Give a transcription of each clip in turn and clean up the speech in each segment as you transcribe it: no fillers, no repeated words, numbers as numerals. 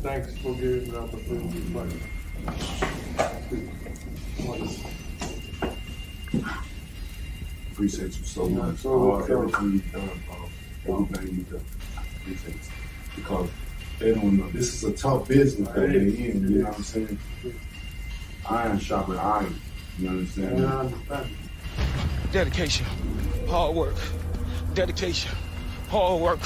Thanks for giving the opportunity to fight. Appreciate you so much. Everything you've done, everything you've done. Appreciate it. Because they don't know. This is a tough business that they're in, you know what I'm saying? Iron sharper iron. You understand? Yeah, I understand. Dedication, hard work. Dedication, hard work.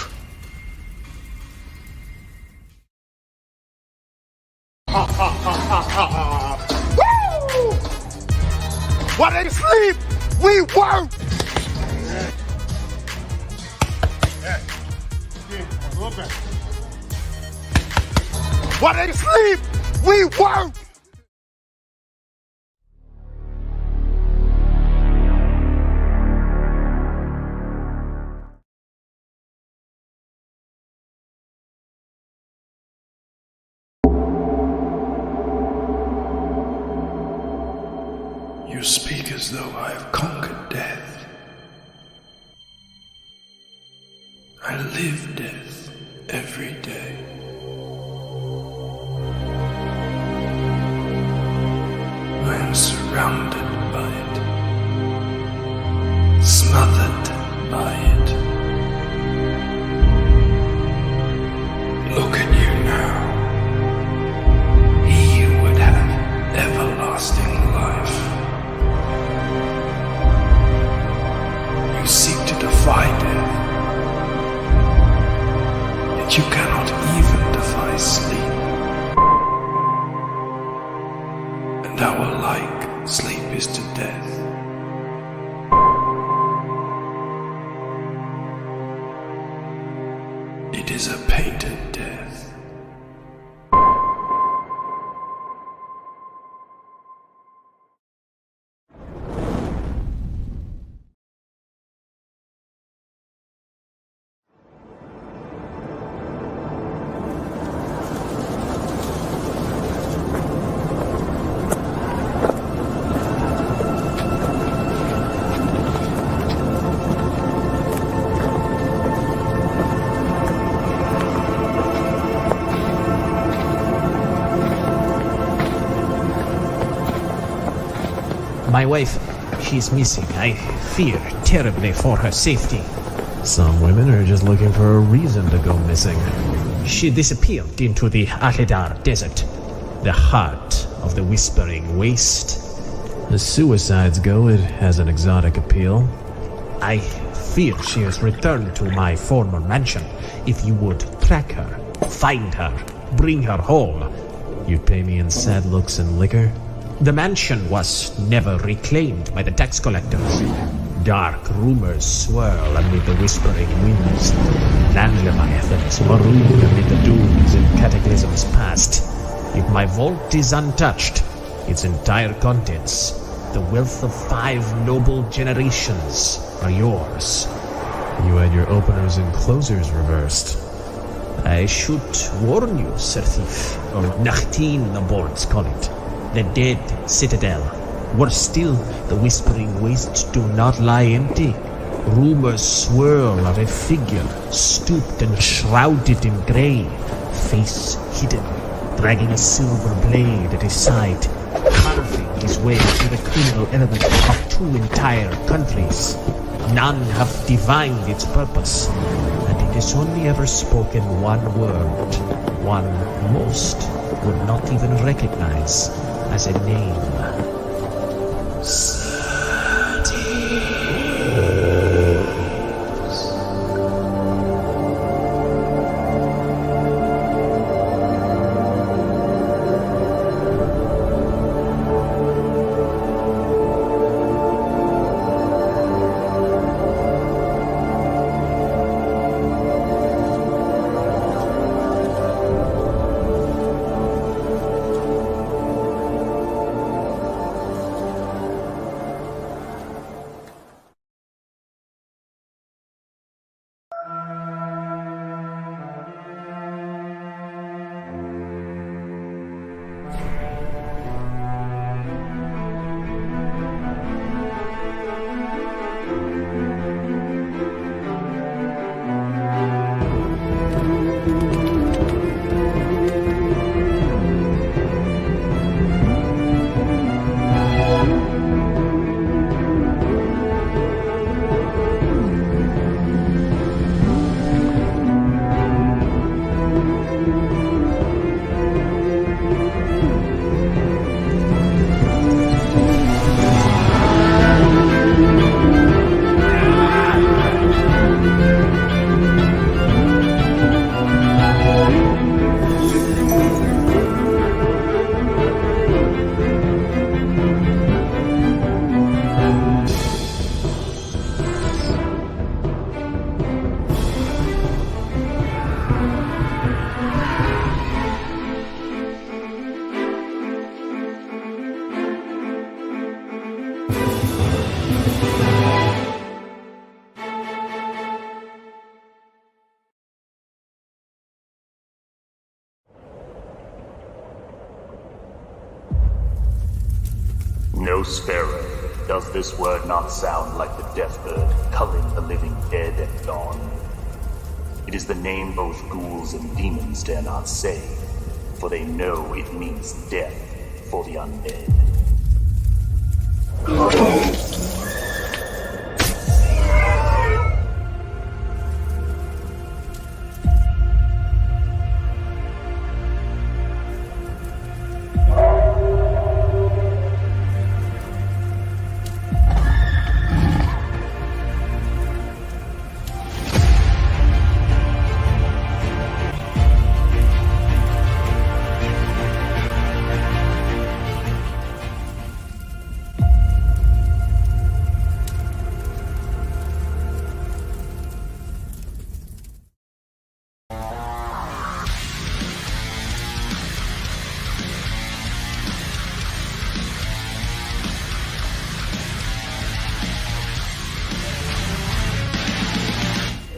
Woo! While they sleep, we work. While they sleep, we work. You speak as though I have conquered death. I live death every day. I am surrounded by it, smothered by it. Look at you now. He would have everlasting life. You seek to defy death, yet you cannot even defy sleep. And our like sleep is to death. It is a painted death. My wife, she's missing. I fear terribly for her safety. Some women are just looking for a reason to go missing. She disappeared into the Aledar Desert, the heart of the Whispering Waste. As suicides go, it has an exotic appeal. I fear she has returned to my former mansion. If you would track her, find her, bring her home. You pay me in sad looks and liquor? The mansion was never reclaimed by the tax collectors. Dark rumors swirl amid the whispering winds. Land leviathans maroon amid the dunes and cataclysms past. If my vault is untouched, its entire contents, the wealth of 5 noble generations, are yours. You had your openers and closers reversed. I should warn you, Sir Thief, or Nachtin the boards call it. The dead citadel. Worse still, the Whispering Wastes do not lie empty. Rumors swirl of a figure, stooped and shrouded in grey, face hidden, dragging a silver blade at his side, carving his way through the criminal element of 2 entire countries. None have divined its purpose, and it has only ever spoken one word, one most would not even recognize as a name. Nosfero. Does this word not sound like the death bird culling the living dead at dawn? It is the name both ghouls and demons dare not say, for they know it means death for the undead.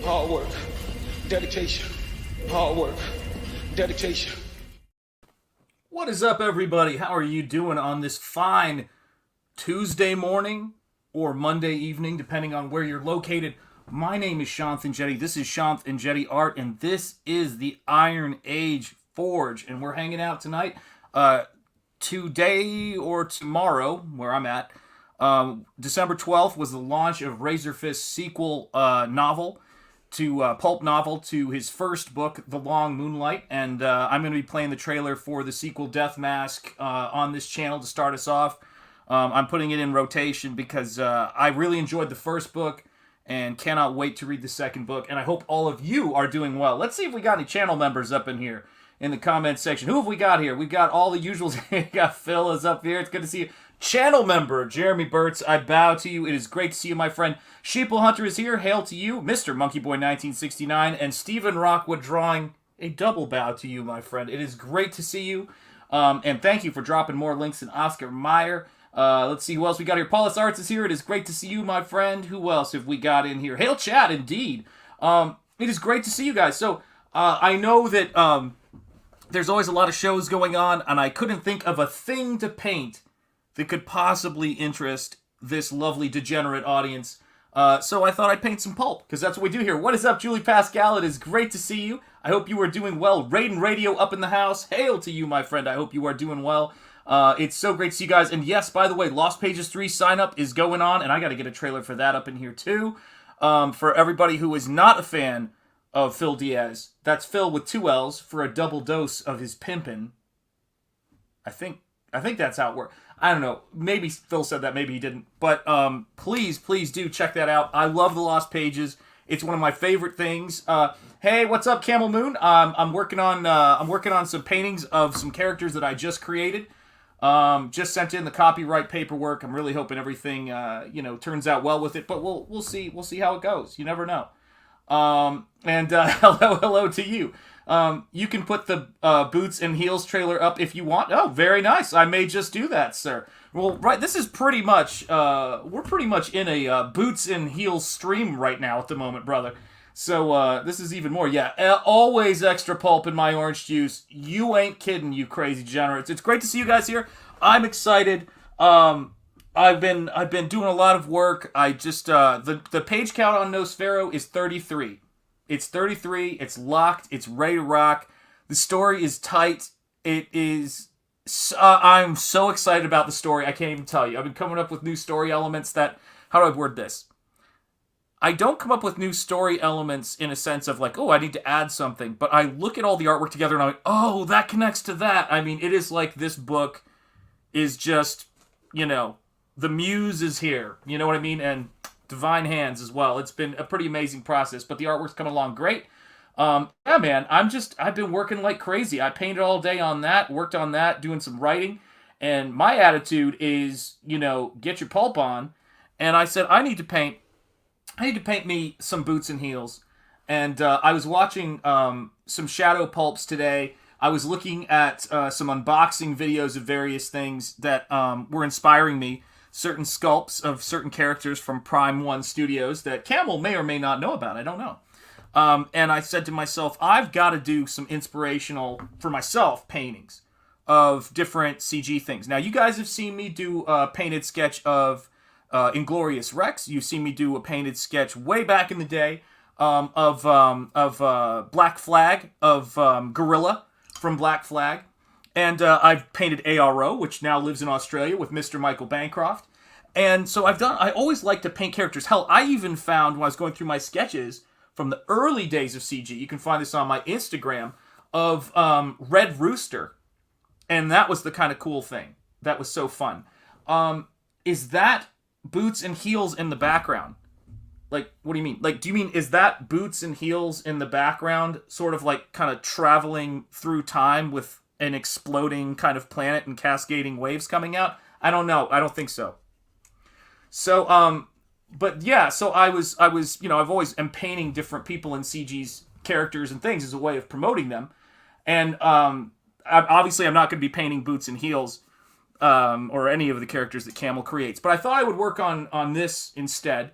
Hard work, dedication, hard work, dedication. What is up, everybody? How are you doing on this fine Tuesday morning or Monday evening, depending on where you're located? My name is Shanth and Jetty. This is Shanth and Jetty Art, and this is the Iron Age Forge. And we're hanging out tonight, today or tomorrow, where I'm at. December 12th was the launch of RAZÖRFIST's sequel novel to Pulp novel to his first book, The Long Moonlight, and I'm going to be playing the trailer for the sequel Death Mask on this channel to start us off. I'm putting it in rotation because I really enjoyed the first book and cannot wait to read the second book, and I hope all of you are doing well. Let's see if we got any channel members up in here in the comment section. Who have we got here? We've got all the usuals. We got Phil is up here. It's good to see you. Channel member Jeremy Burtz, I bow to you. It is great to see you, my friend. Sheeple Hunter is here. Hail to you. Mr. Monkey Boy 1969 and Stephen Rockwood drawing a double bow to you, my friend. It is great to see you. And thank you for dropping more links than Oscar Meyer. Let's see who else we got here. Paulus Arts is here. It is great to see you, my friend. Who else have we got in here? Hail chat, indeed. It is great to see you guys. So, I know that there's always a lot of shows going on, and I couldn't think of a thing to paint that could possibly interest this lovely degenerate audience. So I thought I'd paint some pulp, because that's what we do here. What is up, Julie Pascal? It is great to see you. I hope you are doing well. Raiden Radio up in the house. Hail to you, my friend. I hope you are doing well. It's so great to see you guys. And yes, by the way, Lost Pages 3 sign-up is going on, and I got to get a trailer for that up in here too. For everybody who is not a fan of Phil Diaz, that's Phil with 2 L's for a double dose of his pimpin'. I think that's how it works. I don't know. Maybe Phil said that. Maybe he didn't. But please do check that out. I love the Lost Pages. It's one of my favorite things. Hey, what's up, Camel Moon? I'm working on some paintings of some characters that I just created. Just sent in the copyright paperwork. I'm really hoping everything turns out well with it. But we'll see. We'll see how it goes. You never know. Hello to you. You can put the Boots and Heels trailer up if you want. Oh, very nice. I may just do that, sir. Well, right, this is pretty much, we're pretty much in a Boots and Heels stream right now at the moment, brother. So, this is even more. Yeah, always extra pulp in my orange juice. You ain't kidding, you crazy degenerates. It's great to see you guys here. I'm excited. I've been doing a lot of work. I just, the page count on Nosfero is 33. It's 33, it's locked, it's ready to rock. The story is tight. It is... I'm so excited about the story, I can't even tell you. I've been coming up with new story elements that... How do I word this? I don't come up with new story elements in a sense of like, oh, I need to add something. But I look at all the artwork together and I'm like, oh, that connects to that. I mean, it is like this book is just, the muse is here. You know what I mean? And... divine hands as well. It's been a pretty amazing process, but the artwork's coming along great. Yeah, man, I've been working like crazy. I painted all day on that, worked on that, doing some writing, and my attitude is, get your pulp on, and I said, I need to paint me some Boots and Heels, and I was watching some Shadow Pulps today. I was looking at some unboxing videos of various things that were inspiring me, certain sculpts of certain characters from Prime 1 Studios that Camel may or may not know about. I don't know. And I said to myself, I've got to do some inspirational, for myself, paintings of different CG things. Now, you guys have seen me do a painted sketch of Inglorious Rex. You've seen me do a painted sketch way back in the day of Black Flag, of Gorilla from Black Flag. And I've painted ARO, which now lives in Australia with Mr. Michael Bancroft. And so I always like to paint characters. Hell, I even found when I was going through my sketches from the early days of CG, you can find this on my Instagram, of Red Rooster. And that was the kind of cool thing. That was so fun. Is that boots and heels in the background? Like, what do you mean? Like, do you mean, is that boots and heels in the background sort of like kind of traveling through time with an exploding kind of planet and cascading waves coming out? I don't know. I don't think so. So, but yeah, so I was, you know, I've always am painting different people in CG's characters and things as a way of promoting them. And, obviously I'm not going to be painting boots and heels, or any of the characters that Camel creates, but I thought I would work on this instead.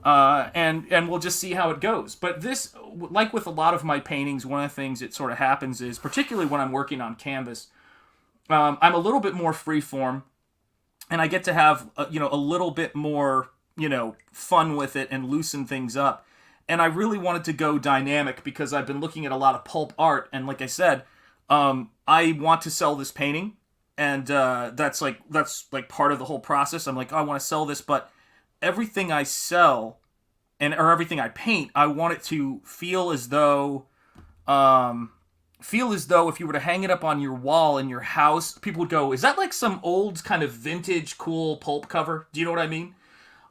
And we'll just see how it goes. But this, like with a lot of my paintings, one of the things that sort of happens is, particularly when I'm working on canvas, I'm a little bit more freeform, and I get to have, you know, a little bit more, you know, fun with it and loosen things up. And I really wanted to go dynamic because I've been looking at a lot of pulp art, and like I said, I want to sell this painting, and that's like part of the whole process. I'm like, oh, I want to sell this, but everything I sell or everything I paint, I want it to feel as though if you were to hang it up on your wall in your house, people would go, is that like some old kind of vintage cool pulp cover? Do you know what I mean?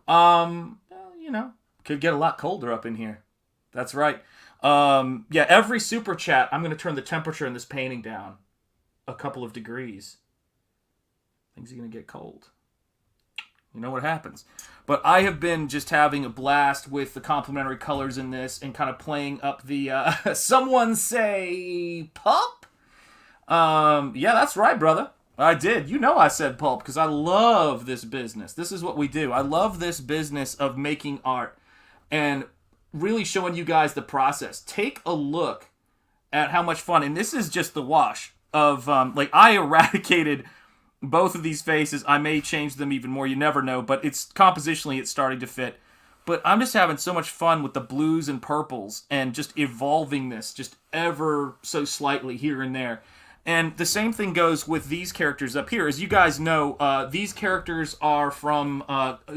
You know, could get a lot colder up in here. That's right. Yeah, every super chat, I'm going to turn the temperature in this painting down a couple of degrees. Things are going to get cold. You know what happens. But I have been just having a blast with the complementary colors in this and kind of playing up the, someone say pulp? Yeah, that's right, brother. I did. You know I said pulp because I love this business. This is what we do. I love this business of making art and really showing you guys the process. Take a look at how much fun, and this is just the wash of, like, I eradicated both of these faces. I may change them even more, you never know, but it's compositionally it's starting to fit. But I'm just having so much fun with the blues and purples and just evolving this just ever so slightly here and there. And the same thing goes with these characters up here. As you guys know, these characters are from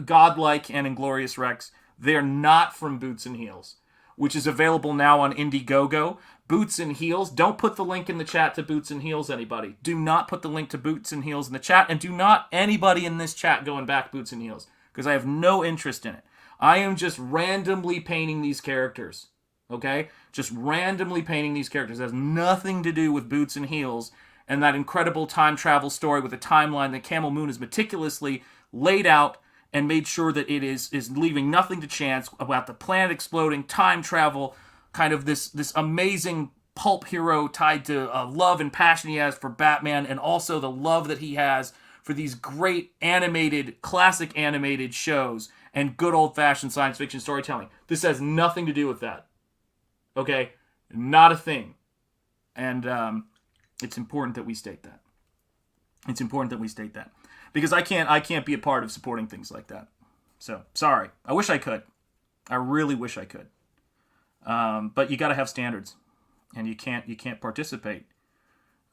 Godlike and Inglorious Rex. They're not from Boots and Heels, which is available now on Indiegogo. Boots and Heels. Don't put the link in the chat to Boots and Heels, anybody. Do not put the link to Boots and Heels in the chat, and do not anybody in this chat going back Boots and Heels, because I have no interest in it. I am just randomly painting these characters, okay? Just randomly painting these characters. It has nothing to do with Boots and Heels and that incredible time travel story with a timeline that Camel Moon has meticulously laid out and made sure that it is leaving nothing to chance about the planet exploding, time travel, kind of this amazing pulp hero tied to love and passion he has for Batman, and also the love that he has for these great animated, classic animated shows and good old-fashioned science fiction storytelling. This has nothing to do with that. Okay? Not a thing. And it's important that we state that. It's important that we state that. Because I can't be a part of supporting things like that. So, sorry. I wish I could. I really wish I could. But you got to have standards, and you can't participate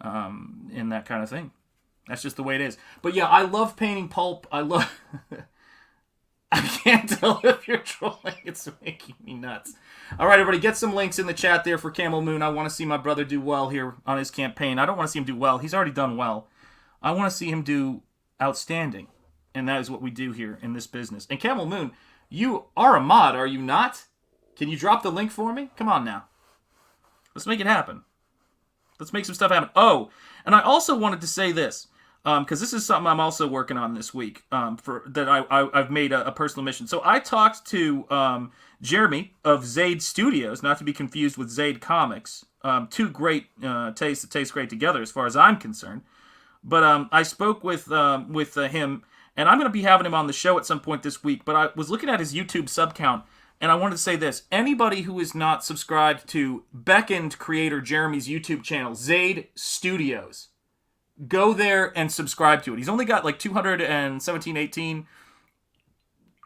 in that kind of thing. That's just the way it is. But yeah, I love painting pulp. I can't tell if you're trolling. It's making me nuts. All right, everybody, get some links in the chat there for Camel Moon. I want to see my brother do well here on his campaign. I don't want to see him do well. He's already done well. I want to see him do outstanding, and that is what we do here in this business. And Camel Moon, you are a mod, are you not? Can you drop the link for me? Come on now. Let's make it happen. Let's make some stuff happen. Oh, and I also wanted to say this, because this is something I'm also working on this week, I've made a personal mission. So I talked to Jeremy of Zaid Studios, not to be confused with Zaid Comics. Two great tastes that taste great together as far as I'm concerned. But I spoke with him, and I'm going to be having him on the show at some point this week. But I was looking at his YouTube sub count, and I wanted to say this. Anybody who is not subscribed to Beckoned creator Jeremy's YouTube channel, Zaid Studios, go there and subscribe to it. He's only got like 217, 18,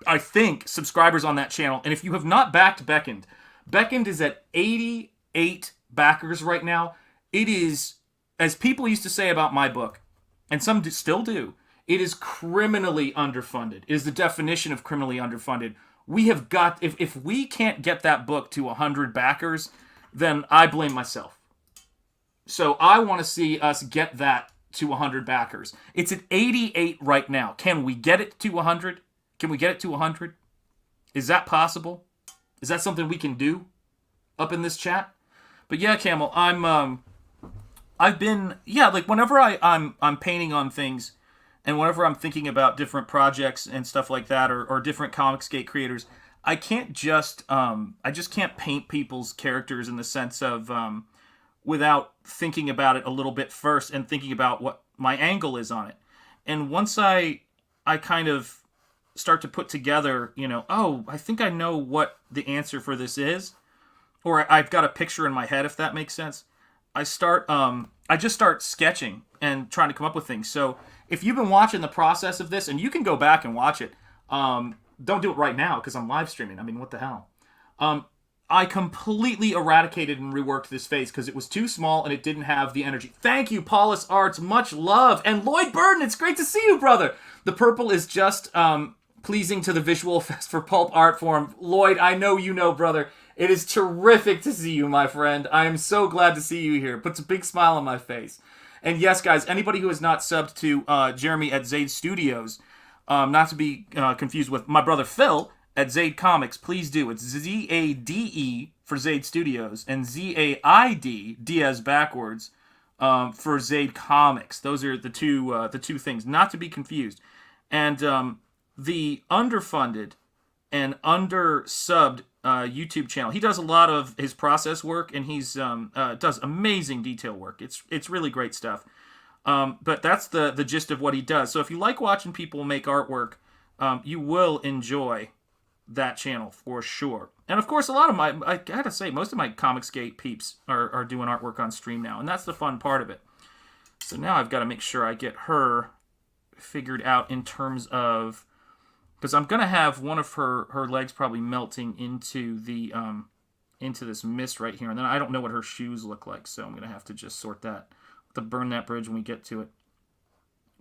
I think, subscribers on that channel. And if you have not backed Beckoned, Beckoned is at 88 backers right now. It is, as people used to say about my book, and some still do, it is criminally underfunded. It is the definition of criminally underfunded. We have got, if we can't get that book to 100 backers, then I blame myself. So I want to see us get that to 100 backers. It's at 88 right now. Can we get it to 100? Can we get it to 100? Is that possible? Is that something we can do up in this chat? But yeah, Camel, I've been, like whenever I'm painting on things, and whenever I'm thinking about different projects and stuff like that, or different Comicsgate creators, I just can't paint people's characters in the sense of, without thinking about it a little bit first and thinking about what my angle is on it. And once I kind of start to put together, I think I know what the answer for this is, or I've got a picture in my head, if that makes sense. I just start sketching and trying to come up with things. So if you've been watching the process of this, and you can go back and watch it, don't do it right now because I'm live streaming. I mean, what the hell? I completely eradicated and reworked this face because it was too small and it didn't have the energy. Thank you, Paulus Arts. Much love. And Lloyd Burton, it's great to see you, brother. The purple is just pleasing to the visual fest for Pulp art form. Lloyd, I know you know, brother. It is terrific to see you, my friend. I am so glad to see you here. Puts a big smile on my face. And yes, guys, anybody who has not subbed to Jeremy at Zade Studios, not to be confused with my brother Phil at Zade Comics, please do. It's Z-A-D-E for Zade Studios and Z-A-I-D, Diaz backwards, for Zade Comics. Those are the two things, not to be confused. And the underfunded and undersubbed YouTube channel, he does a lot of his process work, and he's does amazing detail work. It's really great stuff. But that's the gist of what he does. So if you like watching people make artwork, you will enjoy that channel for sure. And of course, I gotta say, most of my Comicsgate peeps are doing artwork on stream now, and that's the fun part of it. So now I've got to make sure I get her figured out in terms of, because I'm gonna have one of her legs probably melting into the into this mist right here, and then I don't know what her shoes look like, so I'm gonna have to just sort that, to burn that bridge when we get to it.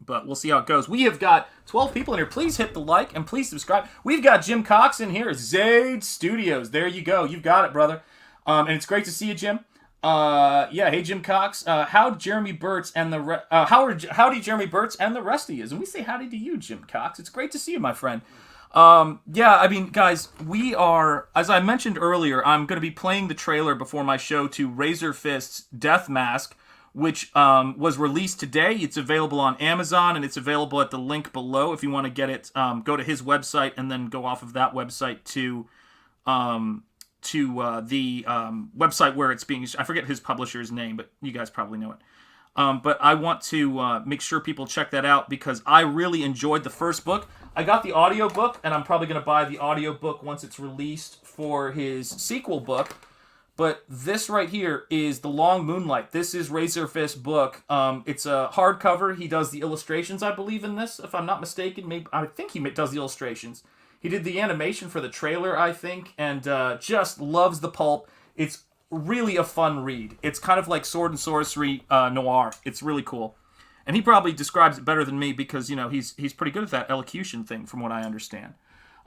But we'll see how it goes. We have got 12 people in here. Please hit the like and please subscribe. We've got Jim Cox in here. Zade Studios. There you go. You've got it, brother. And it's great to see you, Jim. Hey Jim Cox. Howdy Jeremy Burtz and Jeremy Burtz and the rest of you. And we say howdy to you, Jim Cox. It's great to see you, my friend. I mean, guys, we are, as I mentioned earlier, I'm going to be playing the trailer before my show to RAZÖRFIST's Death Mask, which was released today. It's available on Amazon, and it's available at the link below if you want to get it. Go to his website and then go off of that website to the website where it's being, I forget his publisher's name, but you guys probably know it. But I want to make sure people check that out because I really enjoyed the first book. I got the audiobook, and I'm probably going to buy the audiobook once it's released for his sequel book. But this right here is The Long Moonlight. This is RAZÖRFIST's book. It's a hardcover. He does the illustrations, I believe, in this, if I'm not mistaken. Maybe I think he does the illustrations. He did the animation for the trailer, I think, and just loves the pulp. It's really a fun read. It's kind of like sword and sorcery noir. It's really cool. And he probably describes it better than me because, he's pretty good at that elocution thing from what I understand.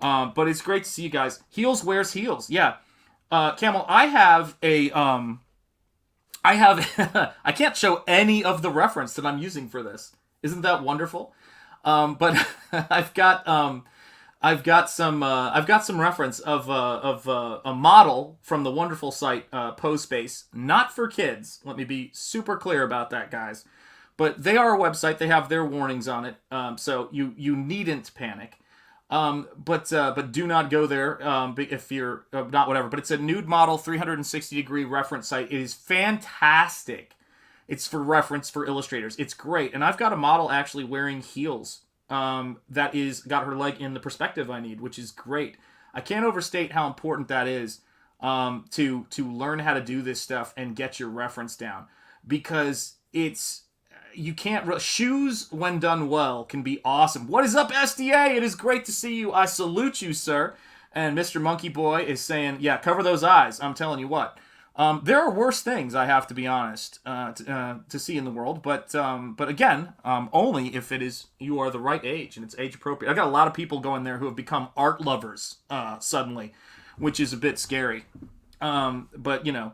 But it's great to see you guys. Heels wears heels. Yeah. Camel, I have I can't show any of the reference that I'm using for this. Isn't that wonderful? But I've got some reference of a model from the wonderful site PoSpace, not for kids. Let me be super clear about that, guys. But they are a website. They have their warnings on it, so you needn't panic. But do not go there if you're not whatever. But it's a nude model 360-degree reference site. It is fantastic. It's for reference for illustrators. It's great. And I've got a model actually wearing heels that is got her leg in the perspective I need, which is great. I can't overstate how important that is to learn how to do this stuff and get your reference down because it's you can't shoes when done well can be awesome. What is up, SDA? It is great to see you. I salute you, sir. And Mr. Monkey Boy is saying, yeah, cover those eyes. I'm telling you what. There are worse things, I have to be honest, to see in the world. But again, only if you are the right age and it's age appropriate. I got a lot of people going there who have become art lovers suddenly, which is a bit scary. But you know,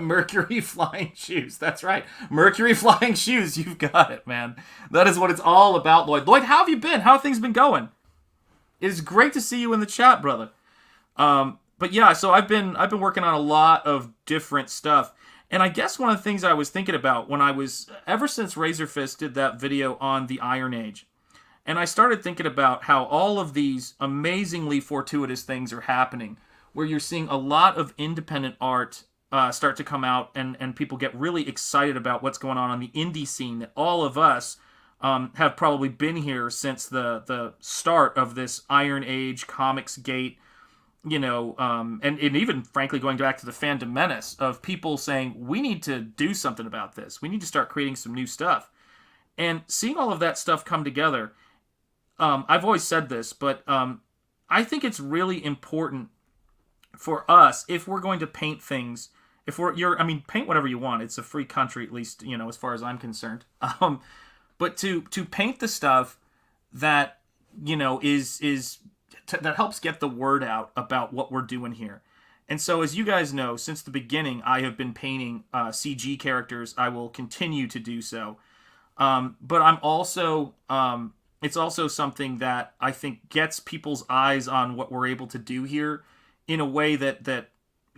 Mercury flying shoes. That's right. Mercury flying shoes. You've got it, man. That is what it's all about, Lloyd. Lloyd, how have you been? How have things been going? It is great to see you in the chat, brother. But yeah, so I've been working on a lot of different stuff. And I guess one of the things I was thinking about ever since RAZÖRFIST did that video on the Iron Age, and I started thinking about how all of these amazingly fortuitous things are happening, where you're seeing a lot of independent art start to come out, and people get really excited about what's going on the indie scene, that all of us have probably been here since the start of this Iron Age, Comics Gate, you know, and even, frankly, going back to the Fandom Menace, of people saying, we need to do something about this. We need to start creating some new stuff. And seeing all of that stuff come together, I've always said this, but I think it's really important for us, if we're going to paint things, paint whatever you want. It's a free country, at least, you know, as far as I'm concerned. But to paint the stuff that, you know, that helps get the word out about what we're doing here. And so, as you guys know, since the beginning, I have been painting CG characters. I will continue to do so. But I'm also, it's also something that I think gets people's eyes on what we're able to do here in a way that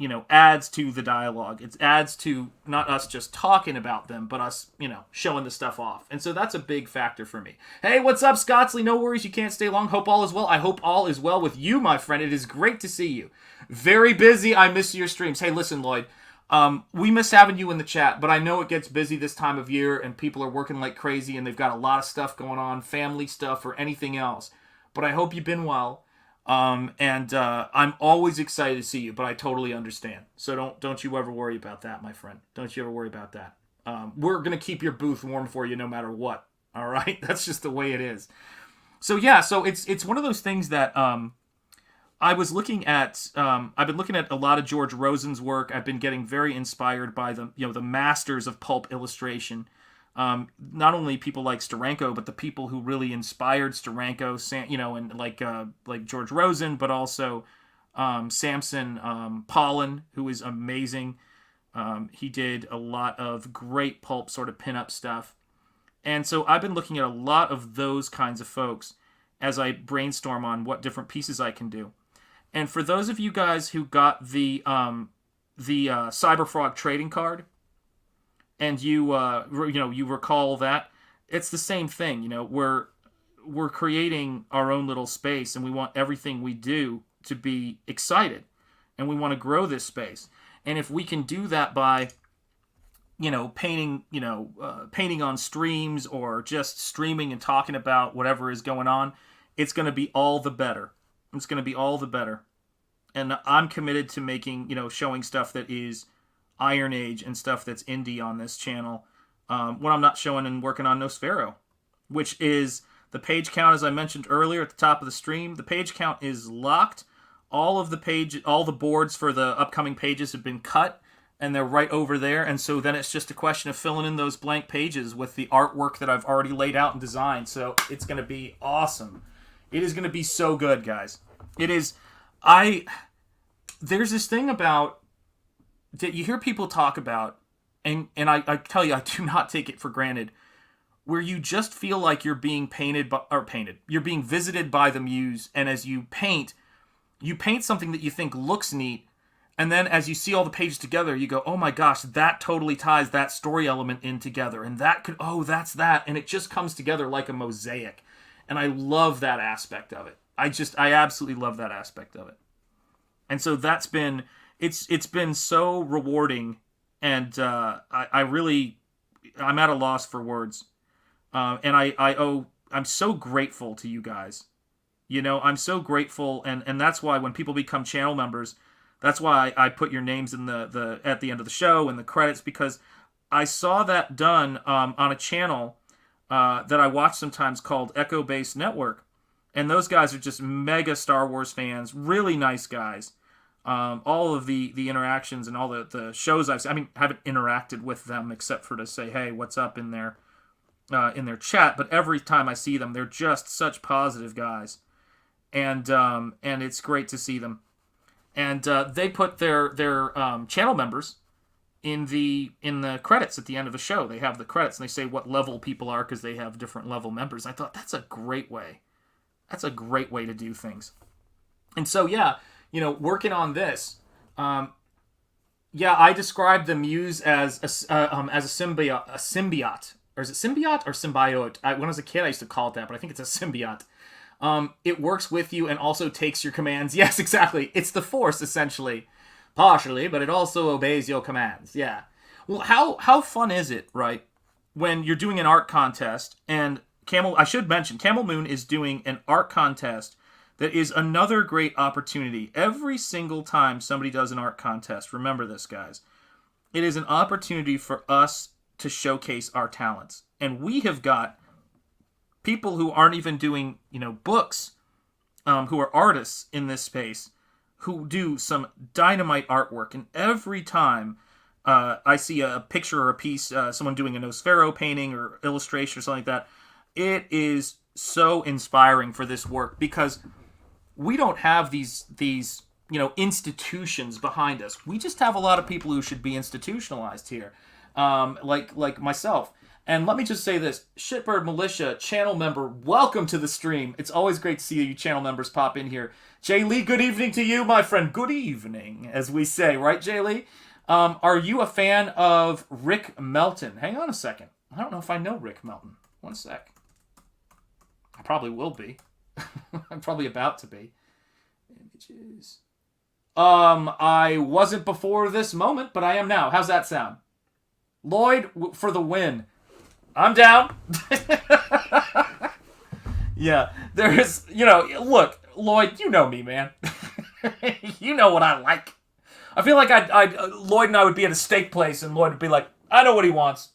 you know, adds to the dialogue. It adds to not us just talking about them, but us, you know, showing the stuff off. And so that's a big factor for me. Hey, what's up, Scottsley? No worries, you can't stay long. Hope all is well. I hope all is well with you, my friend. It is great to see you. Very busy. I miss your streams. Hey, listen, Lloyd. We miss having you in the chat, but I know it gets busy this time of year, and people are working like crazy, and they've got a lot of stuff going on, family stuff or anything else. But I hope you've been well. And I'm always excited to see you, but I totally understand. So don't you ever worry about that, my friend. Don't you ever worry about that. We're going to keep your booth warm for you no matter what. All right. That's just the way it is. So yeah, so it's one of those things that, I was looking at, I've been looking at a lot of George Rosen's work. I've been getting very inspired by the masters of pulp illustration. Not only people like Steranko, but the people who really inspired Steranko, you know, and like George Rosen, but also Samson Pollan, who is amazing. He did a lot of great pulp sort of pinup stuff. And so I've been looking at a lot of those kinds of folks as I brainstorm on what different pieces I can do. And for those of you guys who got the Cyberfrog trading card, and you recall that, it's the same thing. You know, we're creating our own little space, and we want everything we do to be excited, and we want to grow this space. And if we can do that by, you know, painting on streams, or just streaming and talking about whatever is going on, it's going to be all the better. It's going to be all the better. And I'm committed to making, you know, showing stuff that is Iron Age and stuff that's indie on this channel, when I'm not showing and working on Nosfero, which is the page count, as I mentioned earlier at the top of the stream. The page count is locked. All the boards for the upcoming pages have been cut, and they're right over there. And so then it's just a question of filling in those blank pages with the artwork that I've already laid out and designed. So it's going to be awesome. It is going to be so good, guys. It is. There's this thing about that you hear people talk about, and I tell you, I do not take it for granted, where you just feel like you're being you're being visited by the muse, and as you paint something that you think looks neat, and then as you see all the pages together, you go, oh my gosh, that totally ties that story element in together, and that's that, and it just comes together like a mosaic. And I love that aspect of it. I absolutely love that aspect of it. And so that's been, it's been so rewarding, and I'm at a loss for words. And I'm so grateful to you guys. You know, I'm so grateful, and that's why when people become channel members, that's why I put your names in the at the end of the show and the credits, because I saw that done on a channel that I watch sometimes called Echo Base Network. And those guys are just mega Star Wars fans, really nice guys. All of the interactions and all the shows I've seen, I mean, haven't interacted with them except for to say, hey, what's up in their chat. But every time I see them, they're just such positive guys. And it's great to see them. And they put their channel members in the credits at the end of the show. They have the credits and they say what level people are because they have different level members. I thought that's a great way. That's a great way to do things. And so, yeah, working on this, I described the Muse as a symbiote. Or is it symbiote or symbiote? When I was a kid, I used to call it that, but I think it's a symbiote. It works with you and also takes your commands. Yes, exactly. It's the Force, essentially. Partially, but it also obeys your commands. Yeah. Well, how fun is it, right, when you're doing an art contest, and I should mention, Camel Moon is doing an art contest that is another great opportunity. Every single time somebody does an art contest, remember this, guys, it is an opportunity for us to showcase our talents. And we have got people who aren't even doing, books, who are artists in this space, who do some dynamite artwork. And every time I see a picture or a piece, someone doing a Nosfero painting or illustration or something like that, it is so inspiring for this work because we don't have these institutions behind us. We just have a lot of people who should be institutionalized here, like myself. And let me just say this, Shitbird Militia, channel member, welcome to the stream. It's always great to see you channel members pop in here. Jay Lee, good evening to you, my friend. Good evening, as we say, right, Jay Lee? Are you a fan of Rick Melton? Hang on a second. I don't know if I know Rick Melton. One sec. I probably will be. I'm probably about to be. Images. I wasn't before this moment, but I am now. How's that sound? Lloyd for the win. I'm down. Yeah, there is, look, Lloyd, you know me, man. You know what I like. I feel like Lloyd and I would be at a steak place, and Lloyd would be like, I know what he wants.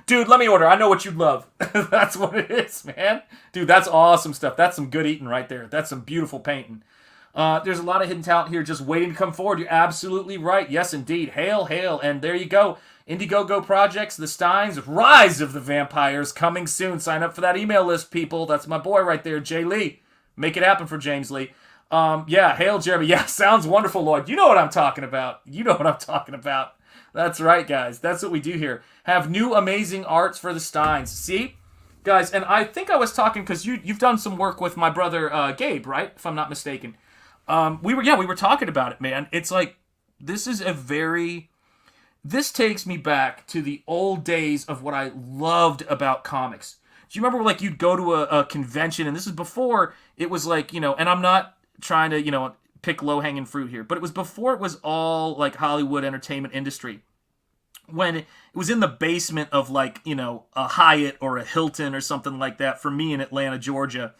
Dude, let me order. I know what you'd love. That's what it is, man. Dude, that's awesome stuff. That's some good eating right there. That's some beautiful painting. There's a lot of hidden talent here just waiting to come forward. You're absolutely right. Yes, indeed. Hail, hail. And there you go. Indiegogo Projects, The Steins, Rise of the Vampires, coming soon. Sign up for that email list, people. That's my boy right there, Jay Lee. Make it happen for James Lee. Yeah, hail, Jeremy. Yeah, sounds wonderful, Lloyd. You know what I'm talking about. That's right, guys. That's what we do here. Have new amazing arts for the Steins. See? Guys, and I think I was talking, because you've done some work with my brother Gabe, right? If I'm not mistaken. We were talking about it, man. It's like, this takes me back to the old days of what I loved about comics. Do you remember, like, you'd go to a convention, and this is before it was like, and I'm not trying to, pick low-hanging fruit here, but it was before it was all, like, Hollywood entertainment industry. When it was in the basement of, like, a Hyatt or a Hilton or something like that for me in Atlanta, Georgia.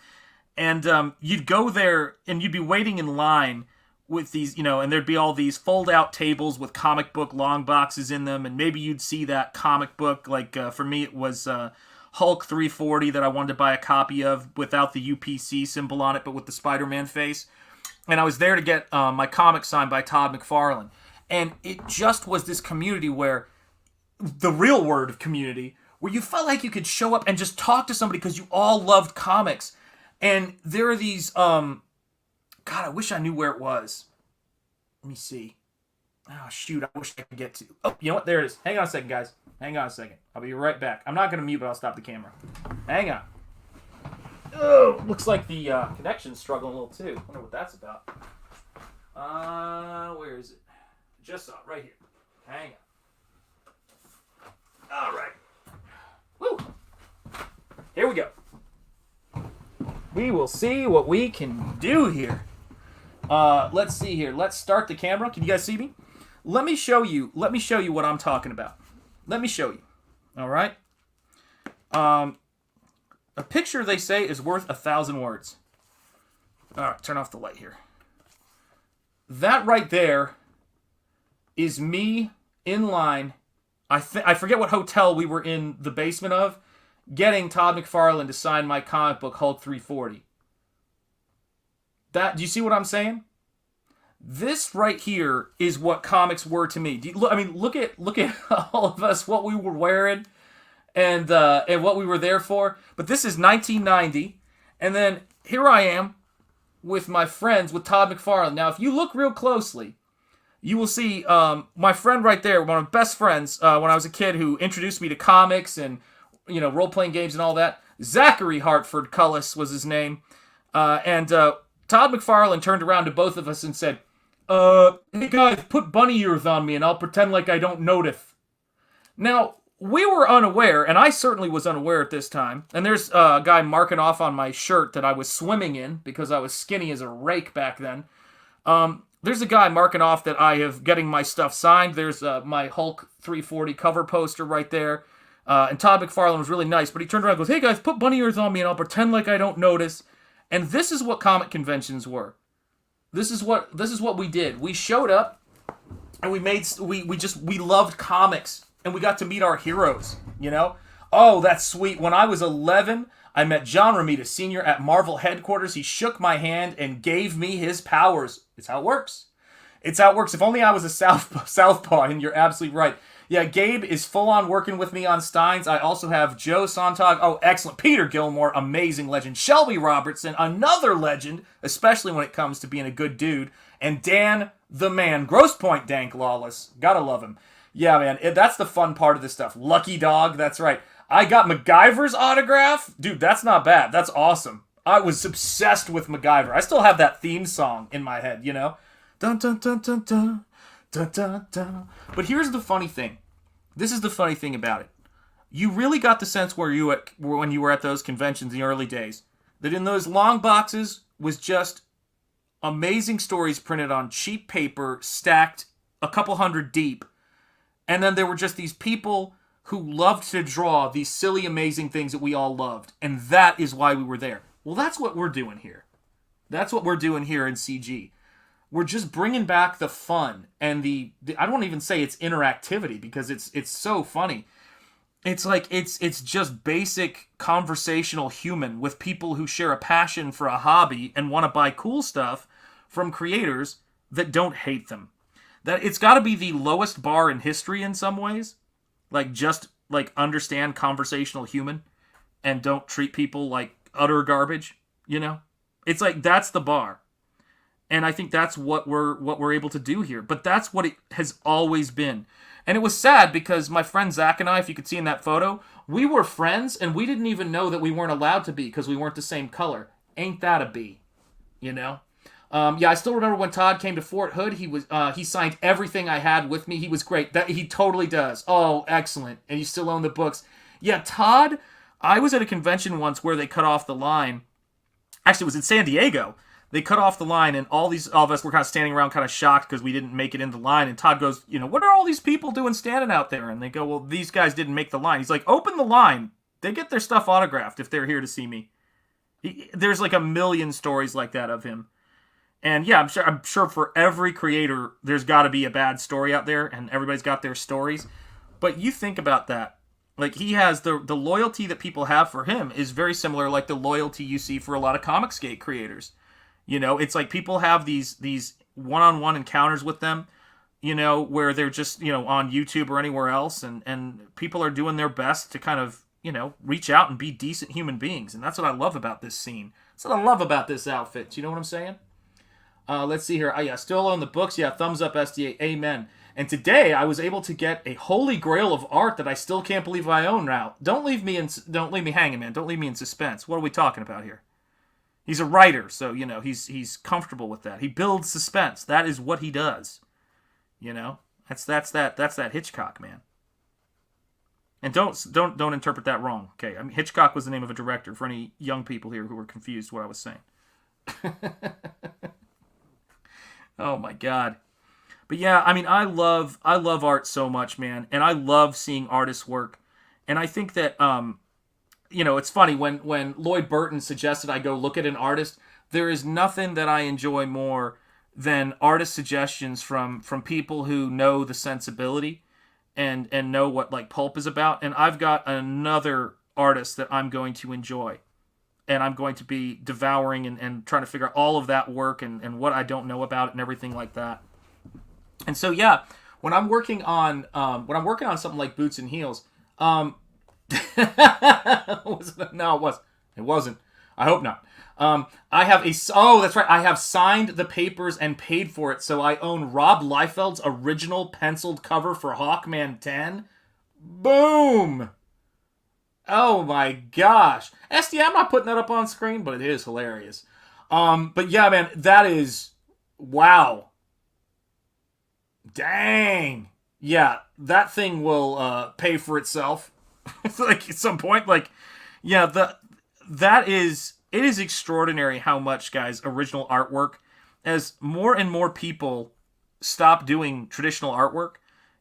And you'd go there, and you'd be waiting in line with these, and there'd be all these fold-out tables with comic book long boxes in them, and maybe you'd see that comic book, like, for me it was Hulk 340 that I wanted to buy a copy of without the UPC symbol on it, but with the Spider-Man face. And I was there to get my comic signed by Todd McFarlane. And it just was this community where, the real word of community, where you felt like you could show up and just talk to somebody because you all loved comics. And there are these, God, I wish I knew where it was. Let me see. Oh, shoot, I wish I could get to. Oh, you know what? There it is. Hang on a second, guys. Hang on a second. I'll be right back. I'm not going to mute, but I'll stop the camera. Hang on. Oh, looks like the connection's struggling a little, too. I wonder what that's about. Where is it? Just saw it right here. Hang on. All right. Woo! Here we go. We will see what we can do here. Let's see here. Let's start the camera. Can you guys see me? Let me show you what I'm talking about. Let me show you. All right? A picture, they say, is worth 1,000 words. All right, turn off the light here. That right there is me in line I forget what hotel we were in the basement of, getting Todd McFarlane to sign my comic book Hulk 340. Do you see what I'm saying? This right here is what comics were to me. Look at all of us, what we were wearing, and what we were there for. But this is 1990, and then here I am with my friends, with Todd McFarlane. Now, if you look real closely, you will see my friend right there, one of my best friends when I was a kid, who introduced me to comics and role-playing games and all that. Zachary Hartford Cullis was his name, and Todd McFarlane turned around to both of us and said, "Hey guys, put bunny ears on me and I'll pretend like I don't notice." Now, we were unaware, and I certainly was unaware at this time, and there's a guy marking off on my shirt that I was swimming in because I was skinny as a rake back then. There's a guy marking off that I have getting my stuff signed. There's my Hulk 340 cover poster right there. And Todd McFarlane was really nice, but he turned around and goes, "Hey guys, put bunny ears on me and I'll pretend like I don't notice." And this is what comic conventions were. This is what we did. We showed up and we loved comics, and we got to meet our heroes, Oh, that's sweet. When I was 11, I met John Romita Sr. at Marvel headquarters. He shook my hand and gave me his powers. It's how it works. If only I was a southpaw, and you're absolutely right. Yeah, Gabe is full-on working with me on Steins. I also have Joe Sontag. Oh, excellent. Peter Gilmore, amazing legend. Shelby Robertson, another legend, especially when it comes to being a good dude. And Dan the Man. Grosse Point Dank Lawless. Gotta love him. Yeah, man, that's the fun part of this stuff. Lucky Dog, that's right. I got MacGyver's autograph. Dude, that's not bad. That's awesome. I was obsessed with MacGyver. I still have that theme song in my head, Dun, dun, dun, dun, dun. Dun, dun, dun. But here's the funny thing. This is the funny thing about it. You really got the sense when you were at those conventions in the early days that in those long boxes was just amazing stories printed on cheap paper, stacked a couple hundred deep. And then there were just these people who loved to draw these silly, amazing things that we all loved. And that is why we were there. Well, that's what we're doing here. That's what we're doing here in CG. We're just bringing back the fun and the I don't even say it's interactivity, because it's so funny. It's like it's just basic conversational human with people who share a passion for a hobby and want to buy cool stuff from creators that don't hate them. That it's got to be the lowest bar in history in some ways. Just understand conversational human and don't treat people like utter garbage, It's like that's the bar. And I think that's what we're able to do here. But that's what it has always been. And it was sad because my friend Zach and I, if you could see in that photo, we were friends and we didn't even know that we weren't allowed to be because we weren't the same color. Ain't that a B? Yeah, I still remember when Todd came to Fort Hood. He signed everything I had with me. He was great. That he totally does. Oh, excellent. And you still own the books. Yeah, Todd, I was at a convention once where they cut off the line. Actually, it was in San Diego. They cut off the line, and all of us were kind of standing around kind of shocked because we didn't make it in the line. And Todd goes, what are all these people doing standing out there? And they go, well, these guys didn't make the line. He's like, open the line. They get their stuff autographed if they're here to see me. There's like a million stories like that of him. And yeah, I'm sure for every creator, there's got to be a bad story out there, and everybody's got their stories. But you think about that. Like, he has the loyalty that people have for him is very similar like the loyalty you see for a lot of Comicsgate creators. It's like people have these one-on-one encounters with them, where they're just, on YouTube or anywhere else, and people are doing their best to kind of, reach out and be decent human beings. And that's what I love about this scene. That's what I love about this outfit. Do you know what I'm saying? Let's see here. Oh, yeah, still own the books. Yeah, thumbs up, SDA. Amen. And today I was able to get a holy grail of art that I still can't believe I own now. Don't leave me hanging, man. Don't leave me in suspense. What are we talking about here? He's a writer, so he's comfortable with that. He builds suspense. That is what he does. That's that Hitchcock, man. And don't interpret that wrong. Okay, Hitchcock was the name of a director for any young people here who were confused what I was saying. Oh my God. But yeah, I love art so much, man, and I love seeing artists work. And I think that it's funny when Lloyd Burton suggested I go look at an artist, there is nothing that I enjoy more than artist suggestions from people who know the sensibility and know what like Pulp is about. And I've got another artist that I'm going to enjoy. And I'm going to be devouring and trying to figure out all of that work and what I don't know about it and everything like that. And so, yeah, when I'm working on something like Boots and Heels, no, it wasn't. I hope not. I have that's right. I have signed the papers and paid for it, so I own Rob Liefeld's original penciled cover for Hawkman 10. Boom! Oh my gosh. SD, I'm not putting that up on screen, but it is hilarious. But yeah, man, that is, wow. Dang. Yeah, that thing will pay for itself. Like at some point, like, yeah, it is extraordinary how much, guys, original artwork, as more and more people stop doing traditional artwork,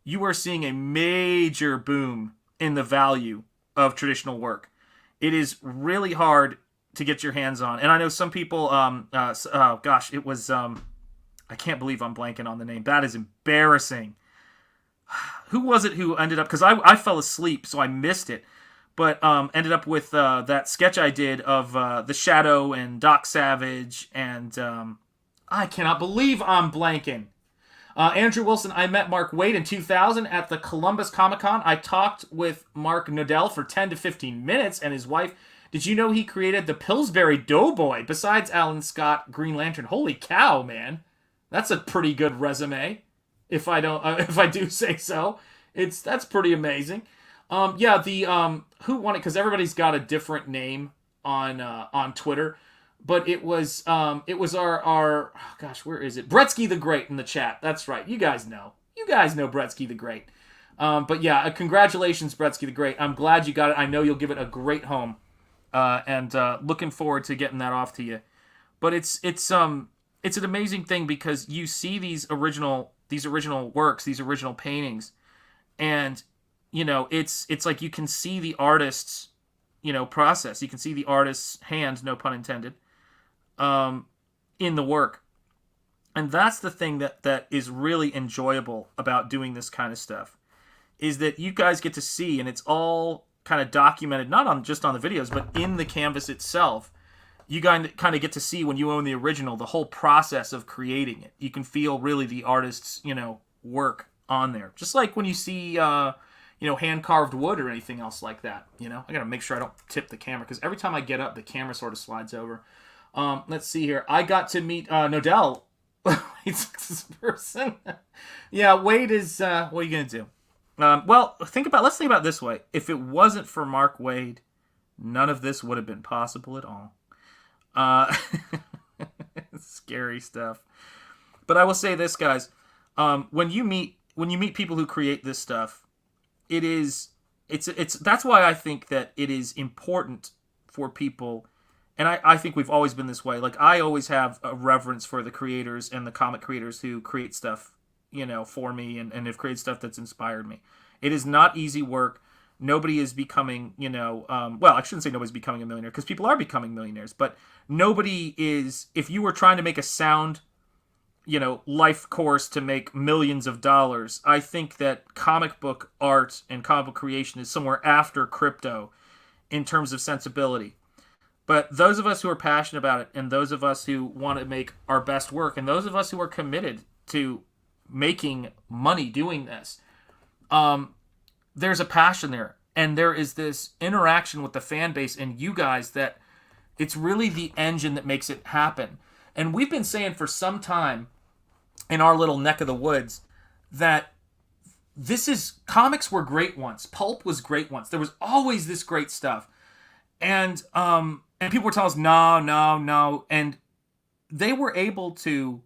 you are seeing a major boom in the value of traditional work. It is really hard to get your hands on. And I know some people, it was, I can't believe I'm blanking on the name. That is embarrassing. Who was it who ended up, because I fell asleep, so I missed it, but ended up with that sketch I did of The Shadow and Doc Savage, and I cannot believe I'm blanking. Andrew Wilson, I met Mark Waid in 2000 at the Columbus Comic-Con. I talked with Mark Nodell for 10 to 15 minutes, and his wife. Did you know he created the Pillsbury Doughboy besides Alan Scott Green Lantern? Holy cow, man. That's a pretty good resume, if I do say so. That's pretty amazing. Who won it? Because everybody's got a different name on Twitter. But it was our oh gosh, where is it? Bretsky the Great in the chat. That's right. You guys know Bretsky the Great. But yeah, congratulations, Bretsky the Great. I'm glad you got it. I know you'll give it a great home. And looking forward to getting that off to you. But it's an amazing thing because you see these original works, these original paintings, and you know, it's like you can see the artist's, you know, process. You can see the artist's hand, no pun intended, in the work. And that's the thing that is really enjoyable about doing this kind of stuff, is that you guys get to see, and it's all kind of documented, not just on the videos, but in the canvas itself. You guys kind of get to see, when you own the original, the whole process of creating it. You can feel really the artist's, you know, work on there. Just like when you see, hand-carved wood or anything else like that, you know? I gotta make sure I don't tip the camera, because every time I get up, the camera sort of slides over. Let's see here. I got to meet Nodell. He's this person. Yeah, Wade is, what are you gonna do? Let's think about it this way. If it wasn't for Mark Waid, none of this would have been possible at all. Scary stuff. But I will say this, guys. When you meet people who create this stuff, that's why I think that it is important for people, and I think we've always been this way. Like, I always have a reverence for the creators and the comic creators who create stuff, you know, for me and have created stuff that's inspired me. It is not easy work. Nobody is becoming, you know, I shouldn't say nobody's becoming a millionaire, because people are becoming millionaires, but nobody is. If you were trying to make a sound, you know, life course to make millions of dollars, I think that comic book art and comic book creation is somewhere after crypto in terms of sensibility. But those of us who are passionate about it, and those of us who want to make our best work, and those of us who are committed to making money doing this, there's a passion there, and there is this interaction with the fan base and you guys that it's really the engine that makes it happen. And we've been saying for some time in our little neck of the woods that comics were great once. Pulp was great once. There was always this great stuff. And people were telling us, no. And they were able to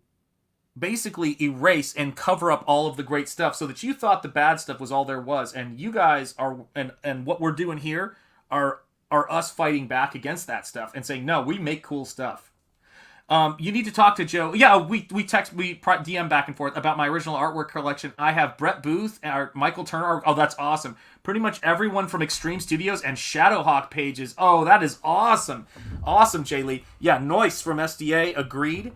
basically erase and cover up all of the great stuff so that you thought the bad stuff was all there was. And you guys are, and what we're doing here are us fighting back against that stuff and saying, no, we make cool stuff. You need to talk to Joe. Yeah, we DM back and forth about my original artwork collection. I have Brett Booth and Michael Turner. Oh, that's awesome. Pretty much everyone from Extreme Studios and Shadowhawk pages. Oh, that is awesome. Awesome, Jay Lee. Yeah, Noyce from SDA. Agreed.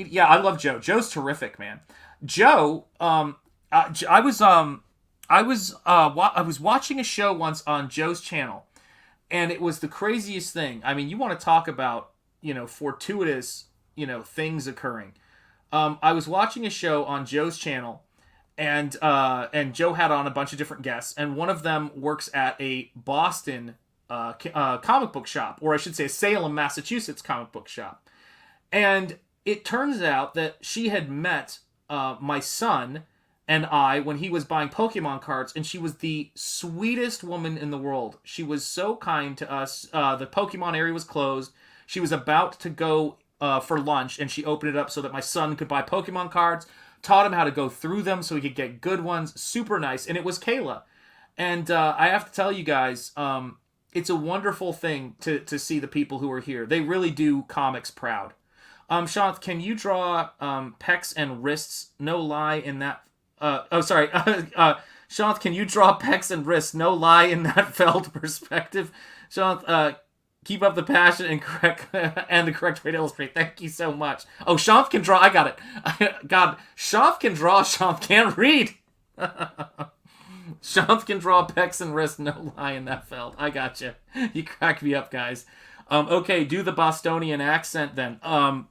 Yeah, I love Joe. Joe's terrific, man. Joe, I I was watching a show once on Joe's channel, and it was the craziest thing. I mean, you want to talk about, fortuitous, things occurring. I was watching a show on Joe's channel, and Joe had on a bunch of different guests, and one of them works at a Boston comic book shop, or I should say a Salem, Massachusetts comic book shop. And it turns out that she had met my son and I when he was buying Pokemon cards, and she was the sweetest woman in the world. She was so kind to us. The Pokemon area was closed. She was about to go for lunch, and she opened it up so that my son could buy Pokemon cards, taught him how to go through them so he could get good ones. Super nice. And it was Kayla. And I have to tell you guys, it's a wonderful thing to see the people who are here. They really do comics proud. Sean, can you draw pecs and wrists? No lie in that... Sean, can you draw pecs and wrists? No lie in that felt perspective. Sean, keep up the passion and the correct way to illustrate. Thank you so much. Oh, Sean can draw. I got it. God, Sean can draw. Sean can't read. Sean can draw pecs and wrists. No lie in that felt. I got you. You crack me up, guys. Okay, do the Bostonian accent then.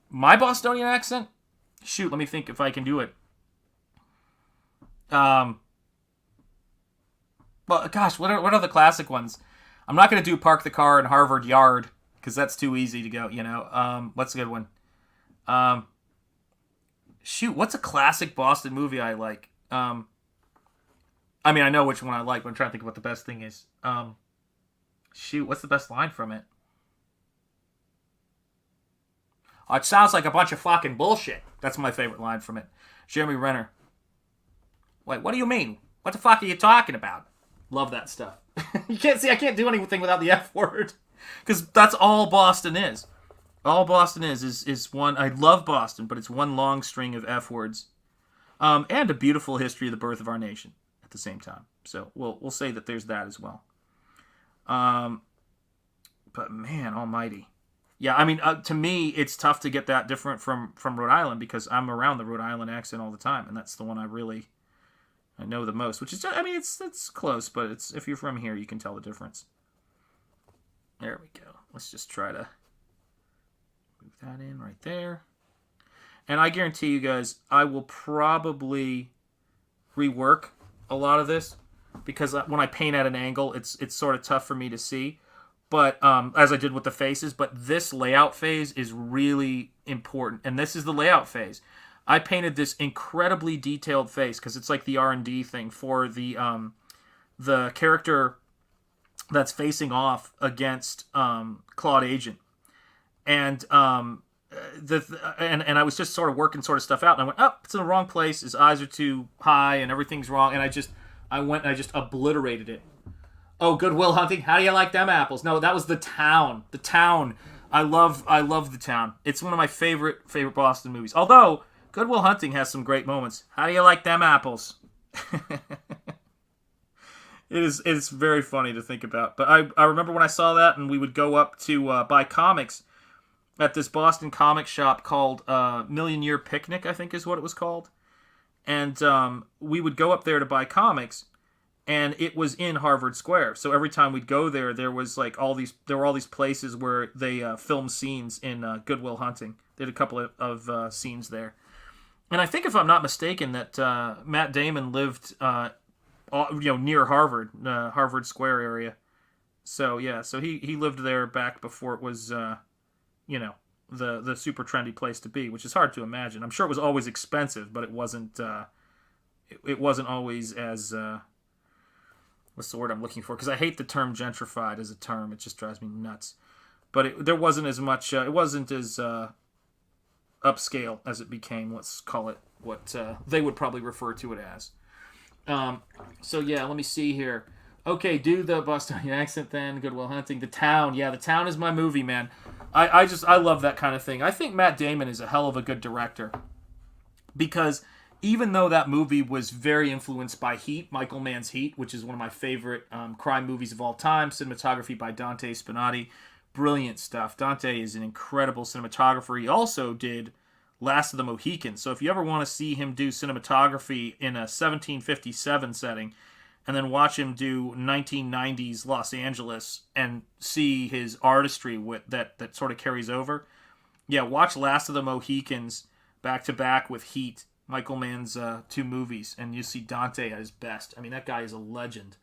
My Bostonian accent? Shoot, let me think if I can do it. Well, gosh, what are the classic ones? I'm not going to do Park the Car in Harvard Yard, because that's too easy to go, What's a good one? Shoot, what's a classic Boston movie I like? I mean, I know which one I like, but I'm trying to think of what the best thing is. Shoot, what's the best line from it? Oh, it sounds like a bunch of fucking bullshit. That's my favorite line from it. Jeremy Renner. Wait, what do you mean? What the fuck are you talking about? Love that stuff. You can't see, I can't do anything without the F word. Because that's all Boston is. All Boston is one, I love Boston, but it's one long string of F words. And a beautiful history of the birth of our nation at the same time. So we'll say that there's that as well. But man almighty. Yeah, I mean, to me, it's tough to get that different from Rhode Island, because I'm around the Rhode Island accent all the time, and that's the one I know the most, which is, I mean, it's close, but it's, if you're from here, you can tell the difference. There we go. Let's just try to move that in right there. And I guarantee you guys, I will probably rework a lot of this, because when I paint at an angle, it's sort of tough for me to see. But as I did with the faces, but this layout phase is really important, and this is the layout phase. I painted this incredibly detailed face because it's like the R&D thing for the character that's facing off against Claude Agent, and I was just sort of working sort of stuff out, and I went, oh, it's in the wrong place. His eyes are too high, and everything's wrong, and I just obliterated it. Oh, Good Will Hunting. How do you like them apples? No, that was The Town. The Town. I love The Town. It's one of my favorite Boston movies. Although Good Will Hunting has some great moments. How do you like them apples? It's very funny to think about. But I remember when I saw that, and we would go up to buy comics at this Boston comic shop called Million Year Picnic, I think is what it was called. And we would go up there to buy comics, and it was in Harvard Square. So every time we'd go there, there was like all these places where they filmed scenes in Good Will Hunting. They did a couple of scenes there. And I think, if I'm not mistaken, that Matt Damon lived near Harvard, Harvard Square area. So yeah, so he lived there back before it was the super trendy place to be, which is hard to imagine. I'm sure it was always expensive, but it wasn't always as what's the word I'm looking for? Because I hate the term gentrified as a term. It just drives me nuts. But there wasn't as much. It wasn't as upscale as it became. Let's call it what they would probably refer to it as. So yeah, let me see here. Okay, do the Bostonian accent then. Good Will Hunting. The Town. Yeah, The Town is my movie, man. I love that kind of thing. I think Matt Damon is a hell of a good director, because even though that movie was very influenced by Heat, Michael Mann's Heat, which is one of my favorite crime movies of all time, cinematography by Dante Spinotti, brilliant stuff. Dante is an incredible cinematographer. He also did Last of the Mohicans. So if you ever want to see him do cinematography in a 1757 setting, and then watch him do 1990s Los Angeles and see his artistry with that sort of carries over. Yeah, watch Last of the Mohicans back to back with Heat, Michael Mann's 2 movies, and you see Dante at his best. I mean, that guy is a legend.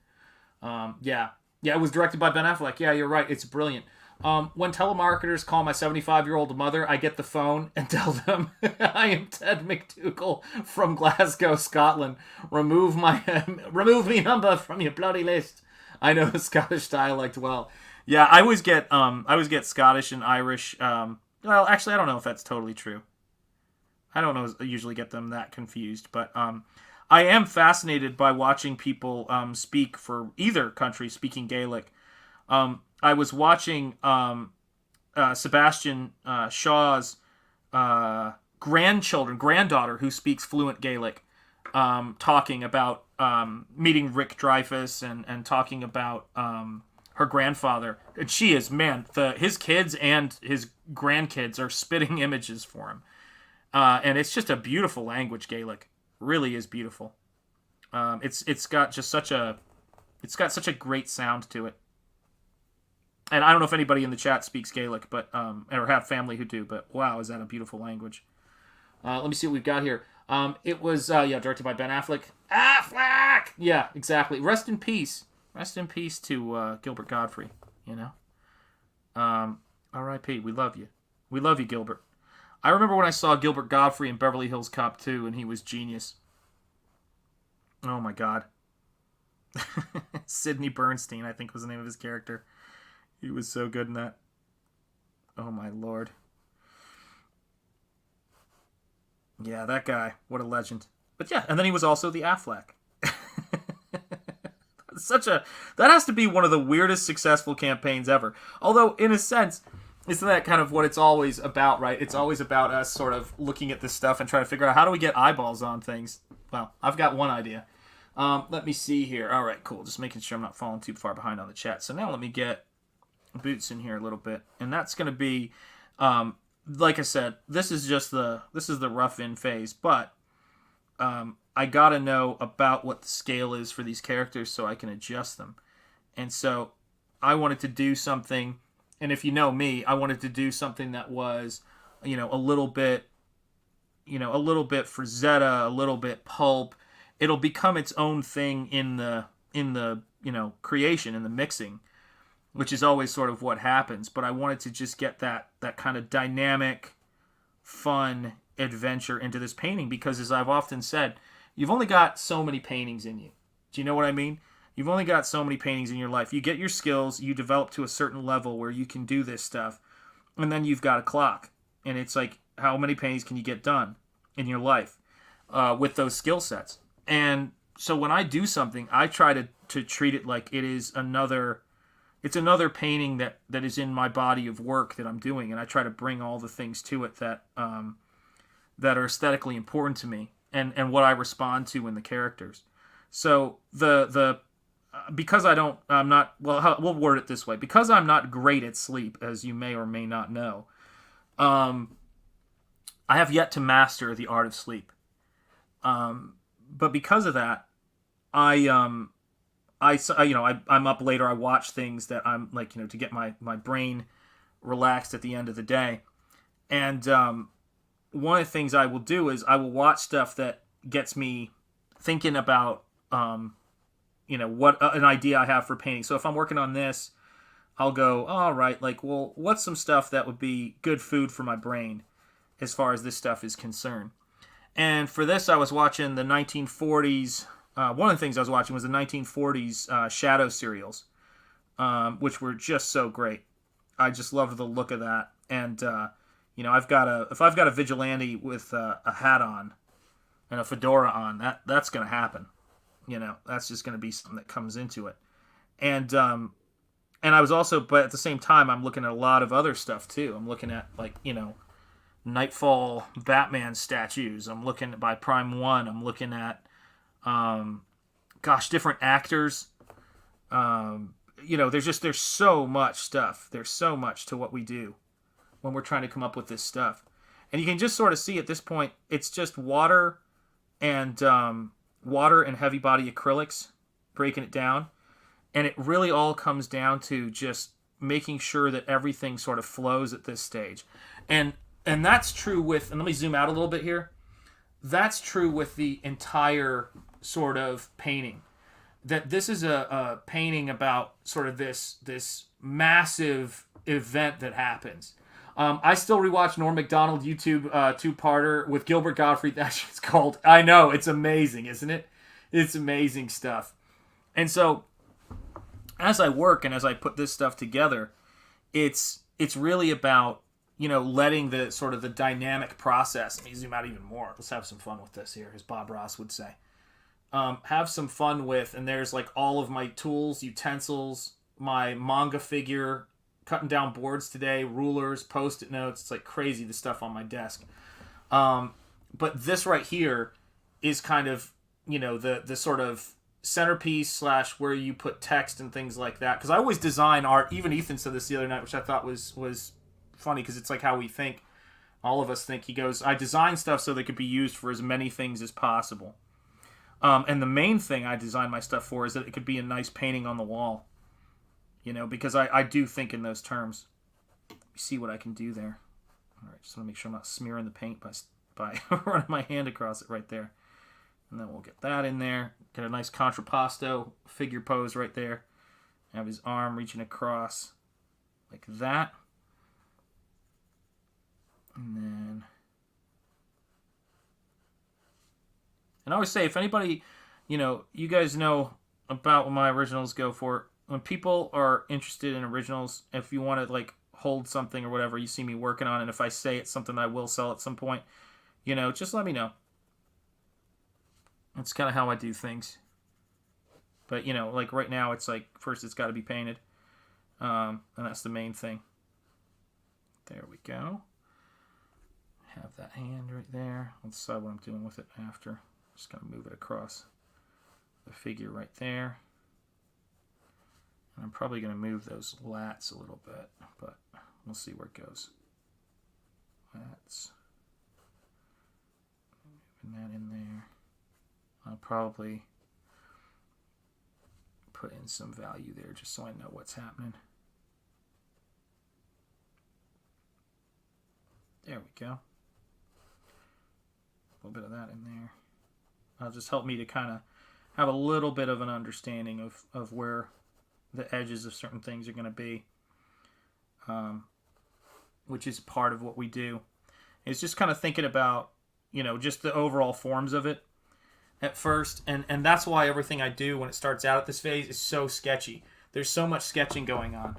Yeah, it was directed by Ben Affleck. Yeah, you're right. It's brilliant. When telemarketers call my 75-year-old mother, I get the phone and tell them, I am Ted McDougall from Glasgow, Scotland. Remove me number from your bloody list. I know the Scottish dialect well. Yeah, I always get Scottish and Irish. Well, actually, I don't know if that's totally true. I don't know. I usually get them that confused, but I am fascinated by watching people speak for either country speaking Gaelic. I was watching Sebastian Shaw's granddaughter who speaks fluent Gaelic, talking about meeting Rick Dreyfuss and talking about her grandfather. And she is, man, his kids and his grandkids are spitting images for him. And it's just a beautiful language, Gaelic. Really is beautiful. It's got such a great sound to it. And I don't know if anybody in the chat speaks Gaelic, but or have family who do, but wow, is that a beautiful language. Let me see what we've got here. It was directed by Ben Affleck. Affleck! Yeah, exactly. Rest in peace. Rest in peace to Gilbert Gottfried, you know. R.I.P. We love you. We love you, Gilbert. I remember when I saw Gilbert Gottfried in Beverly Hills Cop 2, and he was genius. Oh, my God. Sidney Bernstein, I think was the name of his character. He was so good in that. Oh, my Lord. Yeah, that guy. What a legend. But yeah, and then he was also the Affleck. That has to be one of the weirdest successful campaigns ever. Although, in a sense, isn't that kind of what it's always about, right? It's always about us sort of looking at this stuff and trying to figure out how do we get eyeballs on things. Well, I've got one idea. Let me see here. All right, cool. Just making sure I'm not falling too far behind on the chat. So now let me get Boots in here a little bit. And that's going to be, like I said, this is the rough-in phase. But I got to know about what the scale is for these characters so I can adjust them. And so I wanted to do something, and if you know me, I wanted to do something that was, a little bit for Zeta, a little bit Pulp. It'll become its own thing in the creation, in the mixing, which is always sort of what happens. But I wanted to just get that kind of dynamic, fun adventure into this painting because, as I've often said, you've only got so many paintings in you. Do you know what I mean? You've only got so many paintings in your life. You get your skills, you develop to a certain level where you can do this stuff, and then you've got a clock. And it's like, how many paintings can you get done in your life with those skill sets? And so when I do something, I try to treat it like it is another painting that is in my body of work that I'm doing, and I try to bring all the things to it that are aesthetically important to me and what I respond to in the characters. So because we'll word it this way. Because I'm not great at sleep, as you may or may not know, I have yet to master the art of sleep. But because of that, I'm up later. I watch things that I'm like, to get my brain relaxed at the end of the day. And one of the things I will do is I will watch stuff that gets me thinking about, what an idea I have for painting. So if I'm working on this, I'll go, all right, what's some stuff that would be good food for my brain as far as this stuff is concerned? And for this, I was watching the 1940s. One of the things I was watching was the 1940s shadow serials, which were just so great. I just loved the look of that. And, if I've got a vigilante with a hat on and a fedora on, that's going to happen. That's just going to be something that comes into it. And I was also, but at the same time, I'm looking at a lot of other stuff too. I'm looking at Nightfall Batman statues. I'm looking at by Prime One. I'm looking at, different actors. There's so much stuff. There's so much to what we do when we're trying to come up with this stuff. And you can just sort of see at this point, it's just water and heavy body acrylics breaking it down. And it really all comes down to just making sure that everything sort of flows at this stage. And that's true with, and let me zoom out a little bit here. That's true with the entire sort of painting. That this is a painting about sort of this massive event that happens. I still rewatch Norm Macdonald YouTube two-parter with Gilbert Gottfried. That shit's called, I know, it's amazing, isn't it? It's amazing stuff. And so, as I work and as I put this stuff together, it's really about, letting the sort of the dynamic process. Let me zoom out even more. Let's have some fun with this here, as Bob Ross would say. Have some fun with, and there's like all of my tools, utensils, my manga figure, cutting down boards today, rulers, post-it notes. It's like crazy, the stuff on my desk. But this right here is kind of, the sort of centerpiece / where you put text and things like that. Because I always design art. Even Ethan said this the other night, which I thought was funny, because it's like how we think. All of us think. He goes, I design stuff so they could be used for as many things as possible. And the main thing I design my stuff for is that it could be a nice painting on the wall. Because I do think in those terms. See what I can do there. All right, just want to make sure I'm not smearing the paint by running my hand across it right there. And then we'll get that in there. Get a nice contrapposto figure pose right there. Have his arm reaching across like that. And I always say, if anybody, you guys know about what my originals go for. When people are interested in originals, if you want to like hold something or whatever you see me working on, and if I say it's something that I will sell at some point, just let me know. That's kind of how I do things. But, like right now, it's like, first it's got to be painted. And that's the main thing. There we go. Have that hand right there. Let's decide what I'm doing with it after. Just going to move it across the figure right there. And I'm probably going to move those lats a little bit, but we'll see where it goes. Lats. Moving that in there. I'll probably put in some value there just so I know what's happening. There we go. A little bit of that in there. That'll just help me to kind of have a little bit of an understanding of where the edges of certain things are going to be, which is part of what we do. It's just kind of thinking about, just the overall forms of it at first, and that's why everything I do when it starts out at this phase is so sketchy. There's so much sketching going on.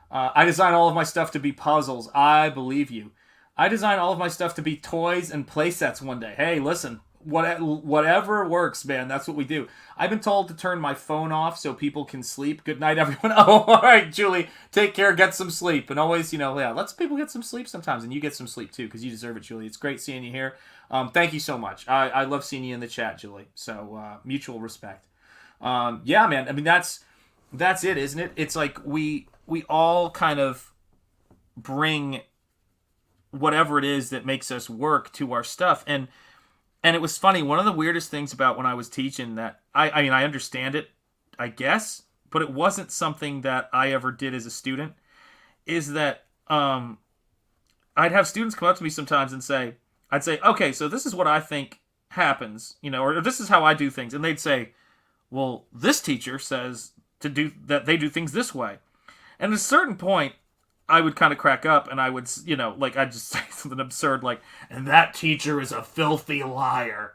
I design all of my stuff to be puzzles. I believe you. I design all of my stuff to be toys and play sets one day. Hey, listen, whatever works, man. That's what we do. I've been told to turn my phone off so people can sleep. Good night, everyone. Oh, all right, Julie. Take care. Get some sleep. And always, let some people get some sleep sometimes. And you get some sleep, too, because you deserve it, Julie. It's great seeing you here. Thank you so much. I love seeing you in the chat, Julie. So, mutual respect. Yeah, man. I mean, that's it, isn't it? It's like we all kind of bring whatever it is that makes us work to our stuff. And it was funny. One of the weirdest things about when I was teaching that, I mean, I understand it, I guess, but it wasn't something that I ever did as a student, is that I'd have students come up to me sometimes and I'd say, okay, so this is what I think happens, or this is how I do things. And they'd say, well, this teacher says that they do things this way. And at a certain point, I would kind of crack up, and I would, I'd just say something absurd like, and that teacher is a filthy liar.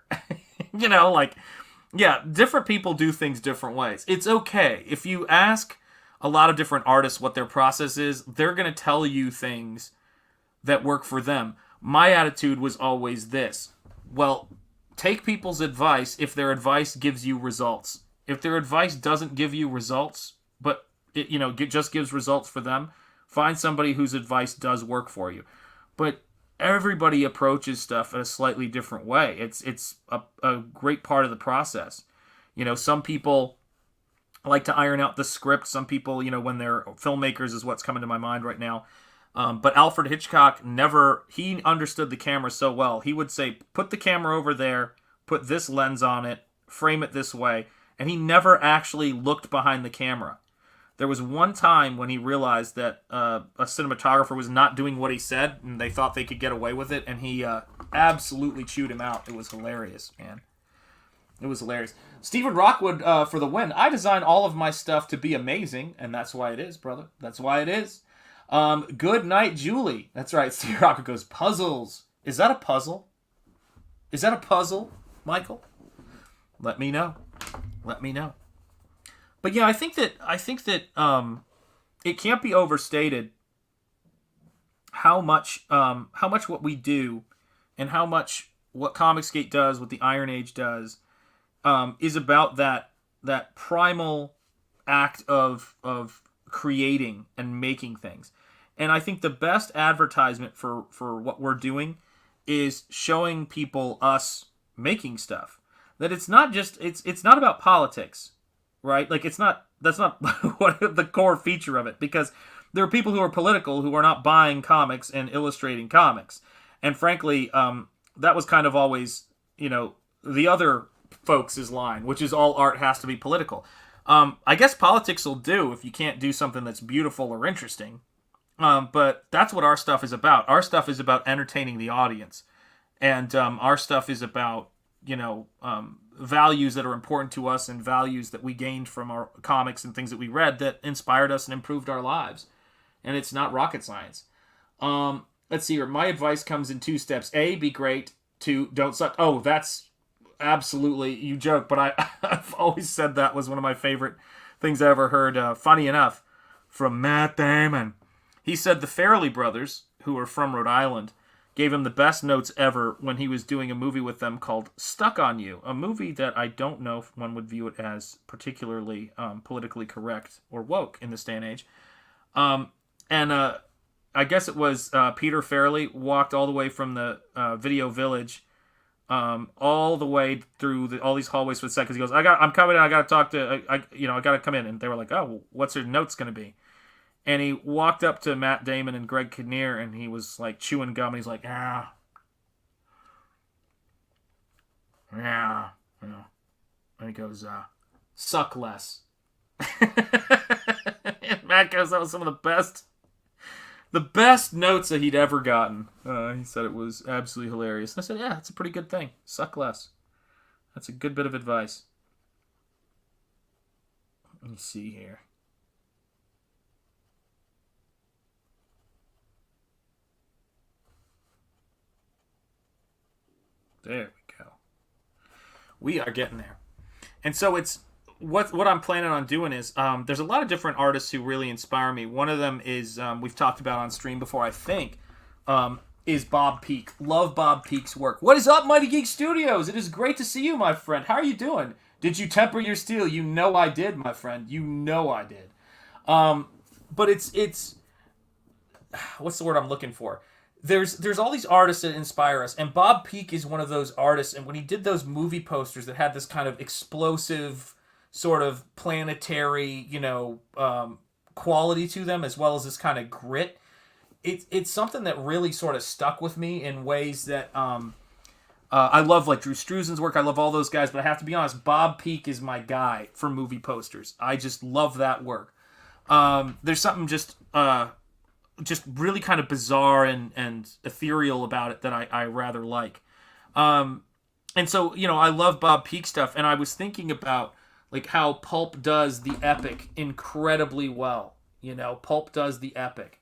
Yeah, different people do things different ways. It's okay. If you ask a lot of different artists what their process is, they're going to tell you things that work for them. My attitude was always this. Well, take people's advice if their advice gives you results. If their advice doesn't give you results, but it just gives results for them, find somebody whose advice does work for you. But everybody approaches stuff in a slightly different way. It's a great part of the process. Some people like to iron out the script. Some people, when they're filmmakers is what's coming to my mind right now. But Alfred Hitchcock he understood the camera so well. He would say, put the camera over there, put this lens on it, frame it this way, and he never actually looked behind the camera. There was one time when he realized that a cinematographer was not doing what he said, and they thought they could get away with it, and he absolutely chewed him out. It was hilarious, man. It was hilarious. Stephen Rockwood for the win. I design all of my stuff to be amazing, and that's why it is, brother. That's why it is. Good night, Julie. That's right. Stephen Rockwood goes, puzzles. Is that a puzzle? Is that a puzzle, Michael? Let me know. Let me know. But yeah, I think that it can't be overstated how much what we do and how much what Comicsgate does, what the Iron Age does, is about that primal act of creating and making things. And I think the best advertisement for what we're doing is showing people us making stuff. That it's not just it's not about politics, right? Like that's not what the core feature of it, because there are people who are political who are not buying comics and illustrating comics. And frankly, that was kind of always, the other folks' line, which is all art has to be political. I guess politics will do if you can't do something that's beautiful or interesting. But that's what our stuff is about. Our stuff is about entertaining the audience. And our stuff is about, values that are important to us and values that we gained from our comics and things that we read that inspired us and improved our lives. And it's not rocket science. Let's see here. My advice comes in 2 steps. A, be great. 2, don't suck. Oh, that's absolutely, you joke, but I've always said that was one of my favorite things I ever heard. Funny enough, from Matt Damon. He said the Farrelly brothers, who are from Rhode Island, gave him the best notes ever when he was doing a movie with them called Stuck on You, a movie that I don't know if one would view it as particularly politically correct or woke in this day and age. I guess it was Peter Farrelly walked all the way from the Video Village all the way through all these hallways for the set, because he goes, I'm coming in, I got to talk to, I got to come in. And they were like, oh, well, what's your notes going to be? And he walked up to Matt Damon and Greg Kinnear, and he was like chewing gum, and he's like, yeah. And he goes, suck less. And Matt goes, that was some of the best notes that he'd ever gotten. He said it was absolutely hilarious. And I said, yeah, that's a pretty good thing. Suck less. That's a good bit of advice. Let me see here. There we go. We are getting there. And so it's what I'm planning on doing is there's a lot of different artists who really inspire me. One of them is we've talked about on stream before, I think, is Bob Peak. Love Bob Peak's work. What is up, Mighty Geek Studios? It is great to see you, my friend. How are you doing? Did you temper your steel? You know I did, my friend. You know I did. But it's what's the word I'm looking for? There's all these artists that inspire us, and Bob Peak is one of those artists. And when he did those movie posters that had this kind of explosive, sort of planetary, quality to them, as well as this kind of grit, it's something that really sort of stuck with me in ways that I love, like Drew Struzan's work. I love all those guys, but I have to be honest, Bob Peak is my guy for movie posters. I just love that work. There's something just really kind of bizarre and ethereal about it that I rather like. And so, I love Bob Peak stuff, and I was thinking about like how Pulp does the epic incredibly well. Pulp does the epic.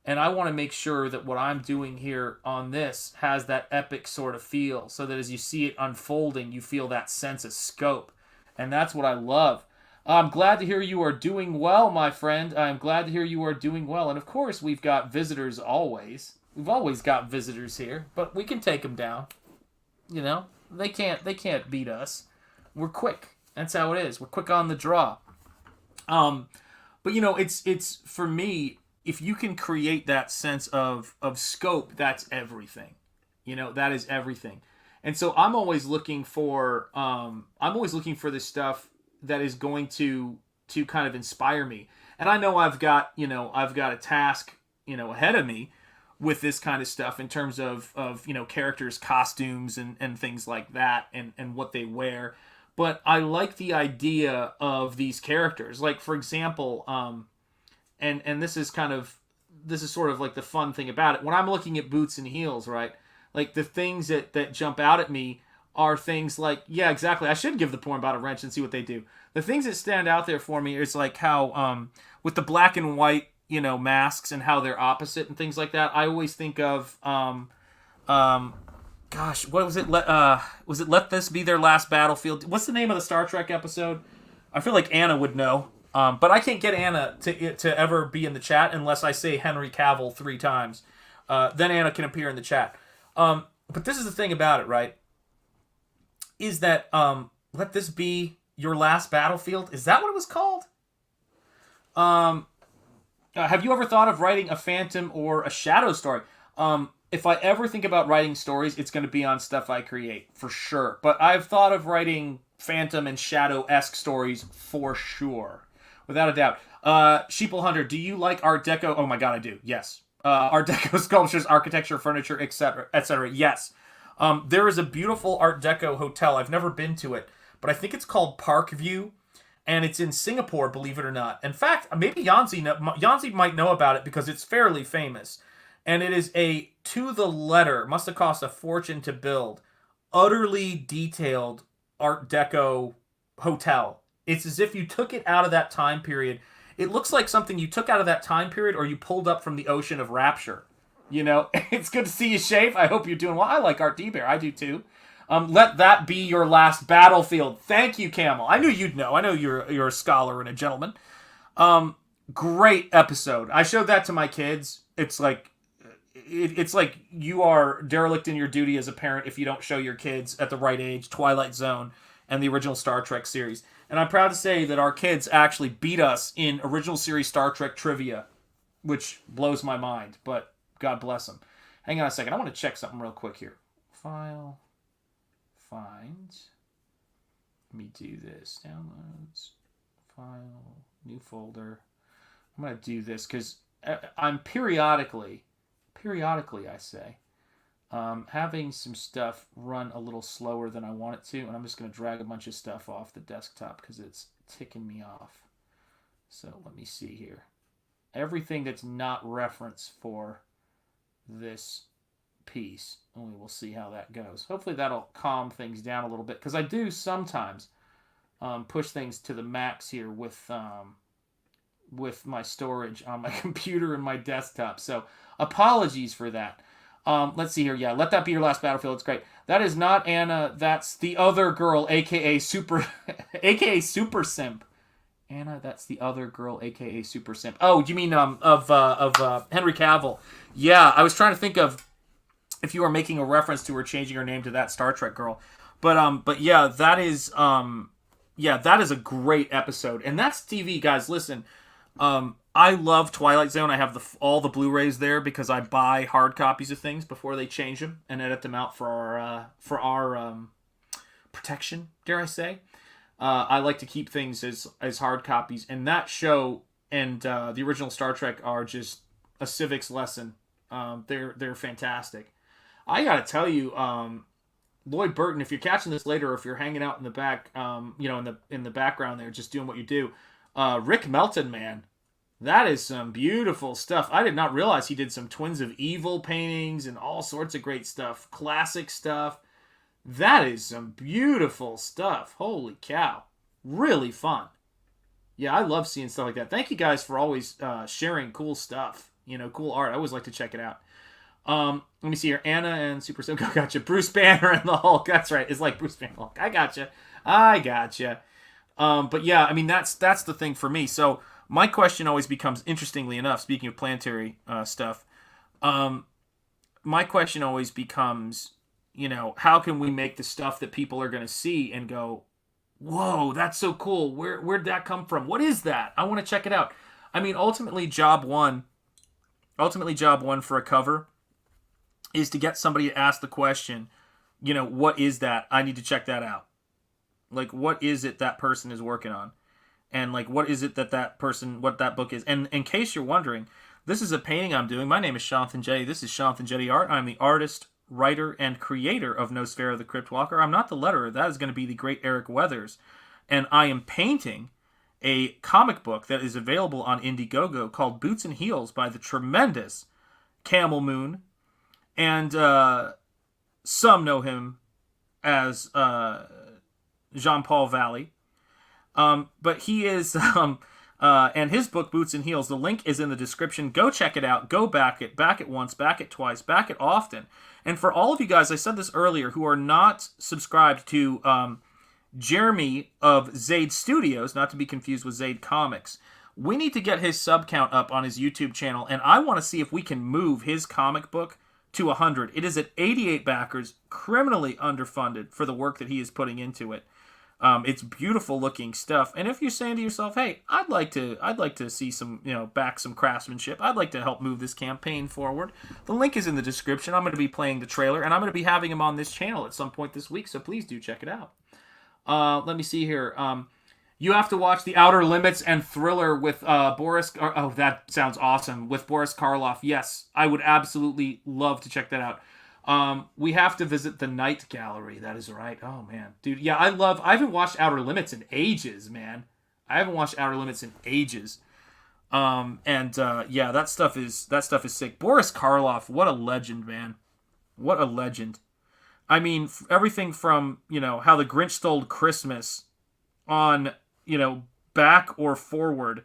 And I want to make sure that what I'm doing here on this has that epic sort of feel, so that as you see it unfolding, you feel that sense of scope. And that's what I love. I'm glad to hear you are doing well, my friend. I'm glad to hear you are doing well. And of course, we've got visitors always. We've always got visitors here, but we can take them down. They can't beat us. We're quick. That's how it is. We're quick on the draw. But it's for me, if you can create that sense of scope, that's everything. That is everything. And so I'm always looking for this stuff that is going to kind of inspire me. And I know I've got a task, ahead of me with this kind of stuff in terms of characters, costumes and things like that and what they wear. but I like the idea of these characters. Like, for example, and this is sort of like the fun thing about it. When I'm looking at Boots and Heels, right? Like, the things that jump out at me are things like, yeah, exactly. I should give the porn about a wrench and see what they do. The things that stand out there for me is like how, with the black and white, masks and how they're opposite and things like that. I always think of, gosh, what was it? Was it Let This Be Their Last Battlefield? What's the name of the Star Trek episode? I feel like Anna would know. But I can't get Anna to ever be in the chat unless I say Henry Cavill 3 times. Then Anna can appear in the chat. But this is the thing about it, right? Is that Let This Be Your Last Battlefield? Is that what it was called? Have you ever thought of writing a Phantom or a Shadow story? If I ever think about writing stories, it's going to be on stuff I create, for sure. But I've thought of writing Phantom and Shadow-esque stories for sure. Without a doubt. Sheeple Hunter, do you like Art Deco? Oh my god, I do. Yes. Art Deco sculptures, architecture, furniture, etc., etc. Yes. There is a beautiful Art Deco hotel. I've never been to it, but I think it's called Park View, and it's in Singapore, believe it or not. In fact, maybe Yanzi might know about it because it's fairly famous. And it is a to-the-letter, must have cost a fortune to build, utterly detailed Art Deco hotel. It's as if you took it out of that time period. It looks like something you took out of that time period or you pulled up from the ocean of Rapture. It's good to see you, Shafe. I hope you're doing well. I like Art D-Bear. I do too. Let that be your last battlefield. Thank you, Camel. I knew you'd know. I know you're a scholar and a gentleman. Great episode. I showed that to my kids. It's like you are derelict in your duty as a parent if you don't show your kids at the right age Twilight Zone and the original Star Trek series. And I'm proud to say that our kids actually beat us in original series Star Trek trivia, which blows my mind, but God bless them. Hang on a second. I want to check something real quick here. File, find. Let me do this. Downloads, file, new folder. I'm going to do this because I'm periodically I say, having some stuff run a little slower than I want it to, and I'm just going to drag a bunch of stuff off the desktop because it's ticking me off. So let me see here. Everything that's not reference for this piece, and we'll see how that goes. Hopefully that'll calm things down a little bit, because I do sometimes push things to the max here with my storage on my computer and my desktop. So apologies for that. Let's see here. Yeah, Let That Be Your Last Battlefield. It's great. That is not Anna. That's the other girl, aka Super Simp. Anna, that's the other girl, aka Super Simp. Oh, you mean of Henry Cavill? Yeah, I was trying to think of if you were making a reference to her changing her name to that Star Trek girl. But yeah, that is a great episode, and that's TV, guys. Listen, I love Twilight Zone. I have all the Blu-rays there because I buy hard copies of things before they change them and edit them out for our protection, dare I say. I like to keep things as hard copies, and that show and the original Star Trek are just a civics lesson. They're fantastic. I gotta tell you, Lloyd Burton, if you're catching this later, or if you're hanging out in the back, in the background there, just doing what you do, Rick Melton, man, that is some beautiful stuff. I did not realize he did some Twins of Evil paintings and all sorts of great stuff, classic stuff. That is some beautiful stuff. Holy cow. Really fun. Yeah, I love seeing stuff like that. Thank you guys for always sharing cool stuff. Cool art. I always like to check it out. Let me see here. Anna and Super Simco. Gotcha. Bruce Banner and the Hulk. That's right. It's like Bruce Banner and the Hulk. I gotcha. But yeah, I mean, that's the thing for me. So my question always becomes, interestingly enough, speaking of planetary stuff, my question always becomes, how can we make the stuff that people are going to see and go, whoa, that's so cool. Where'd that come from? What is that? I want to check it out. I mean, ultimately job one for a cover is to get somebody to ask the question, what is that? I need to check that out. Like, what is it that person is working on? And, like, what is it what that book is? And in case you're wondering, this is a painting I'm doing. My name is Shanthan Jetty. This is Shanthan Jetty Art. I'm the artist, writer and creator of Nosfero the Crypt Walker. I'm not the letterer. That is going to be the great Eric Weathers. And I am painting a comic book that is available on Indiegogo called Boots and Heels by the tremendous Camel Moon. And some know him as Jean-Paul Valley. But he is... and his book, Boots and Heels, the link is in the description. Go check it out. Go back it once, back it twice, back it often. And for all of you guys, I said this earlier, who are not subscribed to Jeremy of Zaid Studios, not to be confused with Zaid Comics, we need to get his sub count up on his YouTube channel, and I want to see if we can move his comic book to 100. It is at 88 backers, criminally underfunded for the work that he is putting into it. It's beautiful looking stuff, and if you're saying to yourself, "Hey, I'd like to see some, back some craftsmanship. I'd like to help move this campaign forward." The link is in the description. I'm going to be playing the trailer, and I'm going to be having him on this channel at some point this week. So please do check it out. Let me see here. You have to watch The Outer Limits and Thriller with Boris. Oh, that sounds awesome. With Boris Karloff. Yes, I would absolutely love to check that out. We have to visit the Night Gallery. That is right. Oh, man. Dude, yeah, I haven't watched Outer Limits in ages, man. I haven't watched Outer Limits in ages. Yeah, that stuff is sick. Boris Karloff, what a legend, man. What a legend. I mean, everything from, How the Grinch Stole Christmas on, back or forward.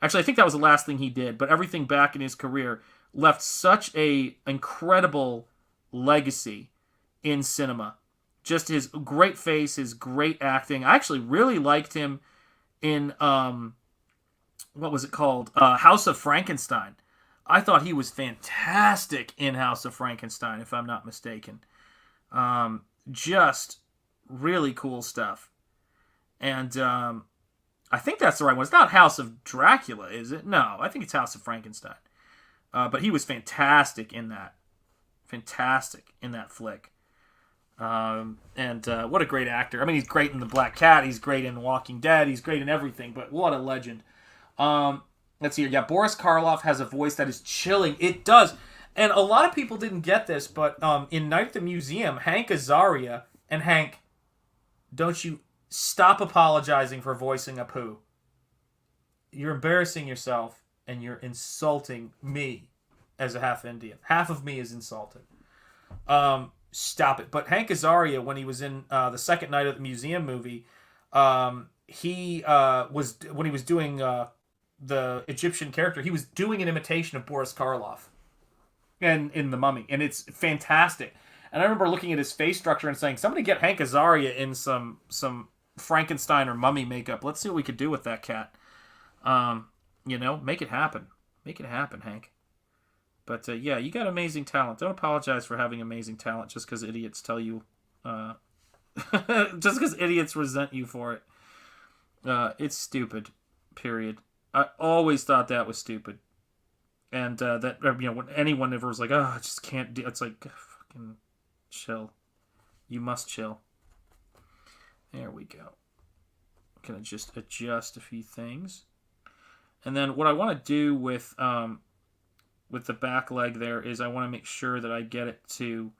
Actually, I think that was the last thing he did, but everything back in his career left such a incredible legacy in cinema. Just his great face, his great acting. I actually really liked him in, what was it called? House of Frankenstein. I thought he was fantastic in House of Frankenstein, if I'm not mistaken. Just really cool stuff. And I think that's the right one. It's not House of Dracula, is it? No, I think it's House of Frankenstein. But he was fantastic in that. Fantastic in that flick. What a great actor. I mean, he's great in The Black Cat. He's great in Walking Dead. He's great in everything. But what a legend. Let's see here. Yeah, Boris Karloff has a voice that is chilling. It does. And a lot of people didn't get this, but in Night at the Museum, Hank Azaria, and Hank, don't you stop apologizing for voicing a poo. You're embarrassing yourself, and you're insulting me as a half Indian. Half of me is insulted. Stop it. But Hank Azaria, when he was in the second Night at the Museum movie, when he was doing the Egyptian character, he was doing an imitation of Boris Karloff. And in The Mummy, and it's fantastic. And I remember looking at his face structure and saying, somebody get Hank Azaria in some Frankenstein or Mummy makeup. Let's see what we could do with that cat. Make it happen. Make it happen, Hank. But yeah, you got amazing talent. Don't apologize for having amazing talent just because idiots tell you, just because idiots resent you for it. It's stupid, period. I always thought that was stupid. And when anyone ever was like, "Oh, I just can't do," it's like, fucking chill. You must chill. There we go. I'm gonna just adjust a few things, and then what I want to do with the back leg there is I want to make sure that I get it to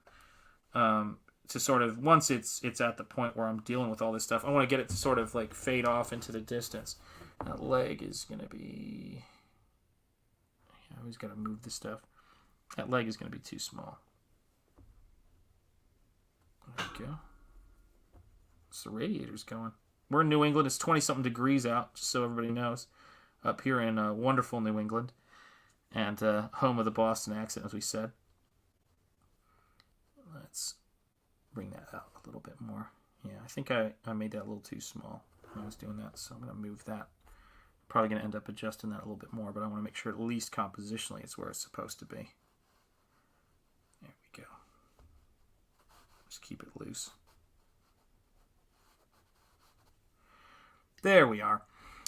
sort of, once it's at the point where I'm dealing with all this stuff, I want to get it to sort of like fade off into the distance. That leg is gonna be. I always got to move this stuff. That leg is going to be too small. There we go. It's the radiators going. We're in New England. It's 20-something degrees out, just so everybody knows. Up here in wonderful New England. And home of the Boston accent, as we said. Let's bring that out a little bit more. Yeah, I think I made that a little too small when I was doing that, so I'm going to move that. Probably going to end up adjusting that a little bit more, but I want to make sure at least compositionally it's where it's supposed to be. There we go. Just keep it loose. There we are.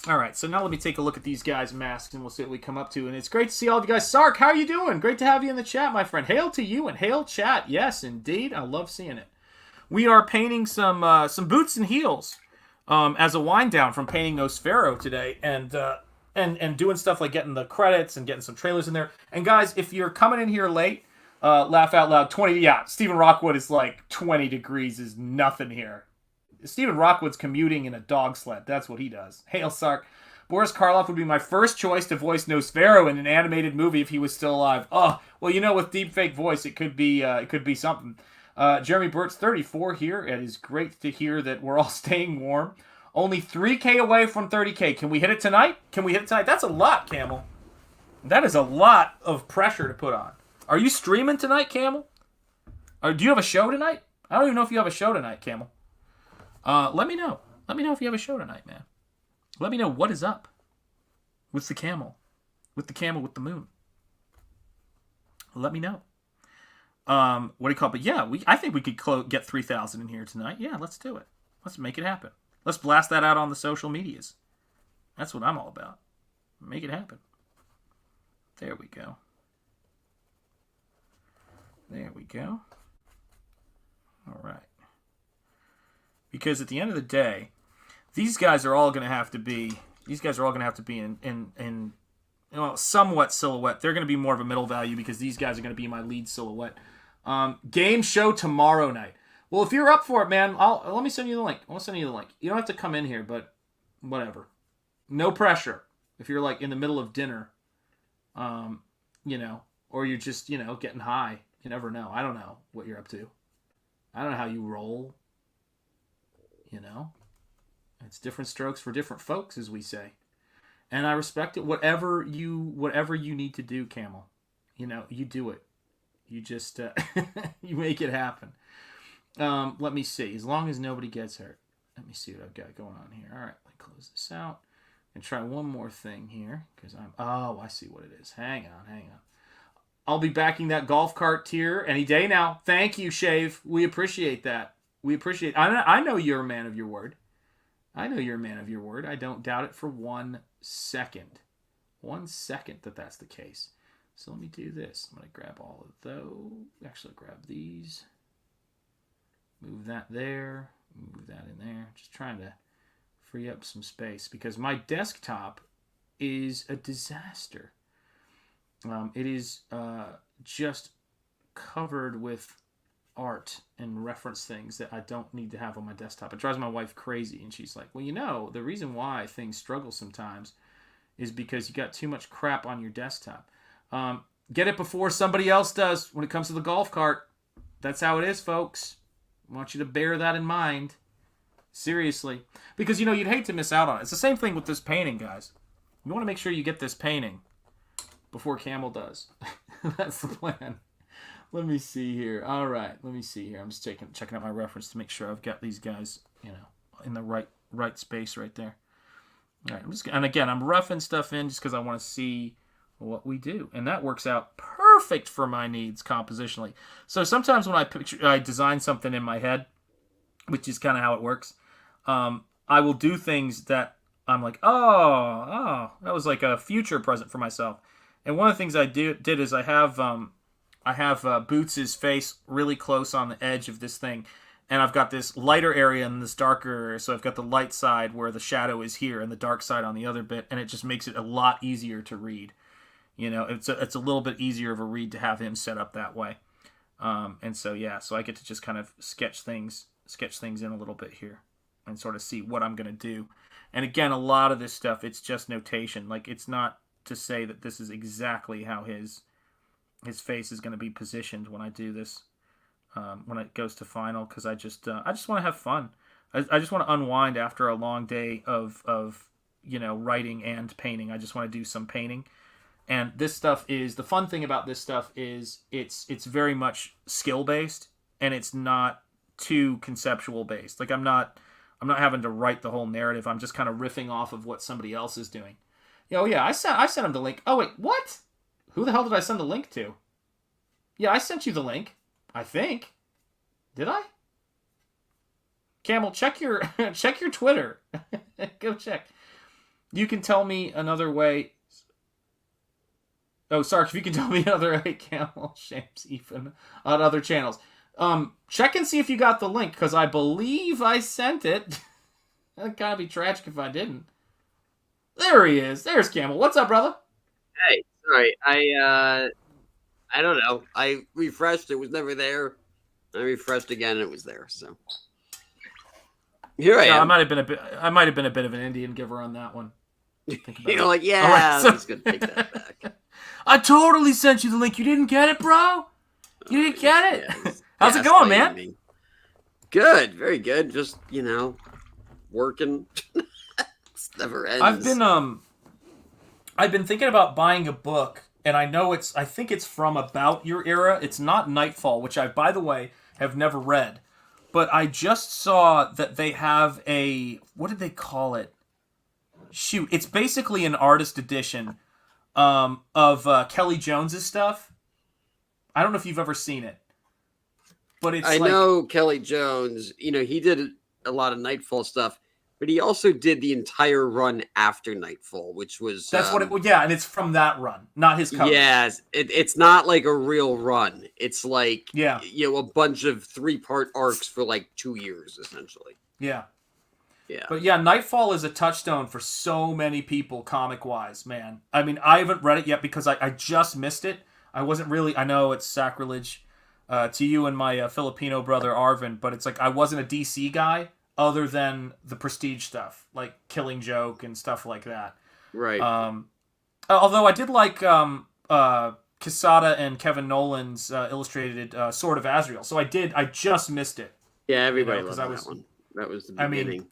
All right, so now let me take a look at these guys' masks, and we'll see what we come up to. And it's great to see all of you guys. Sark, how are you doing? Great to have you in the chat, my friend. Hail to you and hail chat. Yes, indeed. I love seeing it. We are painting some boots and heels. As a wind down from painting Nosfero today, and doing stuff like getting the credits and getting some trailers in there. And guys, if you're coming in here late, Laugh out loud. 20. Yeah, Stephen Rockwood is like 20 degrees is nothing here. Stephen Rockwood's commuting in a dog sled. That's what he does. Hail Sark. Boris Karloff would be my first choice to voice Nosfero in an animated movie if he was still alive. Oh, well, you know, with deepfake voice, it could be something. Jeremy Burt's 34 here. It is great to hear that we're all staying warm. Only 3K away from 30K. Can we hit it tonight? That's a lot, Camel. That is a lot of pressure to put on. Are you streaming tonight, Camel? Or do you have a show tonight? I don't even know if you have a show tonight, Camel. Let me know. Let me know if you have a show tonight, man. Let me know what is up with the camel. With the camel with the moon. Let me know. What do you call it? But yeah, I think we could get 3,000 in here tonight. Yeah, let's do it. Let's make it happen. Let's blast that out on the social medias. That's what I'm all about. Make it happen. There we go. There we go. All right. Because at the end of the day, these guys are all going to have to be in somewhat silhouette. They're going to be more of a middle value because these guys are going to be my lead silhouette. Game show tomorrow night. Well, if you're up for it, man, let me send you the link. I'll send you the link. You don't have to come in here, but whatever. No pressure. If you're like in the middle of dinner, or you're just, getting high. You never know. I don't know what you're up to. I don't know how you roll. It's different strokes for different folks, as we say. And I respect it. Whatever you need to do, Camel, you do it. You just you make it happen. Let me see. As long as nobody gets hurt. Let me see what I've got going on here. All right, let me close this out and try one more thing here because I see what it is. Hang on. I'll be backing that golf cart tier any day now. Thank you, Shave. We appreciate that. I know you're a man of your word. I don't doubt it for 1 second. 1 second that's the case. So let me do this. I'm going to grab all of those. Actually, grab these. Move that there. Move that in there. Just trying to free up some space because my desktop is a disaster. It is just covered with art and reference things that I don't need to have on my desktop. It drives my wife crazy, and she's like, well, the reason why things struggle sometimes is because you got too much crap on your desktop. Get it before somebody else does when it comes to the golf cart. That's how it is, folks. I want you to bear that in mind. Seriously. Because, you'd hate to miss out on it. It's the same thing with this painting, guys. You want to make sure you get this painting before Camel does. That's the plan. Let me see here. All right, let me see here. I'm just checking out my reference to make sure I've got these guys, in the right space right there. All right, and again, I'm roughing stuff in just because I want to see what we do, and that works out perfect for my needs compositionally. So sometimes when I design something in my head, which is kind of how it works, I will do things that I'm like, oh, that was like a future present for myself. And one of the things I did is I have Boots' face really close on the edge of this thing, and I've got this lighter area and this darker area, so I've got the light side where the shadow is here and the dark side on the other bit, and it just makes it a lot easier to read. It's a little bit easier of a read to have him set up that way. And so I get to just kind of sketch things in a little bit here and sort of see what I'm going to do. And again, a lot of this stuff, it's just notation. Like, it's not to say that this is exactly how his face is going to be positioned when I do this, when it goes to final, because I just want to have fun. I just want to unwind after a long day of writing and painting. I just want to do some painting. And this stuff is, the fun thing about this stuff is it's very much skill based, and it's not too conceptual based. Like, I'm not having to write the whole narrative. I'm just kind of riffing off of what somebody else is doing. I sent him the link. Oh wait, what? Who the hell did I send the link to? Yeah, I sent you the link. I think. Did I? Camel, check your Twitter. Go check. You can tell me another way. Oh, Sark, if you can tell me another way, Camel, Shams, even on other channels. Check and see if you got the link, because I believe I sent it. That'd kind of be tragic if I didn't. There he is. There's Camel. What's up, brother? Hey, sorry. I don't know. I refreshed. It was never there. I refreshed again, and it was there. So here I am. I might have been a bit of an Indian giver on that one. You're like, yeah, right, he's gonna take that back. I totally sent you the link. You didn't get it, bro. You didn't get it. Yeah, How's it going, man? Me. Good, very good. Just working. It's never ends. I've been thinking about buying a book, and I think it's from about your era. It's not Nightfall, which I, by the way, have never read. But I just saw that they have what did they call it? Shoot, it's basically an artist edition of Kelly Jones's stuff. I don't know if you've ever seen it, but I know Kelly Jones. He did a lot of Nightfall stuff, but he also did the entire run after Nightfall, which was and it's from that run, not his cover. Yes, it's not like a real run. It's like a bunch of 3-part arcs for like 2 years, essentially. Yeah. Yeah. But yeah, Nightfall is a touchstone for so many people comic-wise, man. I mean, I haven't read it yet because I just missed it. I wasn't really... I know it's sacrilege to you and my Filipino brother, Arvin, but it's like I wasn't a DC guy other than the Prestige stuff, like Killing Joke and stuff like that. Right. Although I did like Quesada and Kevin Nolan's illustrated Sword of Azrael. So I just missed it. Yeah, everybody loved that one. That was the beginning. I mean,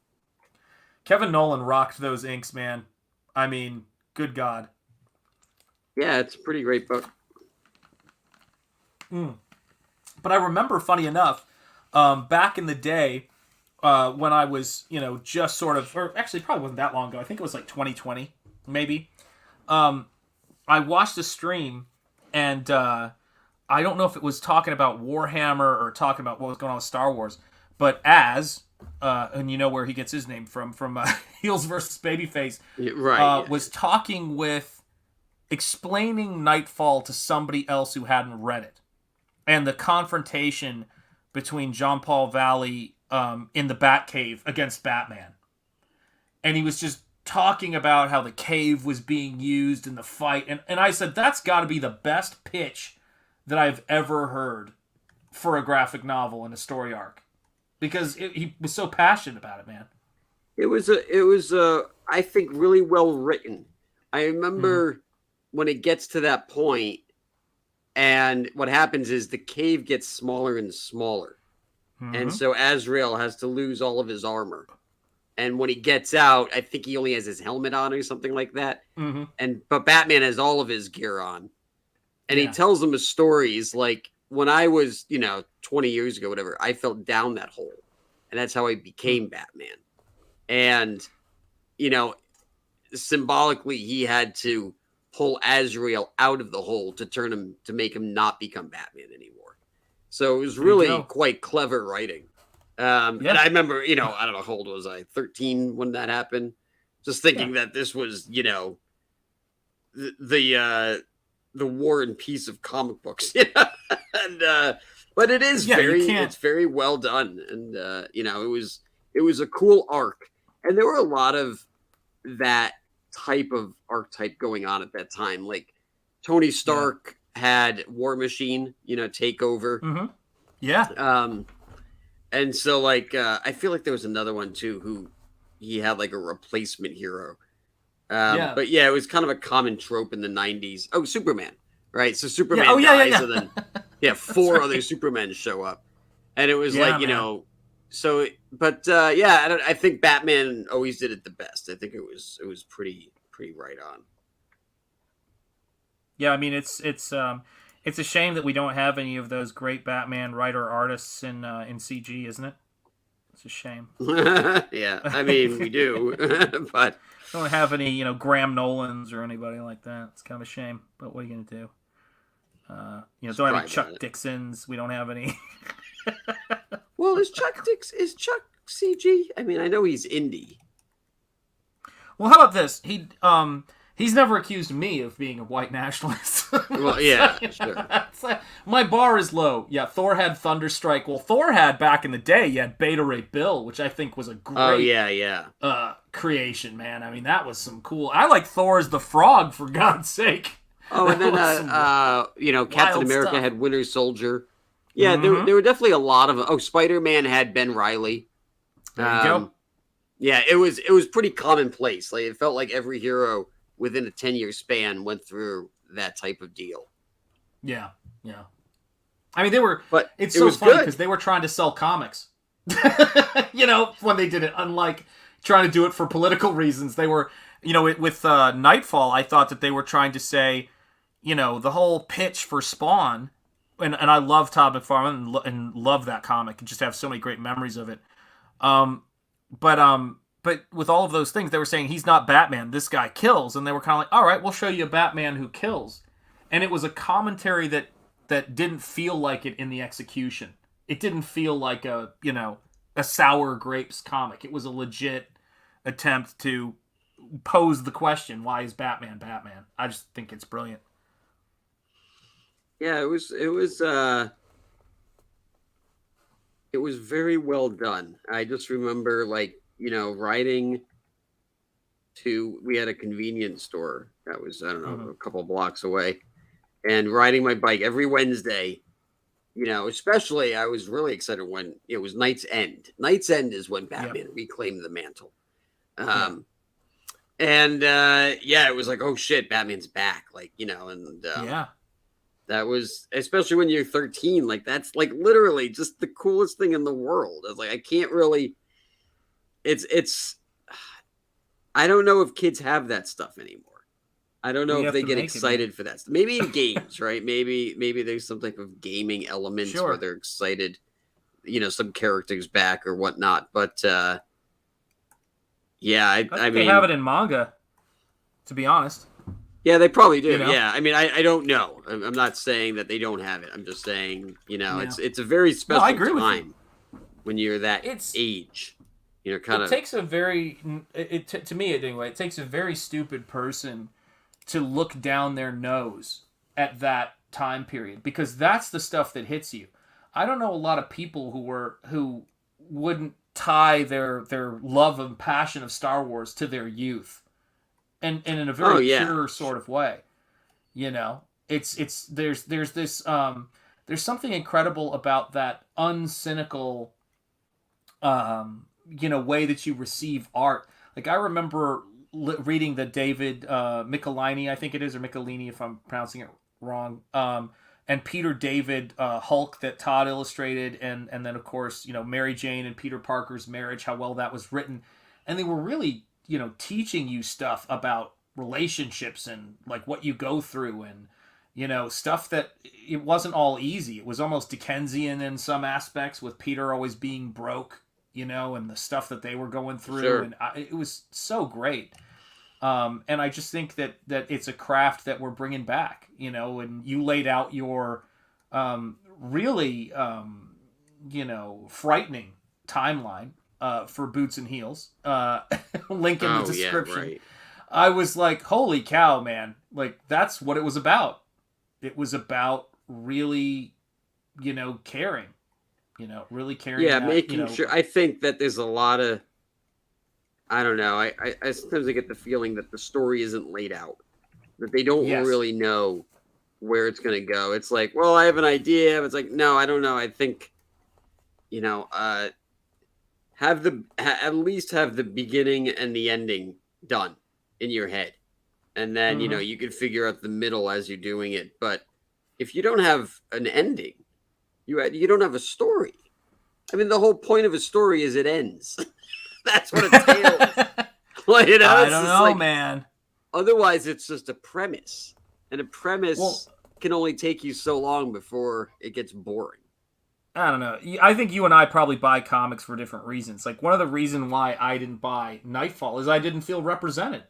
Kevin Nolan rocked those inks, man. I mean, good God. Yeah, it's a pretty great book. But I remember, funny enough, back in the day, when I was, just sort of, or actually probably wasn't that long ago. I think it was like 2020, maybe. I watched a stream, and I don't know if it was talking about Warhammer or talking about what was going on with Star Wars, but and you know where he gets his name from Heels versus Babyface, was talking explaining Nightfall to somebody else who hadn't read it, and the confrontation between John Paul Valley in the Batcave against Batman. And he was just talking about how the cave was being used in the fight, and I said, that's got to be the best pitch that I've ever heard for a graphic novel and a story arc. Because he was so passionate about it, man. It was I think, really well written. I remember when it gets to that point, and what happens is the cave gets smaller and smaller. And so Azrael has to lose all of his armor. And when he gets out, I think he only has his helmet on or something like that. But Batman has all of his gear on. And he tells him a story. He's like, when I was, 20 years ago, whatever, I fell down that hole. And that's how I became Batman. And, symbolically, he had to pull Azrael out of the hole to make him not become Batman anymore. So it was really quite clever writing. And I remember, I don't know how old was I, 13 when that happened. Just thinking that this was, the War and Peace of comic books. And but it is it's very well done. And it was a cool arc. And there were a lot of that type of archetype going on at that time. Like Tony Stark had War Machine, take over. And so I feel like there was another one too who he had like a replacement hero. But it was kind of a common trope in the 90s. Oh, Superman, right? So Superman dies, and then 4 other Supermen show up, and it was So, but I think Batman always did it the best. I think it was pretty right on. Yeah, I mean it's a shame that we don't have any of those great Batman writer artists in CG, isn't it? It's a shame. Yeah, I mean we do, but don't have any Graham Nolans or anybody like that. It's kind of a shame. But what are you gonna do? Don't have any Chuck Dixons. We don't have any. Well, is Chuck CG? I mean, I know he's indie. Well, how about this? He's never accused me of being a white nationalist. Well, yeah, sure. My bar is low. Yeah, Thor had Thunderstrike. Well, Thor had back in the day, you had Beta Ray Bill, which I think was a great creation, man. I mean, that was some cool... I like Thor as the Frog, for God's sake. Oh, and then Captain America stuff. had Winter Soldier. Yeah, there were definitely a lot of. Oh, Spider-Man had Ben Reilly. There you go. Yeah, it was pretty commonplace. Like it felt like every hero within a 10-year span went through that type of deal. Yeah. I mean, they were. But it's it so was funny good. because they were trying to sell comics. When they did it, unlike trying to do it for political reasons, they were. With Nightfall, I thought that they were trying to say, the whole pitch for Spawn, and I love Todd McFarlane and love that comic and just have so many great memories of it. But with all of those things, they were saying he's not Batman. This guy kills, and they were kind of like, all right, we'll show you a Batman who kills, and it was a commentary that didn't feel like it in the execution. It didn't feel like a sour grapes comic. It was a legit attempt to pose the question, why is Batman Batman? I just think it's brilliant. Yeah, it was very well done. I just remember riding we had a convenience store that was, I don't know, a couple blocks away, and riding my bike every Wednesday, especially I was really excited when it was Night's End. Night's End is when Batman reclaimed the mantle. And it was like, oh shit, Batman's back. That was, especially when you're 13, that's literally just the coolest thing in the world. I was like, I can't really, I don't know if kids have that stuff anymore. I don't know if they get excited for that. Maybe in games, right? Maybe there's some type of gaming elements where they're excited, some characters back or whatnot. But I mean, they have it in manga, to be honest. Yeah, they probably do. Yeah, I mean, I don't know. I'm not saying that they don't have it. I'm just saying, it's a very special time when you're that age. It takes a very, to me anyway, it takes a very stupid person to look down their nose at that time period, because that's the stuff that hits you. I don't know a lot of people who wouldn't tie their love and passion of Star Wars to their youth, and in a very pure sort of way. It's there's this there's something incredible about that uncynical way that you receive art. Like I remember reading the David Michelini, I think it is, or Michelini if I'm pronouncing it wrong, and Peter David Hulk that Todd illustrated, and then of course Mary Jane and Peter Parker's marriage, how well that was written, and they were really teaching you stuff about relationships and what you go through, and stuff that it wasn't all easy. It was almost Dickensian in some aspects, with Peter always being broke, and the stuff that they were going through. Sure. And it was so great. And I just think that it's a craft that we're bringing back, and you laid out your really, frightening timeline for Boots and Heels. Link in the description. Yeah, right. I was like, holy cow, man. That's what it was about. It was about really, caring. Really caring. Yeah, making sure. I think that there's a lot of, I don't know. I sometimes I get the feeling that the story isn't laid out, that they don't really know where it's going to go. It's like, well, I have an idea. But it's like, no, I don't know. I think, at least have the beginning and the ending done in your head, and then you can figure out the middle as you're doing it. But if you don't have an ending, you don't have a story. I mean, the whole point of a story is it ends. That's what a tale is. I don't know, man. Otherwise, it's just a premise. And a premise can only take you so long before it gets boring. I don't know. I think you and I probably buy comics for different reasons. One of the reasons why I didn't buy Nightfall is I didn't feel represented.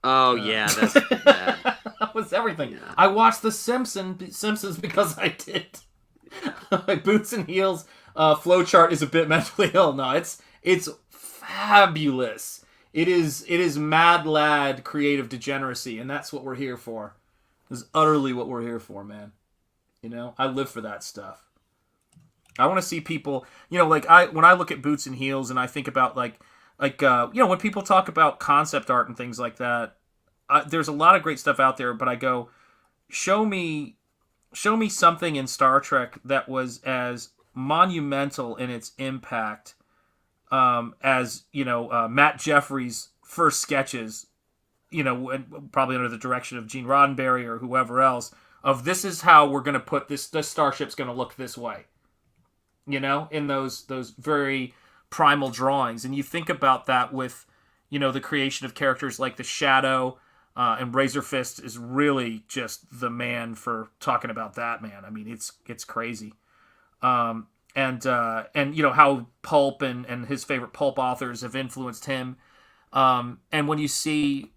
Oh, yeah. That's bad. That was everything. Yeah. I watched The Simpsons because I did. Boots and Heels flowchart is a bit mentally ill. No, it's fabulous. It is mad lad creative degeneracy, and that's what we're here for. This is utterly what we're here for, man. I live for that stuff. I want to see people, when I look at Boots and Heels and I think about when people talk about concept art and things like that, there's a lot of great stuff out there, but I go, show me something in Star Trek that was as monumental in its impact as Matt Jeffries' first sketches, probably under the direction of Gene Roddenberry or whoever else, of this is how we're going to put this starship's going to look this way, in those very primal drawings. And you think about that with, the creation of characters like the Shadow, and RAZÖRFIST is really just the man for talking about that, man. I mean, it's crazy. And how Pulp and his favorite Pulp authors have influenced him. And when you see,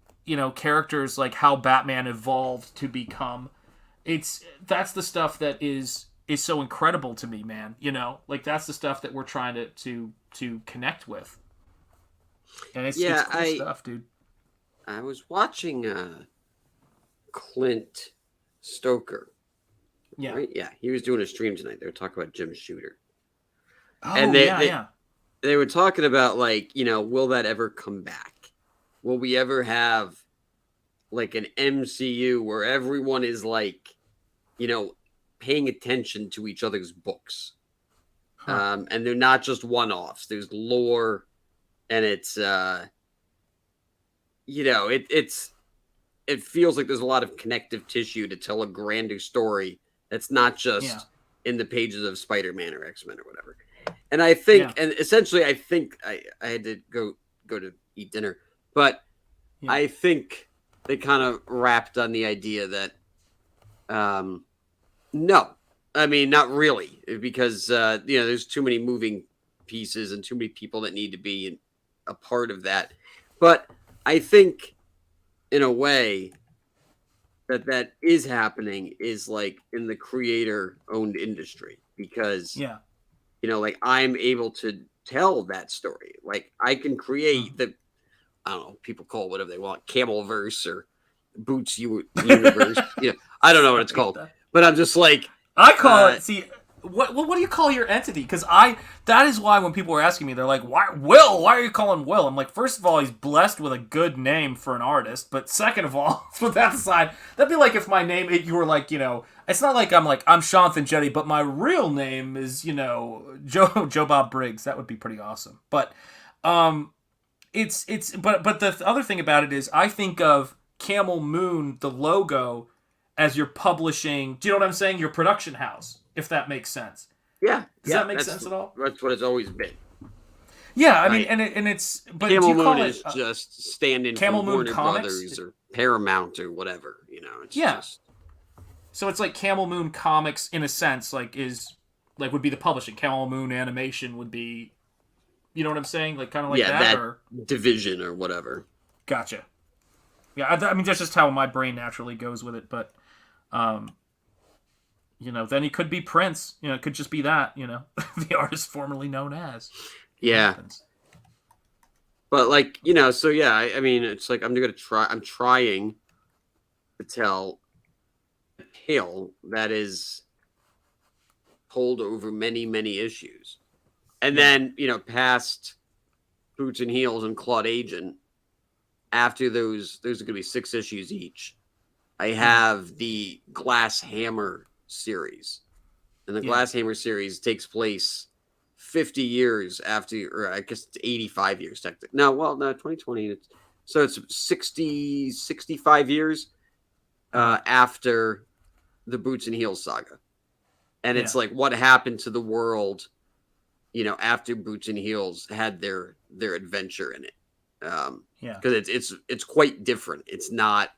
characters like how Batman evolved to become, that's the stuff that is so incredible to me, man. Like that's the stuff that we're trying to connect with. And it's cool stuff, dude. I was watching Clint Stoker. Yeah. Right? Yeah, he was doing a stream tonight. They were talking about Jim Shooter. Oh, and they were talking about, will that ever come back? Will we ever have, an MCU where everyone is, paying attention to each other's books? Huh. And they're not just one-offs. There's lore, and it's, it feels like there's a lot of connective tissue to tell a grander story that's not just in the pages of Spider-Man or X-Men or whatever. And I think, and essentially, I think I had to go to eat dinner, but I think they kind of wrapped on the idea that, no, I mean, not really, because, there's too many moving pieces and too many people that need to be a part of that. But I think, in a way, that is happening is in the creator-owned industry, because I'm able to tell that story. I can create the, I don't know, people call it whatever they want, Camelverse or Boots Universe. I don't know what it's called, but I'm just I call it. See, what do you call your entity? Because that is why when people were asking me, they're like, "Why Will? Why are you calling Will?" I'm like, first of all, he's blessed with a good name for an artist, but second of all, with that aside, that'd be like if my name, you were it's not like I'm Shanthan Jetty, but my real name is Joe Bob Briggs. That would be pretty awesome. But but the other thing about it is I think of Camel Moon, the logo, as your publishing. Do you know what I'm saying? Your production house. If that makes sense. Yeah. Does that make sense at all? That's what it's always been. Yeah, I mean, and it's... But Camel do you Moon call is just stand-in Camel for Moon Warner Comics? Brothers or Paramount or whatever, It's just... So it's like Camel Moon Comics, in a sense, would be the publishing. Camel Moon Animation would be... You know what I'm saying? Kind of like that? that or division or whatever. Gotcha. Yeah, I mean, that's just how my brain naturally goes with it, but... then he could be Prince. It could just be that, the artist formerly known as. Yeah. But so yeah, I mean, it's I'm trying to tell a tale that is told over many, many issues. And then, past Boots and Heels and Claude Agent, after those are going to be 6 issues each. I have the Glass Hammer series. And the Glass Hammer series takes place 50 years after, or I guess it's 85 years technically. No, 2020. So it's 65 years after the Boots and Heels saga. And it's what happened to the world, after Boots and Heels had their adventure in it. Because it's quite different. It's not,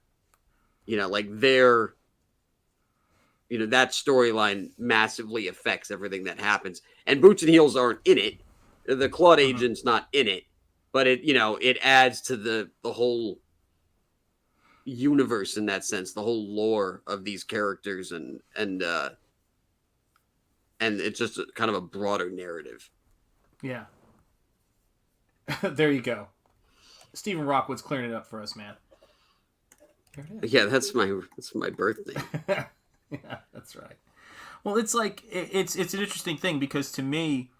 that storyline massively affects everything that happens. And Boots and Heels aren't in it. The Claude Agent's not in it, but it adds to the whole universe in that sense, the whole lore of these characters, and it's just kind of a broader narrative. Yeah. There you go. Stephen Rockwood's clearing it up for us, man. There it is. Yeah, that's my birthday. Yeah, that's right. Well, it's it's an interesting thing, because to me,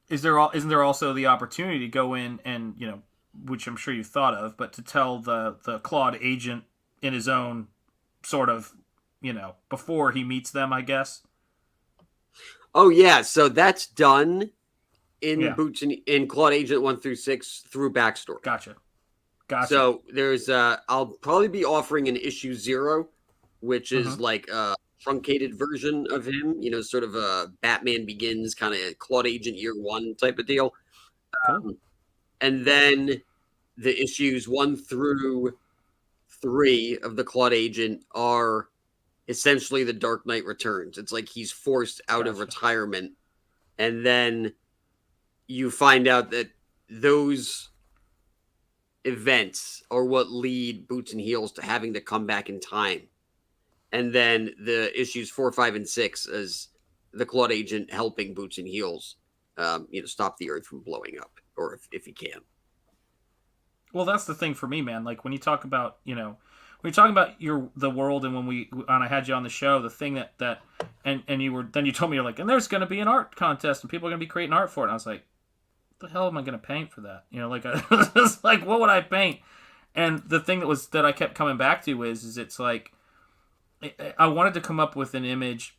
isn't there also the opportunity to go in and which I'm sure you've thought of, but to tell the Claude Agent in his own sort of, before he meets them, I guess. Oh yeah, so that's done in Yeah. Boots in Claude Agent 1 through 6 through backstory. Gotcha. So there's I'll probably be offering an issue 0, which is Mm-hmm. like a truncated version of him, sort of a Batman Begins kind of Claude Agent Year 1 type of deal. Cool. And then the issues 1 through 3 of the Claude Agent are essentially the Dark Knight Returns. It's like he's forced out of retirement, and then you find out that those events are what lead Boots and Heels to having to come back in time. And then the issues 4, 5, and 6 as the Claude Agent helping Boots and Heels, stop the Earth from blowing up, or if he can. Well, that's the thing for me, man. Like when you talk about, when you're talking about the world, and when I had you on the show, the thing that you told me, you're like, and there's going to be an art contest and people are going to be creating art for it. And I was like, what the hell am I going to paint for that? It's like, what would I paint? And the thing that I kept coming back to is it's like, I wanted to come up with an image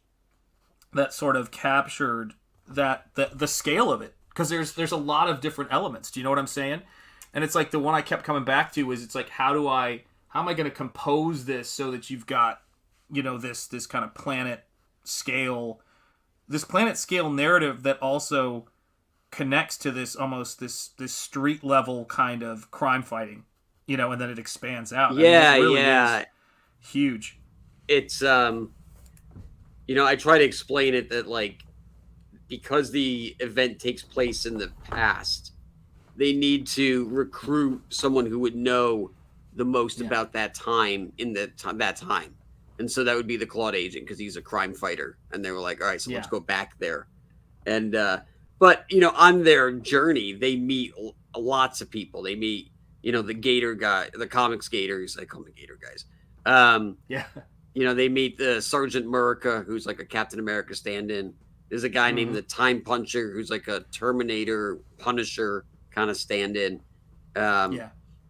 that sort of captured the scale of it. Cause there's a lot of different elements. Do you know what I'm saying? And it's like the one I kept coming back to is it's like, how am I going to compose this so that you've got, this kind of planet scale narrative that also connects to this almost this street level kind of crime fighting, and then it expands out. Yeah, I mean, it really yeah. is huge. It's, I try to explain it that, like, because the event takes place in the past, they need to recruit someone who would know the most about that time in that time. And so that would be the Claude Agent, because he's a crime fighter. And they were like, all right, so let's go back there. And, but, on their journey, they meet lots of people. They meet, the Gator guy, the comics Gators. I call them the Gator guys. They meet the Sergeant America, who's like a Captain America stand-in. There's a guy named the Time Puncher, who's like a Terminator, Punisher kind of stand-in.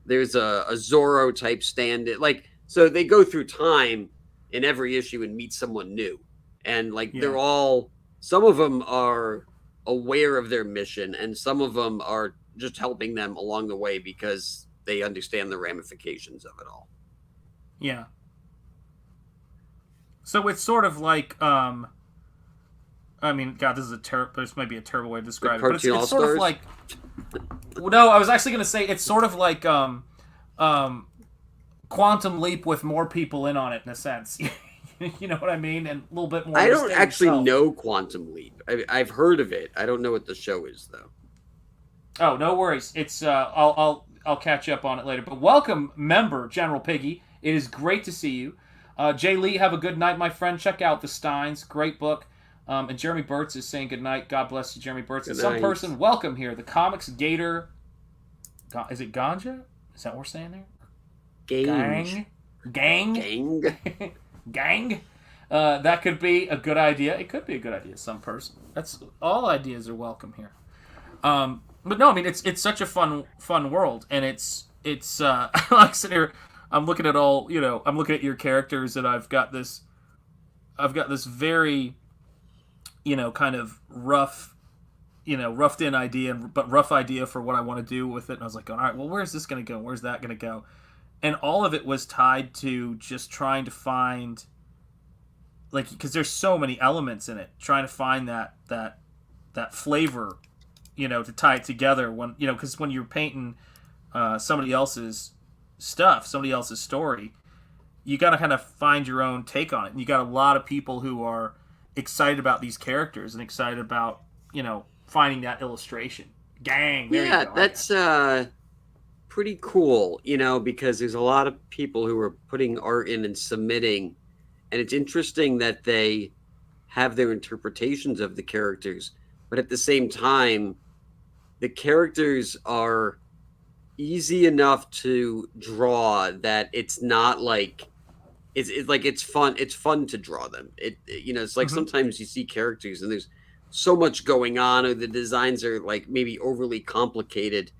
There's a Zorro type stand-in. Like, so they go through time in every issue and meet someone new. And like, they're all, some of them are aware of their mission, and some of them are just helping them along the way because they understand the ramifications of it all. Yeah. So it's sort of like, I mean, God, this might be a terrible way to describe it, but it's sort of like, no, I was actually going to say it's sort of like Quantum Leap with more people in on it, in a sense. You know what I mean? And a little bit more. I don't actually know Quantum Leap. I've heard of it. I don't know what the show is, though. Oh, no worries. It's I'll catch up on it later. But welcome, member General Piggy. It is great to see you. Jay Lee, have a good night, my friend. Check out The Steins. Great book. And Jeremy Burtz is saying good night. God bless you, Jeremy Burtz. And some person, welcome here. The Comics Gator. Is it Ganja? Is that what we're saying there? Gang. Gang. That could be a good idea. It could be a good idea. Some person. That's all ideas are welcome here. But no, I mean it's such a fun world, and it's like sitting here. I'm looking at all, I'm looking at your characters, and I've got this very, kind of roughed in idea, but rough idea for what I want to do with it. And I was like, all right, well, where's this going to go? Where's that going to go? And all of it was tied to just trying to find, like, because there's so many elements in it, trying to find that flavor, to tie it together when, because when you're painting somebody else's stuff, somebody else's story, you got to kind of find your own take on it. And you got a lot of people who are excited about these characters and excited about, finding that illustration. Gang. There you go. That's pretty cool, because there's a lot of people who are putting art in and submitting, and it's interesting that they have their interpretations of the characters, but at the same time, the characters are easy enough to draw that it's not like it's fun to draw them. It's like sometimes you see characters and there's so much going on, or the designs are like maybe overly complicated.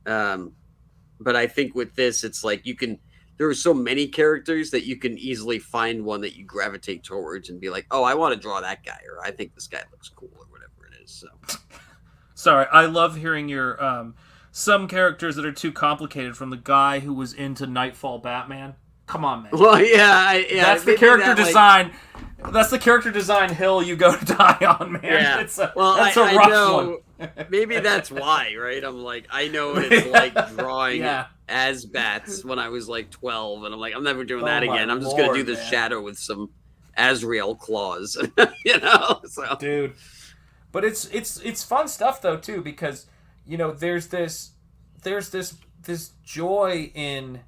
But I think with this, it's like you can there are so many characters that you can easily find one that you gravitate towards and be like, oh, I want to draw that guy, or I think this guy looks cool, or whatever it is. So, sorry, I love hearing your some characters that are too complicated from the guy who was into Nightfall Batman. Come on, man. Well, yeah, that's the character design. That's the character design hill you go to die on, man. Yeah. That's a I rough know, one. Maybe that's why, right? I'm like, I know what it's like drawing as bats when I was like 12, and I'm like, I'm never doing that again. I'm just gonna do the shadow with some Azrael claws, you know. So, dude, but it's fun stuff though too, because you know there's this joy in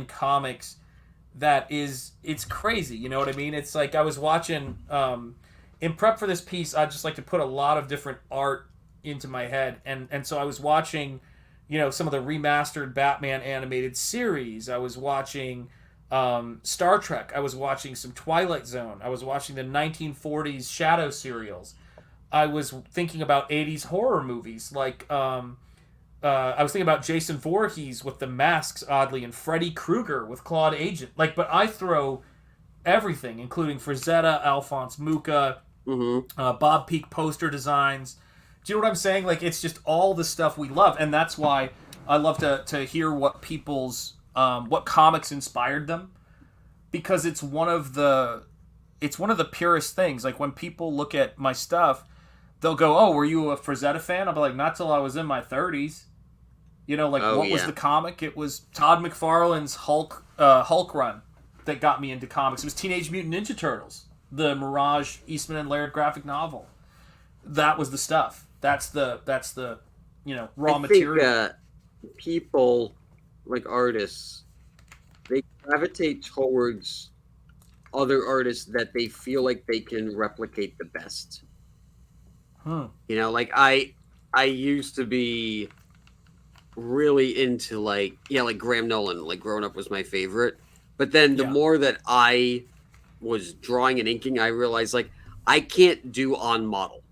comics that it's crazy. You know what I mean? It's like I was watching in prep for this piece. I just like to put a lot of different art into my head, and so I was watching, you know, some of the remastered Batman animated series. I was watching Star Trek. I was watching some Twilight Zone. I was watching the 1940s Shadow serials. I was thinking about 80s horror movies like I was thinking about Jason Voorhees with the masks, oddly, and Freddy Krueger with Claude Agent. Like, but I throw everything, including Frazetta, Alphonse Mucha, Bob Peak poster designs. Do you know what I'm saying? Like, it's just all the stuff we love, and that's why I love to hear what people's what comics inspired them, because it's one of the purest things. Like when people look at my stuff, they'll go, "Oh, were you a Frazetta fan?" I'll be like, "Not till I was in my 30s." You know, like what was the comic? It was Todd McFarlane's Hulk run that got me into comics. It was Teenage Mutant Ninja Turtles, the Mirage Eastman and Laird graphic novel. That was the stuff. That's the you know, raw material. People like artists, they gravitate towards other artists that they feel like they can replicate the best. You know, like I used to be really into like Graham Nolan. Like growing up was my favorite, but then the more that I was drawing and inking, I realized like I can't do on model.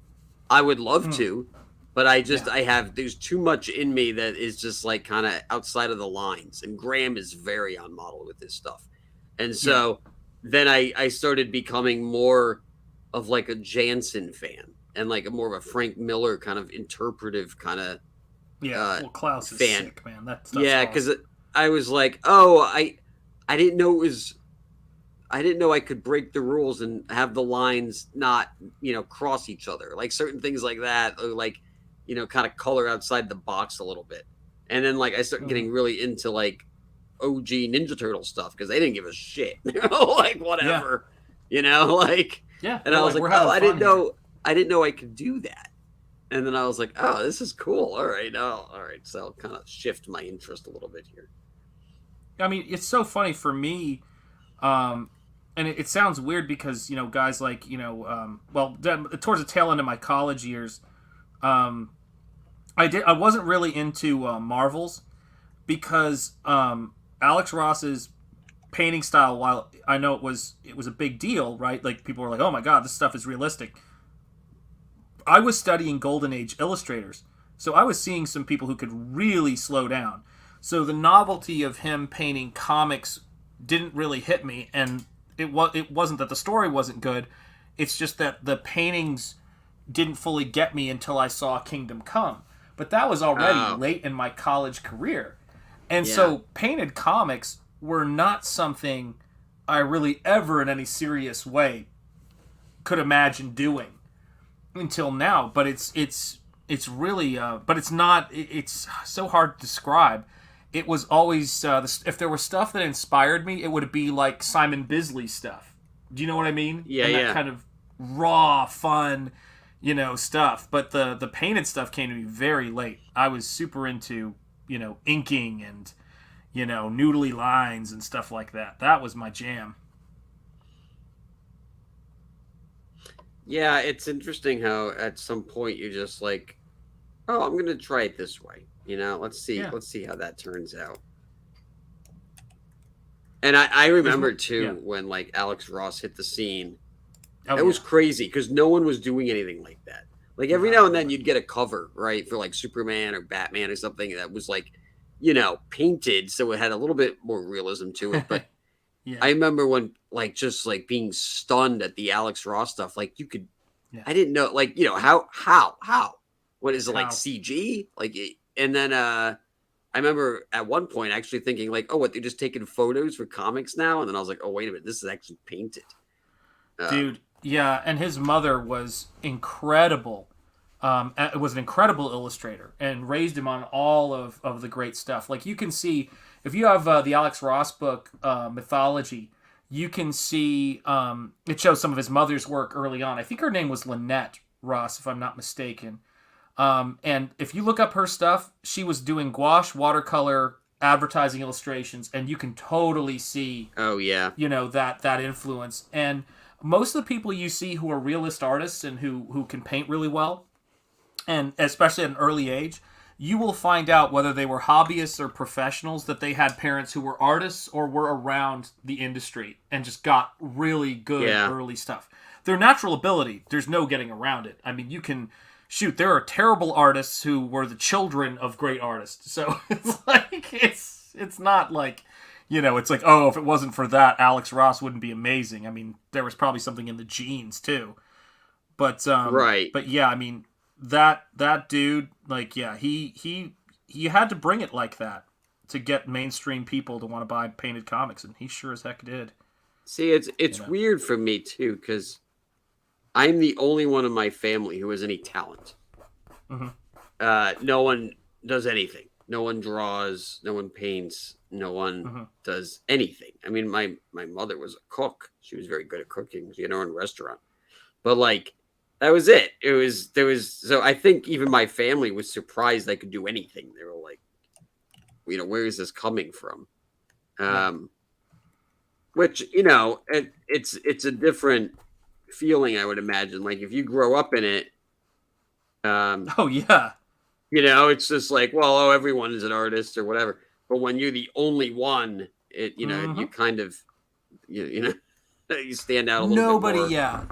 I would love to, but there's too much in me that is just like kind of outside of the lines. And Graham is very on model with his stuff, and so then I started becoming more of like a Jansen fan and like a more of a Frank Miller kind of interpretive kind of Klaus is fan. Sick, man. That's because I was like, oh, I didn't know I didn't know I could break the rules and have the lines not, you know, cross each other. Like certain things like that, or like, you know, kind of color outside the box a little bit. And then like I started getting really into like OG Ninja Turtle stuff because they didn't give a shit. You know, like whatever. You know, like and I was like, oh, I didn't know I could do that. And then I was like, oh, this is cool. All right. So I'll kind of shift my interest a little bit here. I mean, it's so funny for me. And it sounds weird because, you know, guys like, you know, towards the tail end of my college years, I wasn't really into Marvels because Alex Ross's painting style, while I know it was a big deal, right? Like people were like, oh my God, this stuff is realistic. I was studying Golden Age illustrators, so I was seeing some people who could really slow down. So the novelty of him painting comics didn't really hit me, and it wasn't that the story wasn't good. It's just that the paintings didn't fully get me until I saw Kingdom Come. But that was already late in my college career. And so painted comics were not something I really ever in any serious way could imagine doing until now. But it's really but it's so hard to describe. It was always if there was stuff that inspired me, it would be like Simon Bisley stuff. Do you know what I mean? That kind of raw, fun, you know, stuff. But the painted stuff came to me very late. I was super into, you know, inking and, you know, noodly lines and stuff like that. That was my jam. Yeah, it's interesting how at some point you're just like, oh, I'm gonna try it this way. You know, let's see how that turns out. And I remember too when like Alex Ross hit the scene. It was crazy because no one was doing anything like that. Like every now and then you'd get a cover, right, for like Superman or Batman or something that was like painted, so it had a little bit more realism to it. But Yeah. I remember when, like, just like being stunned at the Alex Ross stuff. Like, you could, I didn't know, like, how, what is it, like, How? CG? Like, and then I remember at one point actually thinking, like, oh, what, they're just taking photos for comics now? And then I was like, oh, wait a minute, this is actually painted. Dude, yeah, and his mother was incredible. Was an incredible illustrator and raised him on all of the great stuff. Like, you can see, if you have the Alex Ross book, Mythology, you can see it shows some of his mother's work early on. I think her name was Lynette Ross, if I'm not mistaken. And if you look up her stuff, she was doing gouache, watercolor, advertising illustrations, and you can totally see, oh yeah, that influence. And most of the people you see who are realist artists and who can paint really well, and especially at an early age, you will find out whether they were hobbyists or professionals, that they had parents who were artists or were around the industry and just got really good early stuff. Their natural ability, there's no getting around it. I mean, you can shoot. There are terrible artists who were the children of great artists. So it's like it's not like, it's like, oh, if it wasn't for that, Alex Ross wouldn't be amazing. I mean, there was probably something in the genes too. But right. But yeah, I mean, that dude, like, yeah, he had to bring it like that to get mainstream people to want to buy painted comics, and he sure as heck did. See, it's weird for me too, because I'm the only one in my family who has any talent. Mm-hmm. No one does anything. No one draws. No one paints. No one does anything. I mean, my mother was a cook. She was very good at cooking. She had her own restaurant. But, like, that was it. So I think even my family was surprised I could do anything. They were like, where is this coming from? Which, it's a different feeling, I would imagine. Like, if you grow up in it, oh yeah, it's just like, well, everyone is an artist or whatever. But when you're the only one, you kind of, you stand out a little bit more. Yeah.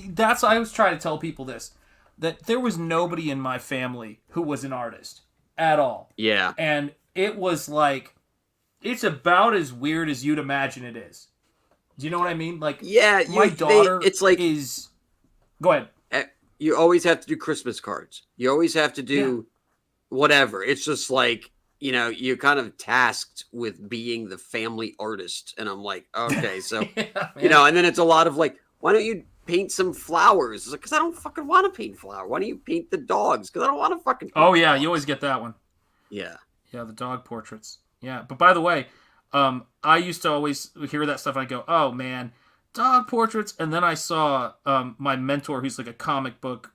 That's, I was trying to tell people this, that there was nobody in my family who was an artist at all. Yeah. And it was like, it's about as weird as you'd imagine it is. Do you know what I mean? Like, yeah, my daughter it's like, go ahead. You always have to do Christmas cards. You always have to do whatever. It's just like, you're kind of tasked with being the family artist. And I'm like, okay, so, and then it's a lot of like, why don't you paint some flowers? It's like, because I don't fucking want to paint flowers. Why don't you paint the dogs? Because I don't want to fucking paint dogs. You always get that one. Yeah. Yeah, the dog portraits. Yeah, but by the way, I used to always hear that stuff and I go, oh man, dog portraits. And then I saw my mentor, who's like a comic book,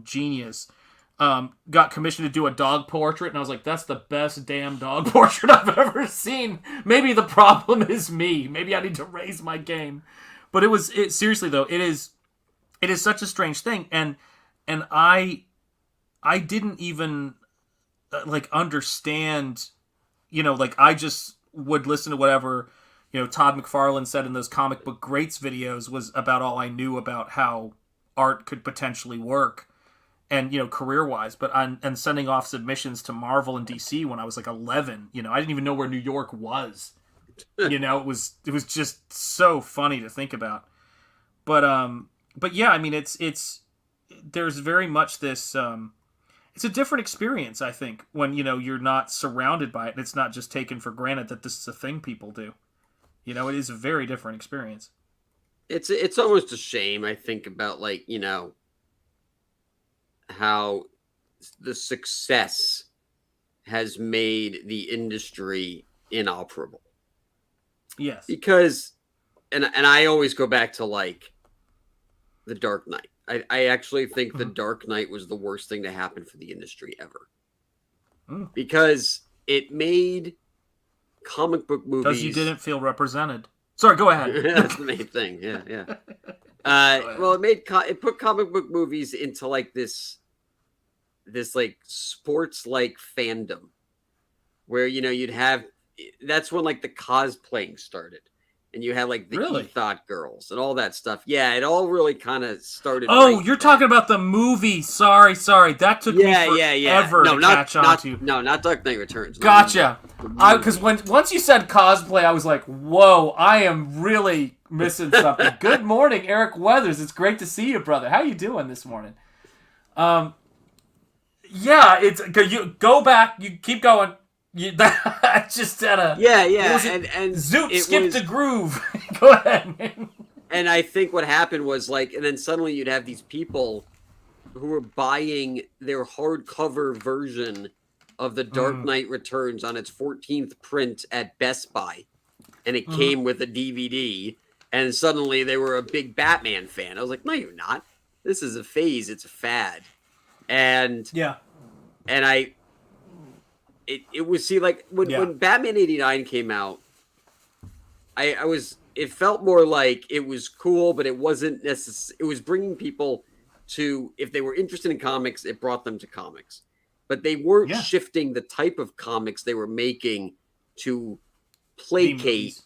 genius, got commissioned to do a dog portrait, and I was like, that's the best damn dog portrait I've ever seen. Maybe the problem is me. Maybe I need to raise my game. But seriously though, it is such a strange thing, and I didn't even like understand, like, I just would listen to whatever Todd McFarlane said in those Comic Book Greats videos was about all I knew about how art could potentially work, and career-wise. But and sending off submissions to Marvel and DC when I was like 11, I didn't even know where New York was. It was just so funny to think about. But yeah, I mean, it's there's very much this. It's a different experience, I think, when you're not surrounded by it, and it's not just taken for granted that this is a thing people do. It is a very different experience. It's almost a shame, I think, about like, how the success has made the industry inoperable. Yes. Because, and I always go back to like The Dark Knight. I actually think The Dark Knight was the worst thing to happen for the industry ever. Because it made comic book movies. Because you didn't feel represented. Sorry, go ahead. That's the main thing. Yeah. Well, it put comic book movies into like this like sports like fandom, where you'd have. That's when like the cosplaying started, and you had like the Really? Ethot girls and all that stuff. Yeah, it all really kind of started. Oh, right you're then. talking about the movie. Sorry. That took me forever to catch on to. No, not Dark Knight Returns. Gotcha. Because once you said cosplay, I was like, whoa, I am really missing something. Good morning, Eric Weathers. It's great to see you, brother. How you doing this morning? Yeah, it's you go back. You keep going. I just had a and Zoot skipped the groove. Go ahead, man. And I think what happened was like, and then suddenly you'd have these people who were buying their hardcover version of The Dark Knight Returns on its 14th print at Best Buy, and it came with a DVD, and suddenly they were a big Batman fan. I was like, no, you're not. This is a phase. It's a fad. And it was, see, like when Batman 89 came out, it felt more like it was cool, but it wasn't necessary. It was bringing people to, if they were interested in comics, it brought them to comics, but they weren't shifting the type of comics they were making to placate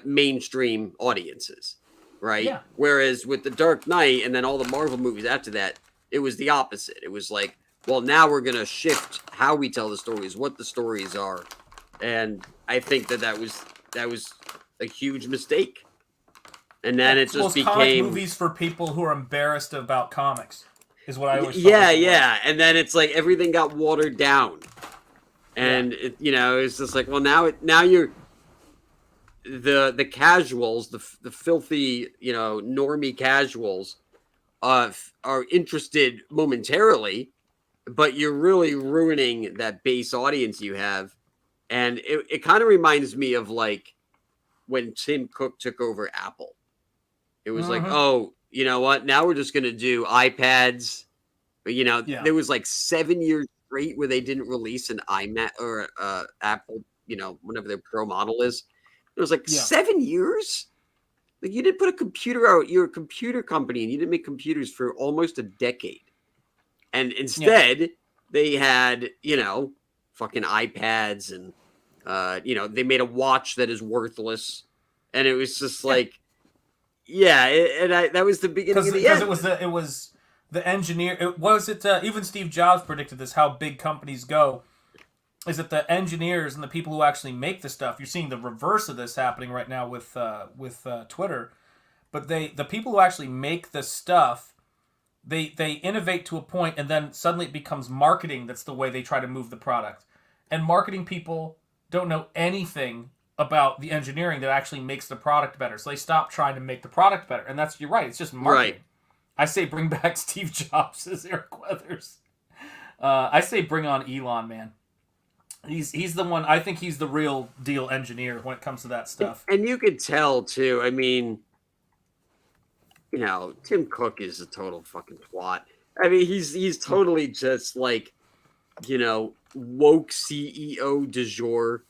mainstream audiences. Right. Yeah. Whereas with the Dark Knight and then all the Marvel movies after that, it was the opposite. It was like, well, now we're going to shift how we tell the stories, what the stories are. And I think that was a huge mistake. And then it just became comic movies for people who are embarrassed about comics is what I always Yeah. And then it's like everything got watered down. And it's just like, well, now you're the casuals, the filthy, normie casuals are interested momentarily, but you're really ruining that base audience you have. And it kind of reminds me of like when Tim Cook took over Apple. It was like, oh, you know what? Now we're just going to do iPads. But, there was like 7 years straight where they didn't release an iMac or Apple, whatever their Pro model is. It was like 7 years. Like you didn't put a computer out. You're a computer company and you didn't make computers for almost a decade. And instead they had, fucking iPads and, they made a watch that is worthless. And it was just like, that was the beginning of the end. Because it was the engineer. Even Steve Jobs predicted this, how big companies go. Is that the engineers and the people who actually make the stuff? You're seeing the reverse of this happening right now with Twitter. But the people who actually make the stuff, they innovate to a point, and then suddenly it becomes marketing. That's the way they try to move the product. And marketing people don't know anything about the engineering that actually makes the product better. So they stop trying to make the product better. And you're right. It's just marketing. Right. I say bring back Steve Jobs, says Eric Weathers. I say bring on Elon, man. He's the one. I think he's the real deal engineer when it comes to that stuff. And you could tell too. I mean, Tim Cook is a total fucking twat. I mean, he's totally just like, woke CEO du jour.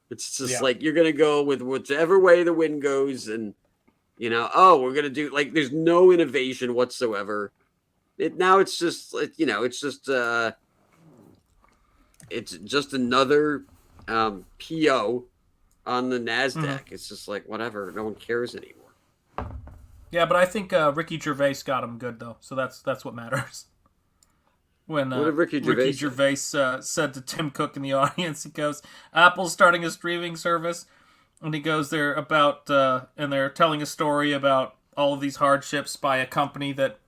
It's just like you're gonna go with whichever way the wind goes, and we're gonna do like there's no innovation whatsoever. It's just it's just another PO on the NASDAQ. It's just like, whatever. No one cares anymore. Yeah, but I think Ricky Gervais got him good, though. So that's what matters. When what did Ricky Gervais said to Tim Cook in the audience, he goes, Apple's starting a streaming service. And he goes there about, and they're telling a story about all of these hardships by a company that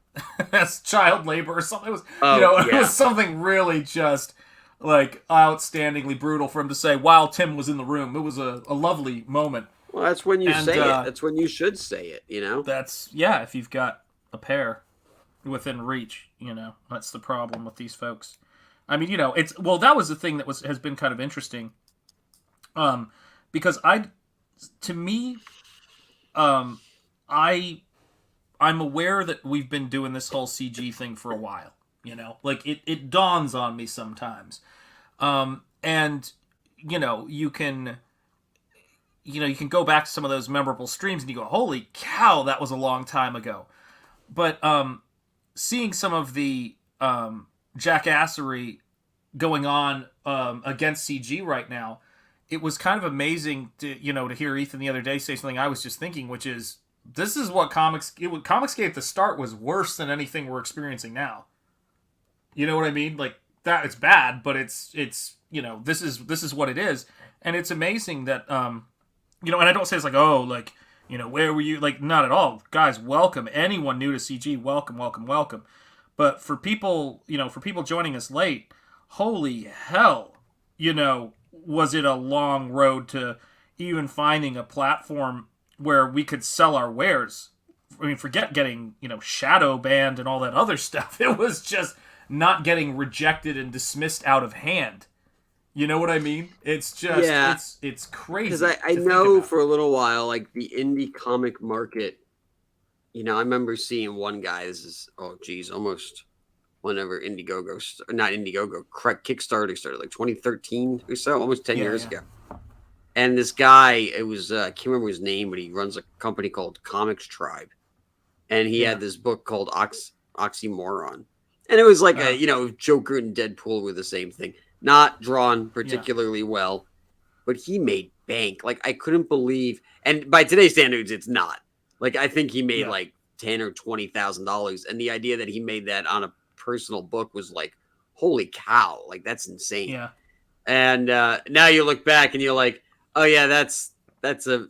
has child labor or something. It was, it was something really just like outstandingly brutal for him to say while Tim was in the room. It was a lovely moment. Well, that's when you say it. That's when you should say it, That's, if you've got a pair within reach, that's the problem with these folks. I mean, that was the thing that has been kind of interesting. Because I'm aware that we've been doing this whole CG thing for a while. Like it dawns on me sometimes. And you can go back to some of those memorable streams and you go, holy cow, that was a long time ago. But seeing some of the jackassery going on against CG right now, it was kind of amazing to to hear Ethan the other day say something I was just thinking, which is this is what Comicsgate at the start was worse than anything we're experiencing now. You know what I mean? Like that, it's bad, but it's this is what it is, and it's amazing that and I don't say it's like where were you? Like not at all, guys. Welcome anyone new to CG. Welcome, welcome, welcome. But for people joining us late, holy hell, was it a long road to even finding a platform where we could sell our wares. I mean, forget getting, shadow banned and all that other stuff. It was just not getting rejected and dismissed out of hand. You know what I mean? It's just, it's crazy. Because I know for a little while, like the indie comic market, I remember seeing one guy, almost whenever Kickstarter started, like 2013 or so, almost 10 years ago. And this guy, it was, I can't remember his name, but he runs a company called Comics Tribe. And he had this book called Oxymoron. And it was like Joker and Deadpool were the same thing. Not drawn particularly well, but he made bank. Like, I couldn't believe, and by today's standards, it's not. Like, I think he made like $10,000 or $20,000. And the idea that he made that on a personal book was like, holy cow, like that's insane. Yeah. And now you look back and you're like, oh yeah, that's a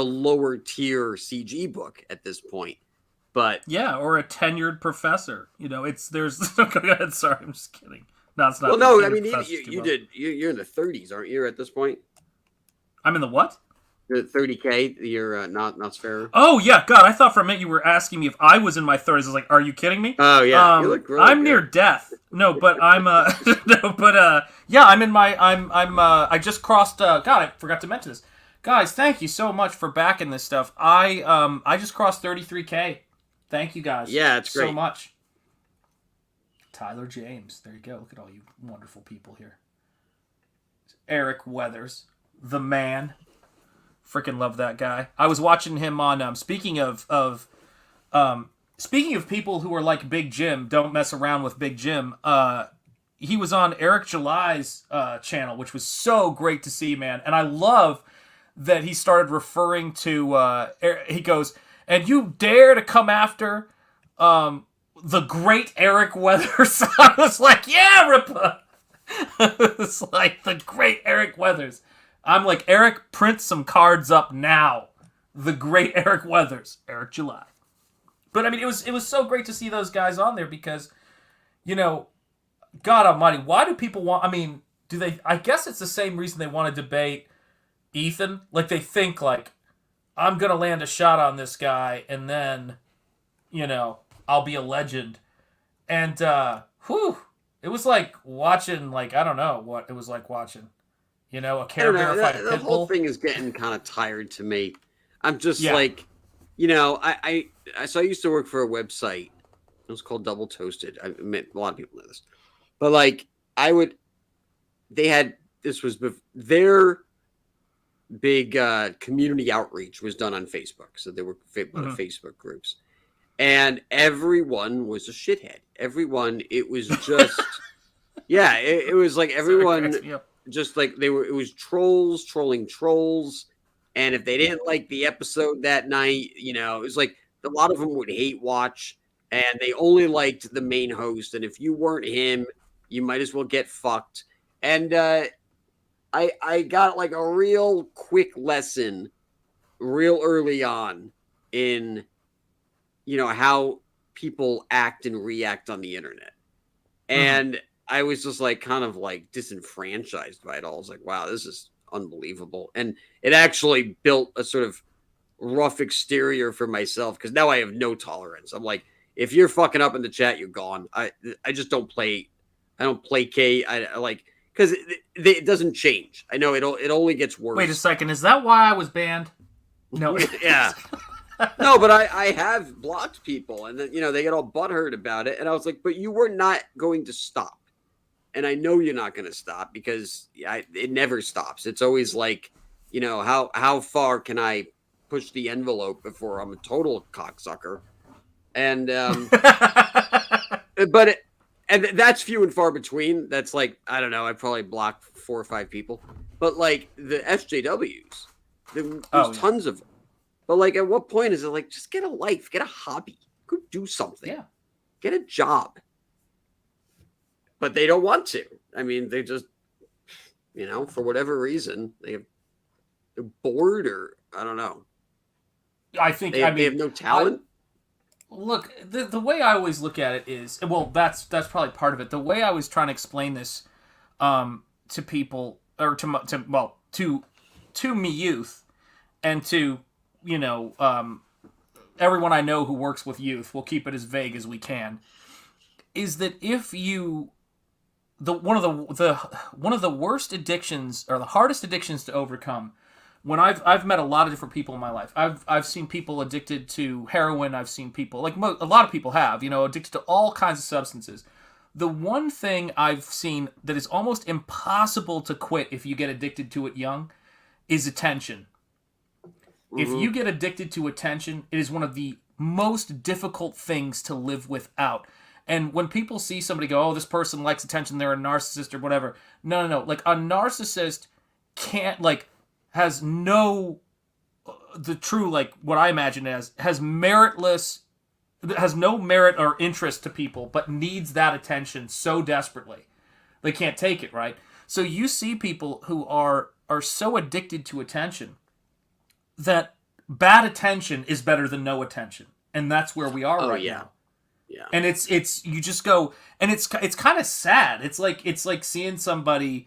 lower tier CG book at this point. But yeah, or a tenured professor. There's go ahead, sorry, I'm just kidding. No, it's not. Well, no, I mean you're in the 30s, aren't you, at this point? I'm in the what? The 30K, you're not Nosfero. Oh yeah, God! I thought for a minute you were asking me if I was in my 30s. I was like, "Are you kidding me?" Oh yeah, you look really I'm good. near death. No, but I'm yeah, I'm in my I just crossed. God, I forgot to mention this, guys. Thank you so much for backing this stuff. I just crossed 33K. Thank you guys. Yeah, it's great. So much. Tyler James, there you go. Look at all you wonderful people here. Eric Weathers, the man. Freaking love that guy. I was watching him on. Speaking of people who are like Big Jim, don't mess around with Big Jim. He was on Eric July's channel, which was so great to see, man. And I love that he started referring to. He goes, and you dare to come after the great Eric Weathers. I was like, yeah, Ripa. It's like the great Eric Weathers. I'm like, Eric, print some cards up now. The great Eric Weathers, Eric July. But I mean, it was so great to see those guys on there because, God Almighty, why do people want? I mean, do they? I guess it's the same reason they want to debate Ethan. Like they think like, I'm gonna land a shot on this guy, and then, I'll be a legend. And it was like watching I don't know what it was like watching. A Care Bear fight a pit bull. The whole thing is getting kind of tired to me. I'm just like, I used to work for a website. It was called Double Toasted. I mean, a lot of people know this. But their big community outreach was done on Facebook. So there were a lot of Facebook groups. And everyone was a shithead. It was just, it was like everyone... Just like it was trolls trolling trolls, and if they didn't like the episode that night, it was like a lot of them would hate watch, and they only liked the main host, and if you weren't him, you might as well get fucked. And I got like a real quick lesson real early on in how people act and react on the internet, and I was just kind of disenfranchised by it all. I was like, wow, this is unbelievable. And it actually built a sort of rough exterior for myself because now I have no tolerance. I'm like, if you're fucking up in the chat, you're gone. I just don't play. I don't placate. I like, because it doesn't change. I know it only gets worse. Wait a second. Is that why I was banned? No. Yeah. No, but I have blocked people, and then, they get all butthurt about it. And I was like, but you were not going to stop. And I know you're not going to stop because it never stops. It's always like, how far can I push the envelope before I'm a total cocksucker? And, and that's few and far between. That's like, I don't know, I probably blocked 4 or 5 people. But like the SJWs, there's Oh, yeah. tons of them. But like, at what point is it like, just get a life, get a hobby, go do something, Yeah. get a job? But they don't want to. I mean, they just, for whatever reason, they're bored, or I don't know. I think They have no talent. Look, the way I always look at it is, well, that's probably part of it. The way I was trying to explain this to people, or to me youth, and to everyone I know who works with youth, we'll keep it as vague as we can, is that if you one of the worst addictions, or the hardest addictions to overcome, when I've met a lot of different people in my life. I've seen people addicted to heroin. I've seen people, like a lot of people have, addicted to all kinds of substances. The one thing I've seen that is almost impossible to quit if you get addicted to it young is attention. Mm-hmm. If you get addicted to attention, it is one of the most difficult things to live without. And when people see somebody go, oh, this person likes attention, they're a narcissist or whatever. No. Like, a narcissist can't, has no, the true, what I imagine as, has no merit or interest to people, but needs that attention so desperately. They can't take it, right? So you see people who are so addicted to attention that bad attention is better than no attention. And that's where we are now. Yeah. And it's you just go, and it's kind of sad. It's like seeing somebody,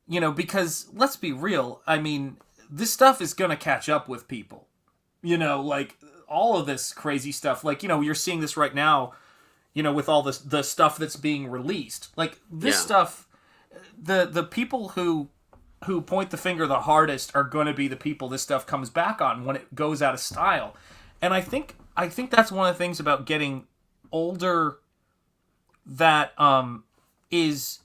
because let's be real. I mean, this stuff is going to catch up with people, all of this crazy stuff. You're seeing this right now, with all this, the stuff that's being released, stuff, the people who point the finger the hardest are going to be the people this stuff comes back on when it goes out of style. And I think that's one of the things about getting older that is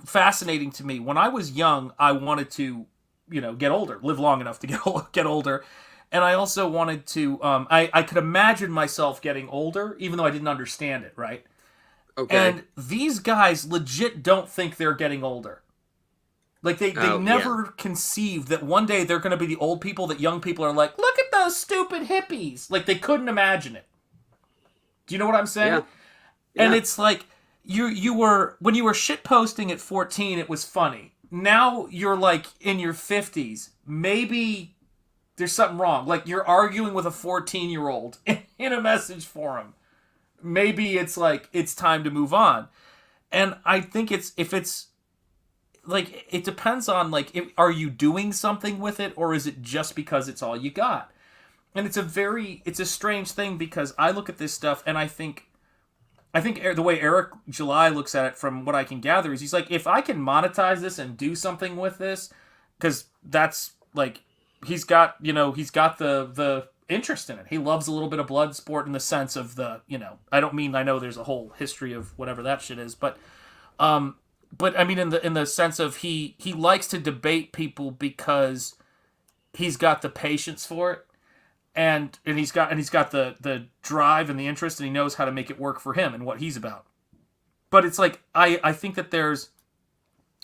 fascinating to me. When I was young, I wanted to get older, live long enough to get older, and I also wanted to I could imagine myself getting older even though I didn't understand it, right? Okay. And these guys legit don't think they're getting older. They never conceive that one day they're going to be the old people that young people are like, look at those stupid hippies. They couldn't imagine it. Do you know what I'm saying? Yeah. And it's like, you were, when you were shitposting at 14, it was funny. Now you're in your 50s. Maybe there's something wrong. You're arguing with a 14-year-old in a message forum. Maybe it's it's time to move on. And I think it depends on are you doing something with it, or is it just because it's all you got? And it's a strange thing, because I look at this stuff and I think the way Eric July looks at it, from what I can gather, is he's like, if I can monetize this and do something with this, because that's he's got the interest in it. He loves a little bit of blood sport in the sense of I know there's a whole history of whatever that shit is, but I mean in the sense of he likes to debate people because he's got the patience for it. And he's got the drive and the interest, and he knows how to make it work for him and what he's about. But it's I think that there's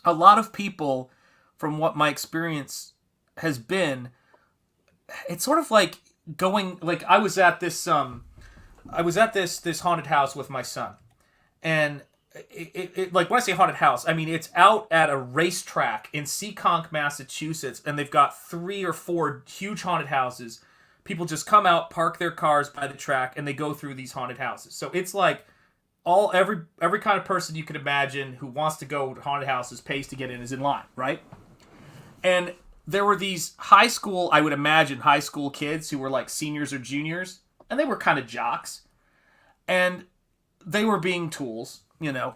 a lot of people, from what my experience has been, it's sort of going, I was at this haunted house with my son, and it when I say haunted house, I mean it's out at a racetrack in Seekonk, Massachusetts, and they've got 3 or 4 huge haunted houses. People just come out, park their cars by the track, and they go through these haunted houses. So it's every kind of person you could imagine who wants to go to haunted houses, pays to get in, is in line, right? And there were these high school kids who were seniors or juniors, and they were kind of jocks. And they were being tools,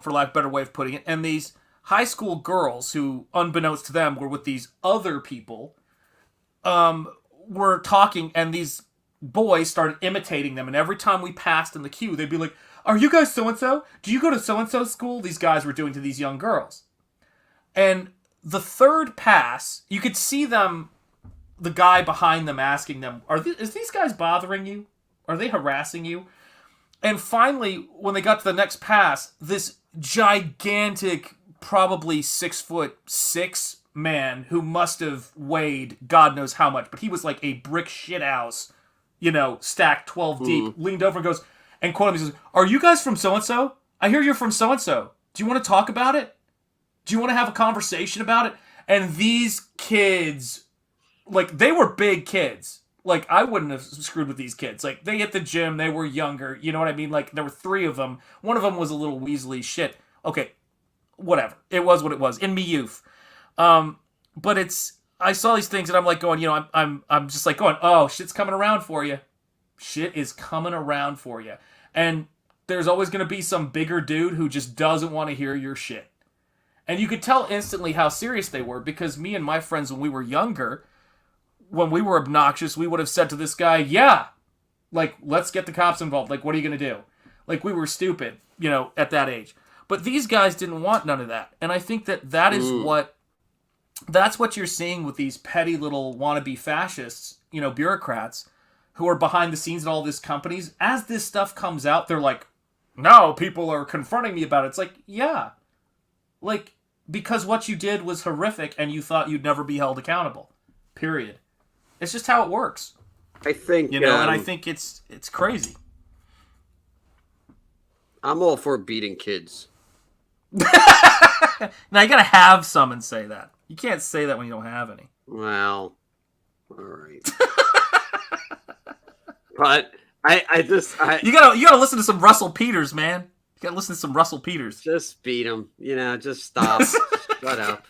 for lack of a better way of putting it. And these high school girls who, unbeknownst to them, were with these other people, were talking, and these boys started imitating them, and every time we passed in the queue, they'd be like, are you guys so-and-so? Do you go to so-and-so school? These guys were doing to these young girls. And the third pass, you could see them, the guy behind them asking them, is these guys bothering you? Are they harassing you? And finally, when they got to the next pass, this gigantic, probably 6'6" man who must have weighed God knows how much, but he was like a brick shithouse, stacked 12 deep, leaned over and goes, and quote him, he says, "Are you guys from so-and-so? I hear you're from so-and-so. Do you want to talk about it? Do you want to have a conversation about it?" And these kids, like, they were big kids. Like, I wouldn't have screwed with these kids. Like, they hit the gym, they were younger, you know what I mean? Like, there were 3 of them. One of them was a little Weasley shit. Okay, whatever. It was what it was. In me youth. But I saw these things and I'm like going, I'm just like going, oh, shit's coming around for you. Shit is coming around for you. And there's always going to be some bigger dude who just doesn't want to hear your shit. And you could tell instantly how serious they were, because me and my friends, when we were younger, when we were obnoxious, we would have said to this guy, yeah, like, let's get the cops involved. Like, what are you going to do? Like, we were stupid, at that age. But these guys didn't want none of that. And I think that is that's what you're seeing with these petty little wannabe fascists, bureaucrats who are behind the scenes in all these companies. As this stuff comes out, they're like, no, people are confronting me about it. It's like, yeah. Like, because what you did was horrific and you thought you'd never be held accountable. Period. It's just how it works. I think, and I think it's crazy. I'm all for beating kids. Now, you gotta have some and say that. You can't say that when you don't have any. Well, all right. But you gotta listen to some Russell Peters, man. You gotta listen to some Russell Peters. Just beat him. Just stop. Shut up.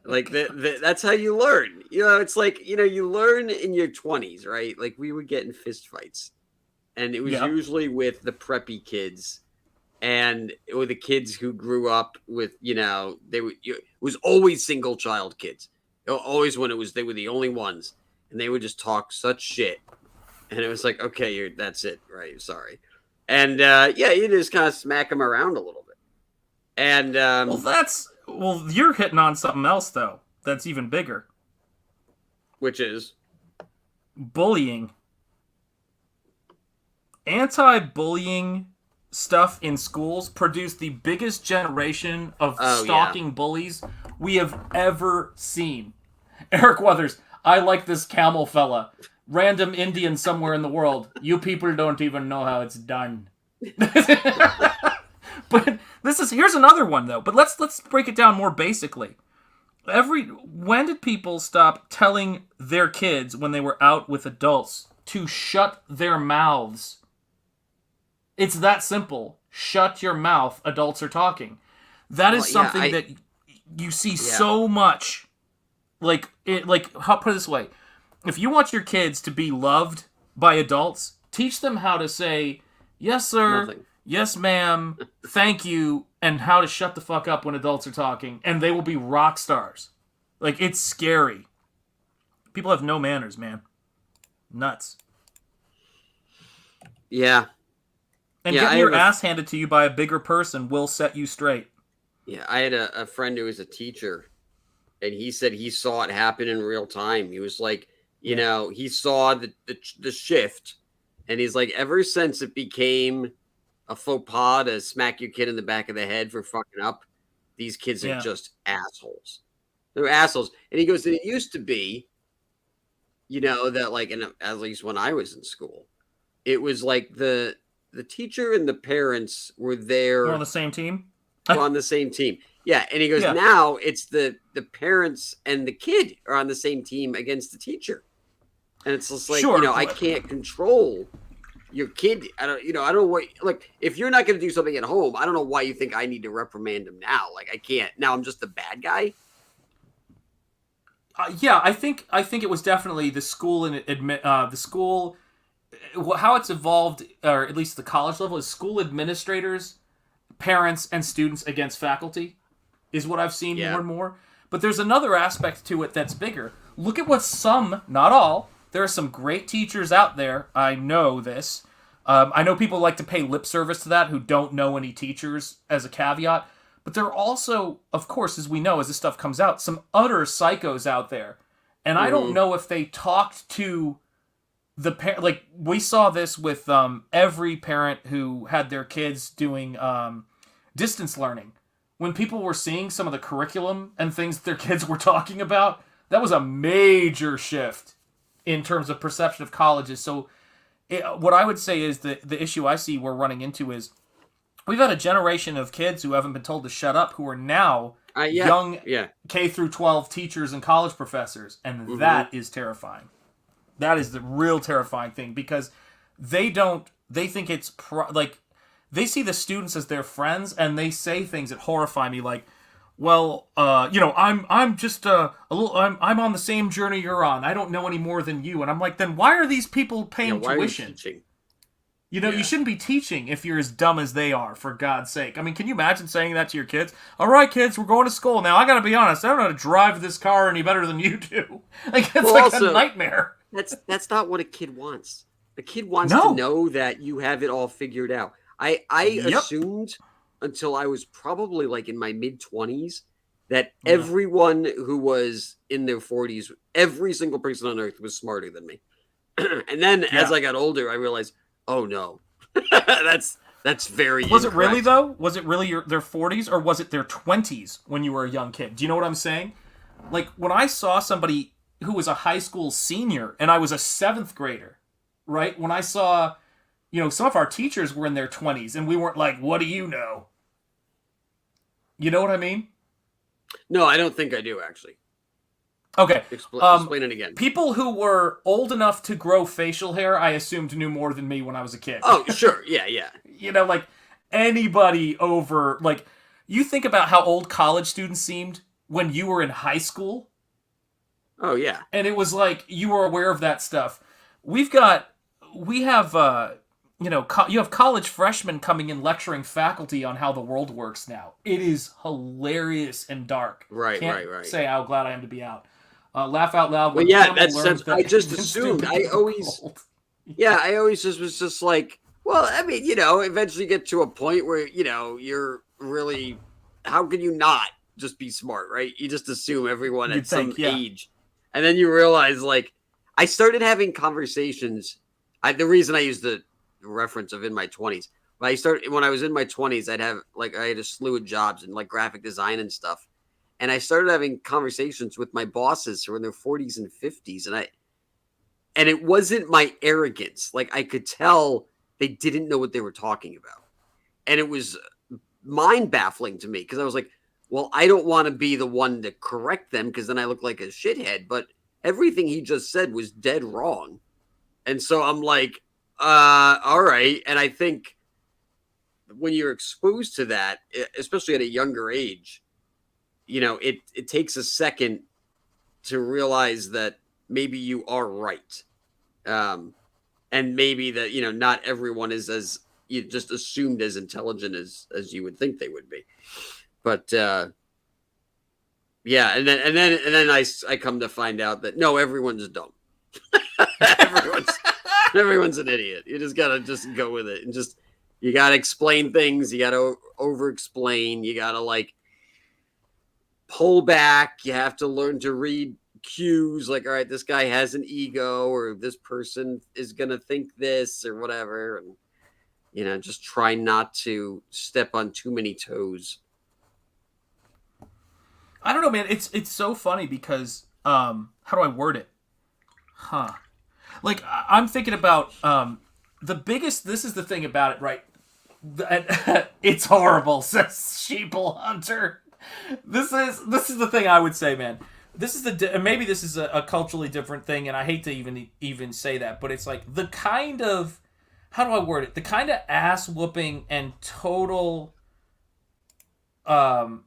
Like that's how you learn. It's like you learn in your 20s, right? Like, we would get in fist fights, and it was usually with the preppy kids, and or the kids who grew up with it was always single child kids. Always when they were the only ones, and they would just talk such shit, and it was like, okay, that's it, right? Sorry. And you just kind of smack them around a little bit. And you're hitting on something else though that's even bigger, which is bullying. Anti-bullying stuff in schools produced the biggest generation of stalking bullies we have ever seen. Eric Weathers, I like this Camel fella. Random Indian somewhere in the world. You people don't even know how it's done. But here's another one though. But let's break it down more basically. When did people stop telling their kids when they were out with adults to shut their mouths? It's that simple. Shut your mouth. Adults are talking. That is something that you see so much. Like I'll put it this way. If you want your kids to be loved by adults, teach them how to say, yes, sir, nothing. Yes, ma'am, thank you, and how to shut the fuck up when adults are talking, and they will be rock stars. Like, it's scary. People have no manners, man. Nuts. Yeah. And getting your ass handed to you by a bigger person will set you straight. Yeah, I had a friend who was a teacher, and he said he saw it happen in real time. He was like, he saw the shift, and he's like, ever since it became a faux pas to smack your kid in the back of the head for fucking up, these kids are just assholes. They're assholes. And he goes, it used to be, that like, and at least when I was in school, it was like the teacher and the parents were there. We're on the same team? On the same team. Yeah. And he goes, now it's the parents and the kid are on the same team against the teacher. And it's just like, I can't control your kid. I don't know what, like, if you're not going to do something at home, I don't know why you think I need to reprimand him now. Like, I can't. Now I'm just the bad guy. I think it was definitely the school and the school. How it's evolved, or at least the college level, is school administrators, parents, and students against faculty, is what I've seen more and more. But there's another aspect to it that's bigger. Look at what some, not all, there are some great teachers out there. I know this. I know people like to pay lip service to that who don't know any teachers as a caveat. But there are also, of course, as we know, as this stuff comes out, some utter psychos out there. And I don't know if they talked to the parent. Like, we saw this with every parent who had their kids doing distance learning. when people were seeing some of the curriculum and things that their kids were talking about, that was a major shift in terms of perception of colleges. So what I would say is that the issue I see we're running into is we've had a generation of kids who haven't been told to shut up who are now young K through 12 teachers and college professors. And that is terrifying. That is the real terrifying thing, because they think it's they see the students as their friends, and they say things that horrify me, like, well, I'm just I'm on the same journey you're on. I don't know any more than you. And I'm like, then why are these people paying tuition? You shouldn't be teaching if you're as dumb as they are, for God's sake. I mean, can you imagine saying that to your kids? All right, kids, we're going to school now. I got to be honest, I don't know how to drive this car any better than you do. Like, it's a nightmare. That's not what a kid wants. A kid wants to know that you have it all figured out. I assumed until I was probably like in my mid-20s that everyone who was in their 40s, every single person on earth was smarter than me. And then as I got older, I realized, oh no, that's very Was it really though? Was it really their 40s, or was it their 20s when you were a young kid? Do you know what I'm saying? Like, when I saw somebody who was a high school senior and I was a 7th grader, right? When I saw, some of our teachers were in their 20s and we weren't like, what do you know? You know what I mean? No, I don't think I do, actually. Okay. Explain it again. People who were old enough to grow facial hair, I assumed knew more than me when I was a kid. Oh, sure. Yeah. Like, anybody over, like, you think about how old college students seemed when you were in high school. Oh, yeah. And it was like, you were aware of that stuff. You have college freshmen coming in lecturing faculty on how the world works now. It is hilarious and dark. Right. Say how glad I am to be out. Laugh out loud. Well, yeah, I just assumed. I always just was just like, well, I mean, eventually get to a point where, you're really, how can you not just be smart, right? You just assume everyone at some age. And then you realize, like, I started having conversations. The reason I use the reference of in my 20s, when I was in my 20s, I had a slew of jobs in like graphic design and stuff. And I started having conversations with my bosses who were in their 40s and 50s. And it wasn't my arrogance. Like, I could tell they didn't know what they were talking about. And it was mind baffling to me, because I was like, well, I don't want to be the one to correct them, because then I look like a shithead. But everything he just said was dead wrong. And so I'm like, all right. And I think when you're exposed to that, especially at a younger age, it takes a second to realize that maybe you are right. And maybe that, not everyone is as you just assumed as intelligent as you would think they would be. But, and then I come to find out that no, everyone's dumb. Everyone's an idiot. You just gotta go with it, and you gotta explain things. You gotta over explain. You gotta like pull back. You have to learn to read cues. Like, all right, this guy has an ego, or this person is gonna think this or whatever, and just try not to step on too many toes. I don't know, man. It's so funny because how do I word it? Like, I'm thinking about this is the thing about it, right? It's horrible, says Sheeple Hunter. This is the thing I would say, man. This is maybe this is a culturally different thing, and I hate to even say that, but it's like the kind of, how do I word it? The kind of ass whooping and total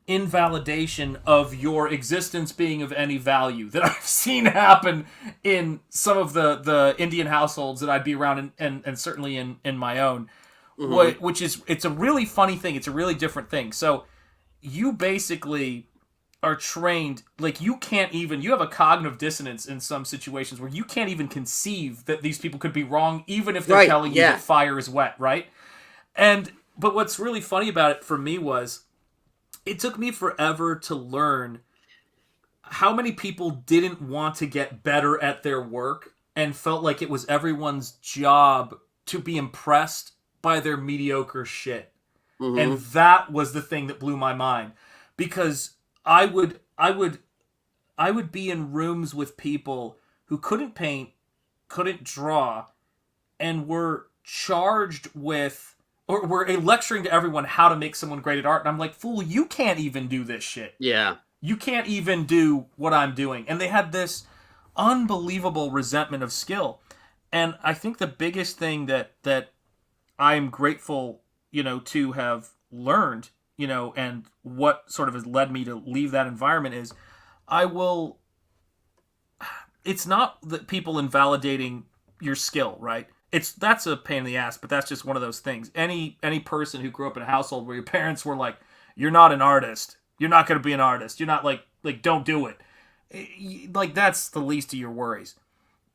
invalidation of your existence being of any value that I've seen happen in some of the Indian households that I'd be around, and certainly in my own, which is, it's a really funny thing. It's a really different thing. So you basically are trained, like, you have a cognitive dissonance in some situations where you can't even conceive that these people could be wrong, even if they're telling you that fire is wet, right? But what's really funny about it for me was, it took me forever to learn how many people didn't want to get better at their work and felt like it was everyone's job to be impressed by their mediocre shit. And that was the thing that blew my mind, because I would be in rooms with people who couldn't paint, couldn't draw, and were charged with, or were lecturing to everyone how to make someone great at art. And I'm like, fool, you can't even do this shit. Yeah. You can't even do what I'm doing. And they had this unbelievable resentment of skill. And I think the biggest thing that I'm grateful, to have learned, and what sort of has led me to leave that environment is it's not that people invalidating your skill, right? That's a pain in the ass, but that's just one of those things. Any person who grew up in a household where your parents were like, you're not an artist, you're not going to be an artist, you're not like don't do it. Like, that's the least of your worries.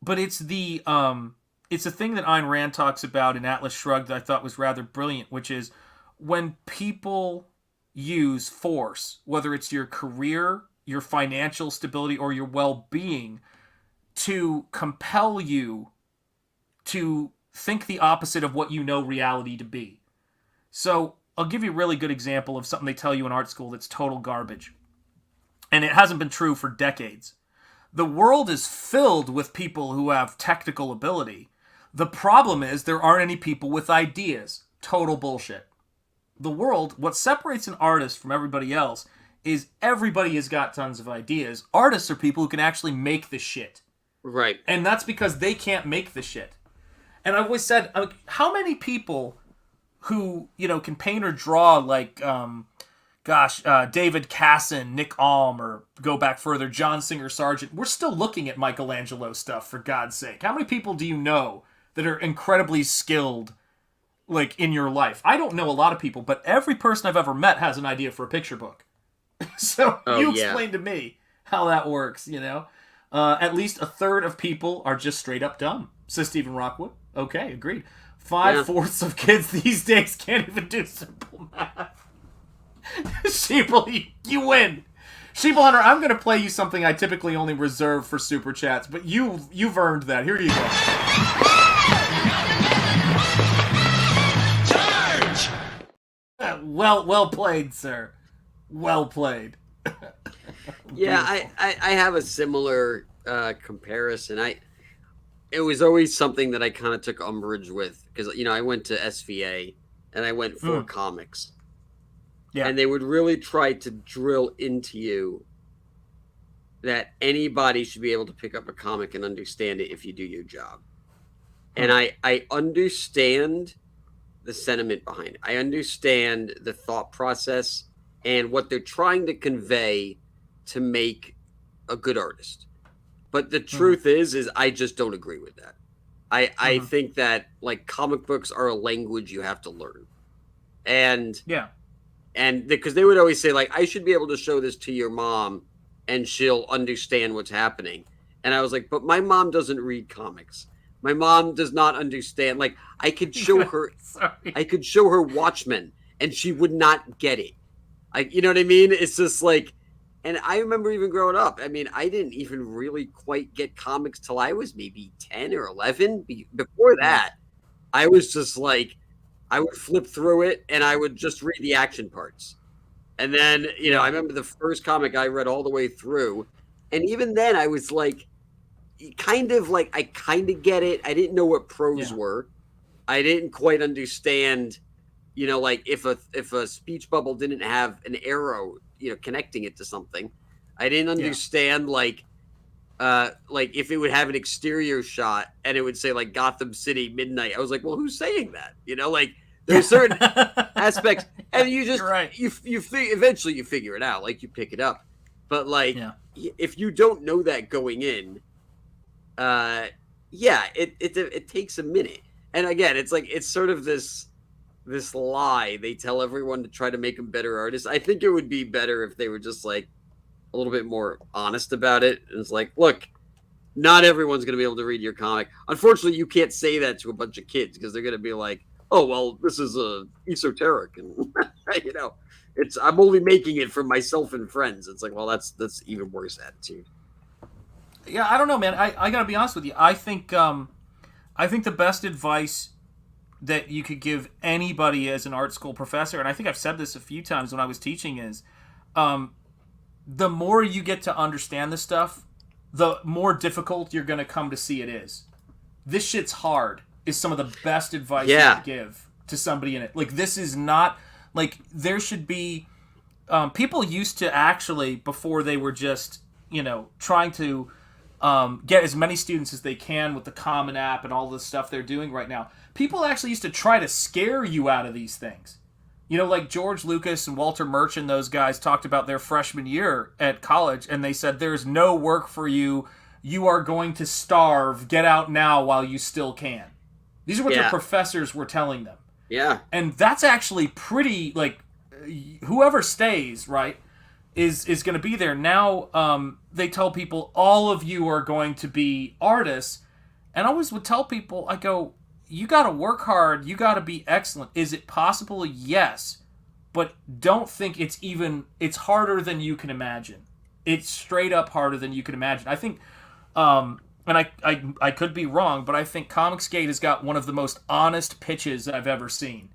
But it's the thing that Ayn Rand talks about in Atlas Shrugged that I thought was rather brilliant, which is when people use force, whether it's your career, your financial stability, or your well-being, to compel you to think the opposite of what you know reality to be. So I'll give you a really good example of something they tell you in art school that's total garbage. And it hasn't been true for decades. The world is filled with people who have technical ability. The problem is there aren't any people with ideas. Total bullshit. The world, what separates an artist from everybody else is everybody has got tons of ideas. Artists are people who can actually make the shit. Right. And that's because they can't make the shit. And I always said, how many people who, can paint or draw like, David Casson, Nick Alm, or go back further, John Singer Sargent. We're still looking at Michelangelo stuff, for God's sake. How many people do you know that are incredibly skilled, like, in your life? I don't know a lot of people, but every person I've ever met has an idea for a picture book. So explain to me how that works, At least a third of people are just straight up dumb, says Stephen Rockwood. Okay, agreed. 5/4 of kids these days can't even do simple math. Sheeple, you win. Sheeple Hunter, I'm going to play you something I typically only reserve for super chats, but you've earned that. Here you go. Charge! Well played, sir. Well played. Yeah, I have a similar comparison. It was always something that I kind of took umbrage with because, I went to SVA and I went for comics. Yeah. And they would really try to drill into you that anybody should be able to pick up a comic and understand it if you do your job. And I understand the sentiment behind it. I understand the thought process and what they're trying to convey to make a good artist. But the truth is I just don't agree with that. I think that, like, comic books are a language you have to learn. And because they would always say, like, I should be able to show this to your mom and she'll understand what's happening. And I was like, but my mom doesn't read comics. My mom does not understand. Like, I could show her, Watchmen and she would not get it. You know what I mean? It's just like, and I remember even growing up, I mean, I didn't even really quite get comics till I was maybe 10 or 11. Before that, I was just like, I would flip through it and I would just read the action parts. And then, I remember the first comic I read all the way through. And even then I was like, I kind of get it. I didn't know what pros were. I didn't quite understand, like if a speech bubble didn't have an arrow, connecting it to something. I didn't understand like if it would have an exterior shot and it would say like Gotham City midnight. I was like, well, who's saying that? Like there's certain aspects, and you just eventually you figure it out, like you pick it up. But like if you don't know that going in, it takes a minute. And again, it's like it's sort of this lie they tell everyone to try to make them better artists. I think it would be better if they were just like a little bit more honest about it. And it's like, look, not everyone's going to be able to read your comic. Unfortunately, you can't say that to a bunch of kids because they're going to be like, oh, well, this is esoteric. And, I'm only making it for myself and friends. It's like, well, that's even worse attitude. Yeah, I don't know, man. I got to be honest with you. I think the best advice that you could give anybody as an art school professor, and I think I've said this a few times when I was teaching, is the more you get to understand this stuff, the more difficult you're going to come to see it is. This shit's hard is some of the best advice you can give to somebody in it. Like, this is not, like, there should be, people used to actually, before they were just, you know, trying to get as many students as they can with the Common App and all the stuff they're doing right now, people actually used to try to scare you out of these things. You know, like George Lucas and Walter Murch and those guys talked about their freshman year at college, and they said, there's no work for you. You are going to starve. Get out now while you still can. These are what their professors were telling them. Yeah. And that's actually pretty, like, whoever stays, right, is going to be there. Now they tell people, all of you are going to be artists. And I always would tell people, I go, you got to work hard. You got to be excellent. Is it possible? Yes. But don't think it's harder than you can imagine. It's straight up harder than you can imagine. I think, and I could be wrong, but I think Comicsgate has got one of the most honest pitches I've ever seen.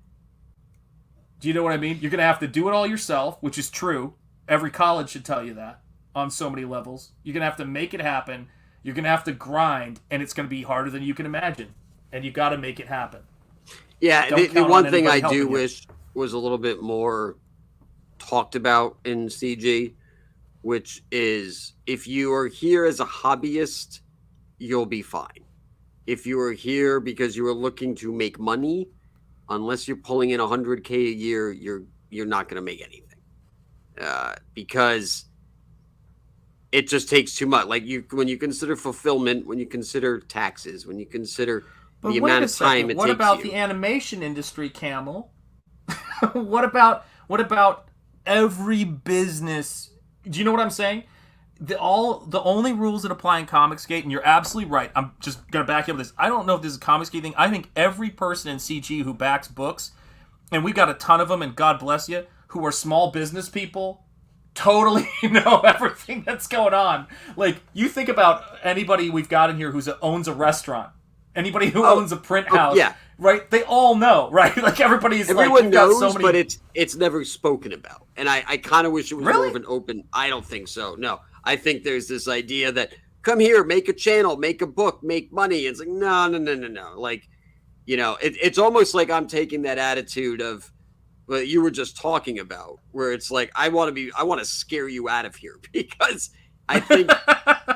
Do you know what I mean? You're going to have to do it all yourself, which is true. Every college should tell you that on so many levels. You're going to have to make it happen. You're going to have to grind, and it's going to be harder than you can imagine. And you got to make it happen. Yeah, the one thing I do wish was a little bit more talked about in CG, which is if you are here as a hobbyist, you'll be fine. If you are here because you are looking to make money, unless you're pulling in $100K a year, you're not going to make anything, because it just takes too much. Like when you consider fulfillment, when you consider taxes, when you consider the amount of time it takes. What about the animation industry, Camel? What about every business? Do you know what I'm saying? The only rules that apply in Comicsgate, and you're absolutely right. I'm just gonna back you up with this. I don't know if this is a Comicsgate thing. I think every person in CG who backs books, and we've got a ton of them, and God bless you, who are small business people, totally know everything that's going on. Like, you think about anybody we've got in here who owns a restaurant, anybody who owns a print house, right? They all know, right? Like, everyone knows, so many... but it's never spoken about. And I kind of wish it was more of an open. I don't think so. No, I think there's this idea that come here, make a channel, make a book, make money. It's like no. Like, you know, it's almost like I'm taking that attitude of what you were just talking about, where it's like I want to scare you out of here, because I think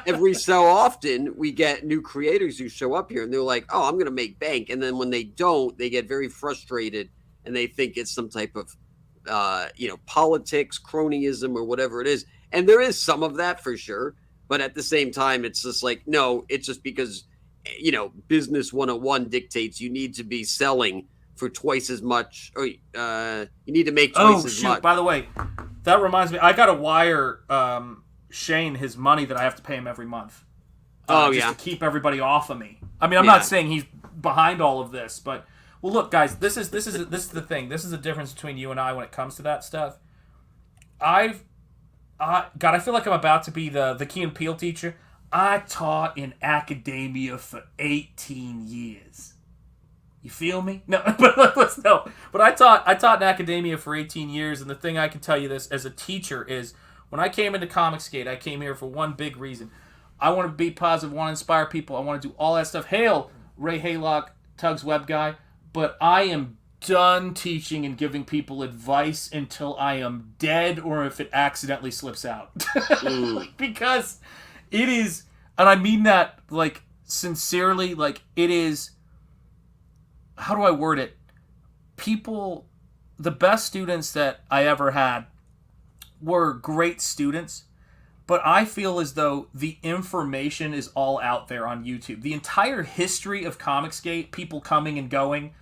every so often we get new creators who show up here and they're like, oh, I'm going to make bank. And then when they don't, they get very frustrated and they think it's some type of, politics, cronyism, or whatever it is. And there is some of that for sure. But at the same time, it's just like, no, it's just because, business 101 dictates you need to be selling for twice as much, or you need to make twice as much. By the way, that reminds me, I got to wire Shane his money that I have to pay him every month. To keep everybody off of me. I mean, I'm not saying he's behind all of this, but well, look, guys, this is the thing. This is the difference between you and I when it comes to that stuff. I feel like I'm about to be the Key and Peele teacher. I taught in academia for 18 years. You feel me? No, but I taught in academia for 18 years, and the thing I can tell you this as a teacher is, when I came into Comicsgate, I came here for one big reason. I want to be positive, want to inspire people, I want to do all that stuff. Hail, Ray Haylock, Tug's web guy. But I am done teaching and giving people advice until I am dead, or if it accidentally slips out. Because it is, and I mean that, like, sincerely, like, it is, how do I word it? People, the best students that I ever had were great students, but I feel as though the information is all out there on YouTube. The entire history of Comicsgate, people coming and going,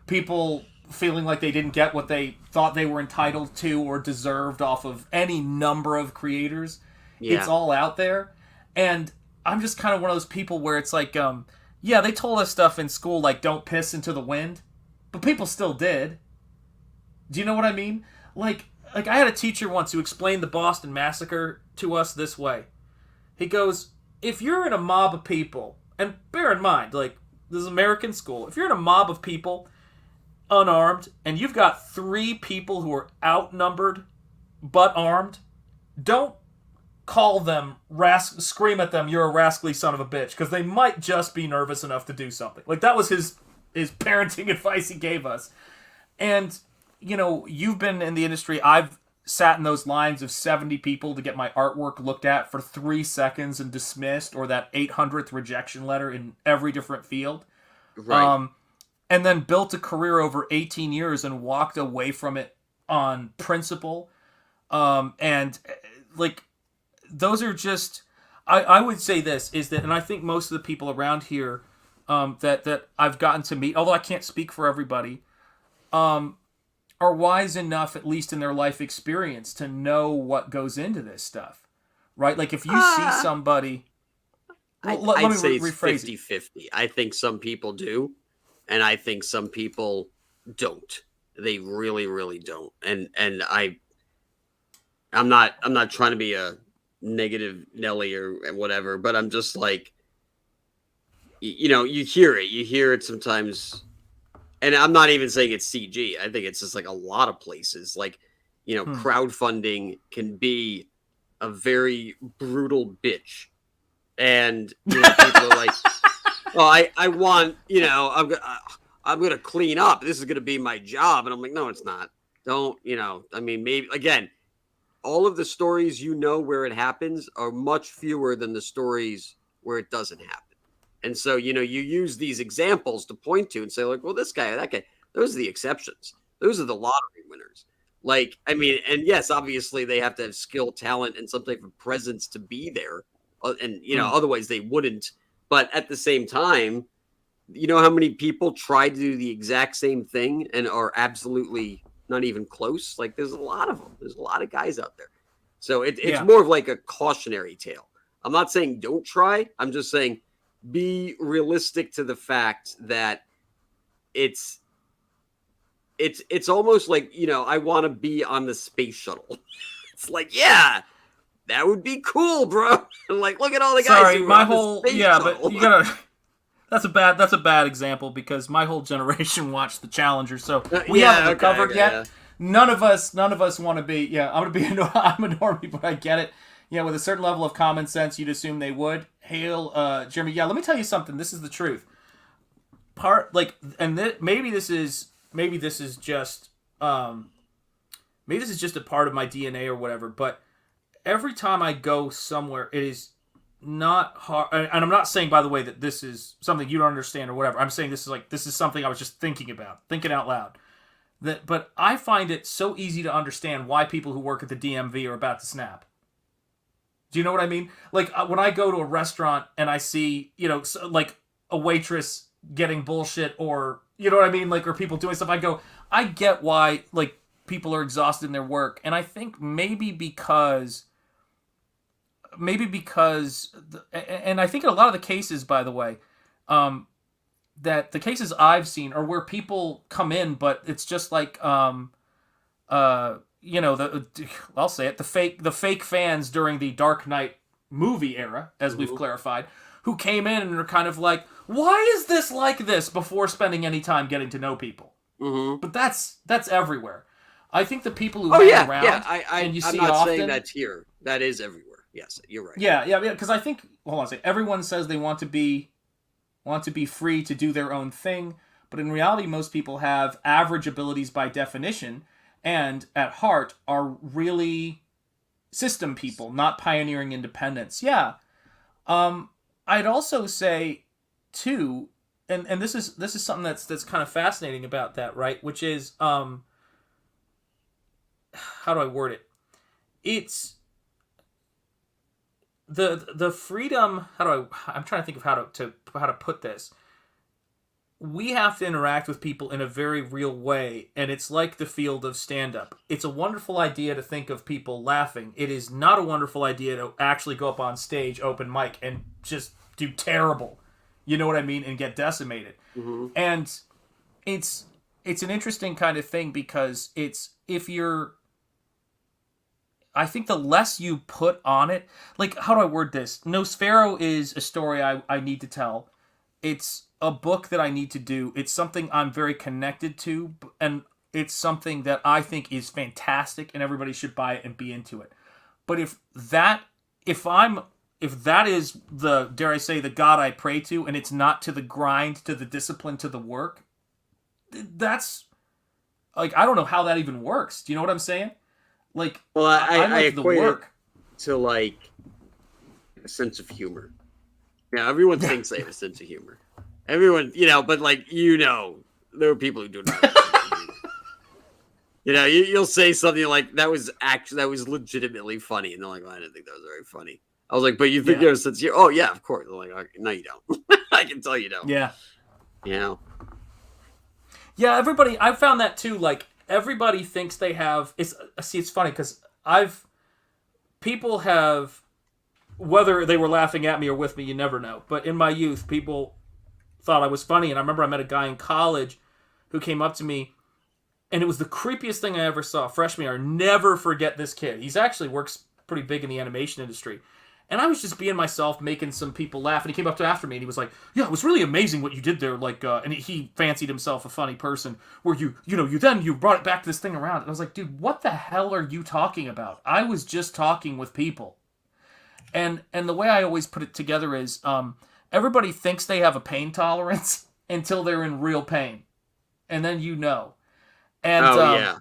people feeling like they didn't get what they thought they were entitled to or deserved off of any number of creators. Yeah. It's all out there. And I'm just kind of one of those people where it's like, they told us stuff in school like don't piss into the wind, but people still did. Do you know what I mean? Like I had a teacher once who explained the Boston Massacre to us this way. He goes, if you're in a mob of people, and bear in mind, like, this is American school, if you're in a mob of people unarmed, and you've got 3 people who are outnumbered but armed, don't call them, scream at them, "You're a rascally son of a bitch," because they might just be nervous enough to do something. Like, that was his parenting advice he gave us. And, you know, you've been in the industry. I've sat in those lines of 70 people to get my artwork looked at for 3 seconds and dismissed, or that 800th rejection letter in every different field. Right. And then built a career over 18 years and walked away from it on principle. And, like, those are just, I would say this, is that, and I think most of the people around here that I've gotten to meet, although I can't speak for everybody, are wise enough, at least in their life experience, to know what goes into this stuff, right? Like, if you see somebody... Well, I'd say it's 50-50. I think some people do, and I think some people don't. They really, really don't. And I'm not trying to be a negative Nelly or whatever, but I'm just like, you know, you hear it sometimes, and I'm not even saying it's CG. I think it's just like a lot of places, like, you know, crowdfunding can be a very brutal bitch, and, you know, people are like, "Oh, I want, you know, I'm gonna clean up. This is gonna be my job," and I'm like, "No, it's not. Don't, you know." I mean, maybe again, all of the stories, you know, where it happens are much fewer than the stories where it doesn't happen. And so, you know, you use these examples to point to and say, like, well, this guy, that guy, those are the exceptions. Those are the lottery winners. Like, I mean, and yes, obviously they have to have skill, talent, and some type of presence to be there. And, you know, otherwise they wouldn't. But at the same time, you know how many people try to do the exact same thing and are absolutely not even close? Like, there's a lot of them. There's a lot of guys out there. So it's more of like a cautionary tale. I'm not saying don't try. I'm just saying be realistic to the fact that it's almost like, you know, I want to be on the space shuttle. It's like, yeah, that would be cool, bro. Like, look at all the guys. Sorry, who my are on the whole space but shuttle. you gotta. That's a bad example, because my whole generation watched the Challenger, so we haven't recovered yet. Yeah. None of us want to be. Yeah, I'm a normie, but I get it. Yeah, with a certain level of common sense, you'd assume they would. Hail, Jeremy. Yeah, let me tell you something. This is the truth. Maybe this is just a part of my DNA or whatever. But every time I go somewhere, it is not hard. And I'm not saying, by the way, that this is something you don't understand or whatever. I'm saying this is something I was just thinking out loud. But I find it so easy to understand why people who work at the DMV are about to snap. Do you know what I mean? Like, when I go to a restaurant and I see, you know, like a waitress getting bullshit, or, you know what I mean? Like, or people doing stuff, I get why, like, people are exhausted in their work. And I think maybe because, and I think in a lot of the cases, by the way, that the cases I've seen are where people come in, but it's just like, you know, I'll say it, the fake fans during the Dark Knight movie era, as we've clarified, who came in and are kind of like, why is this like this, before spending any time getting to know people. Mm-hmm. But that's everywhere. I think the people who hang around, and you see I'm not often, saying that's here. That is everywhere. Yes, you're right. Yeah, because I think, hold on a second, everyone says they want to be free to do their own thing, but in reality, most people have average abilities by definition, and at heart are really system people, not pioneering independence. Yeah. I'd also say too, and this is something that's kind of fascinating about that, right? Which is, how do I word it? It's the freedom. I'm trying to think of how to put this. We have to interact with people in a very real way, and it's like the field of stand-up. It's a wonderful idea to think of people laughing. It is not a wonderful idea to actually go up on stage, open mic, and just do terrible. You know what I mean? And get decimated. Mm-hmm. And it's an interesting kind of thing, because I think the less you put on it, like, how do I word this? Nosfero is a story I need to tell. it's a book that I need to do. It's something I'm very connected to, and it's something that I think is fantastic, and everybody should buy it and be into it. But if that is the, dare I say, the God I pray to, and it's not to the grind, to the discipline, to the work, that's like, I don't know how that even works. Do you know what I'm saying? Like, well, I like the equate work to like a sense of humor. Yeah, everyone thinks they have a sense of humor. Everyone, but like, there are people who do not. You'll say something like that was legitimately funny, and they're like, well, I didn't think that was very funny. I was like, but you think you have a sense of humor? Oh yeah, of course. I'm like, okay, no, you don't. I can tell you don't. Yeah. Yeah, everybody, I found that too. Like, everybody thinks they have. It's funny because people have, whether they were laughing at me or with me, you never know. But in my youth, people thought I was funny, and I remember I met a guy in college who came up to me, and it was the creepiest thing I ever saw. Freshman year, I'll never forget this kid. He's actually works pretty big in the animation industry. And I was just being myself, making some people laugh. And he came up to after me, and he was like, "Yeah, it was really amazing what you did there." Like, and he fancied himself a funny person. Where you brought it back to this thing around. And I was like, "Dude, what the hell are you talking about? I was just talking with people." And the way I always put it together is, everybody thinks they have a pain tolerance until they're in real pain, and then And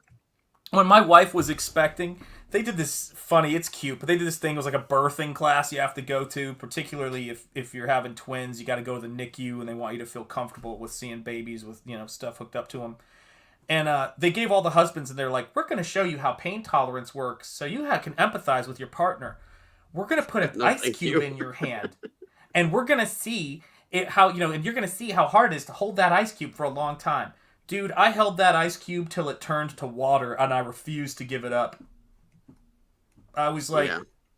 when my wife was expecting, they did this funny, it's cute, but they did this thing. It was like a birthing class you have to go to, particularly if you're having twins. You got to go to the NICU, and they want you to feel comfortable with seeing babies with, stuff hooked up to them. And they gave all the husbands, and they're like, "We're going to show you how pain tolerance works so you can empathize with your partner. We're going to put an ice cube in your hand, and we're going to see and you're going to see how hard it is to hold that ice cube for a long time." Dude, I held that ice cube till it turned to water, and I refused to give it up. I was like,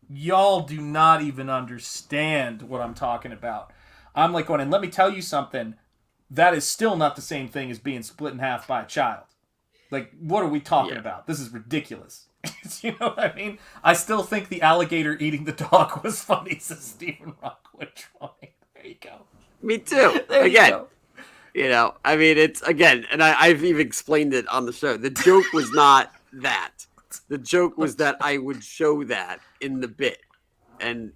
y'all do not even understand what I'm talking about. I'm like going, and let me tell you something, that is still not the same thing as being split in half by a child. Like, what are we talking about? This is ridiculous. You know what I mean? I still think the alligator eating the dog was funny, says Stephen Rockwood. There you go. Me too. Again. I mean, it's, again, and I've even explained it on the show. The joke was not that. The joke was that I would show that in the bit. And,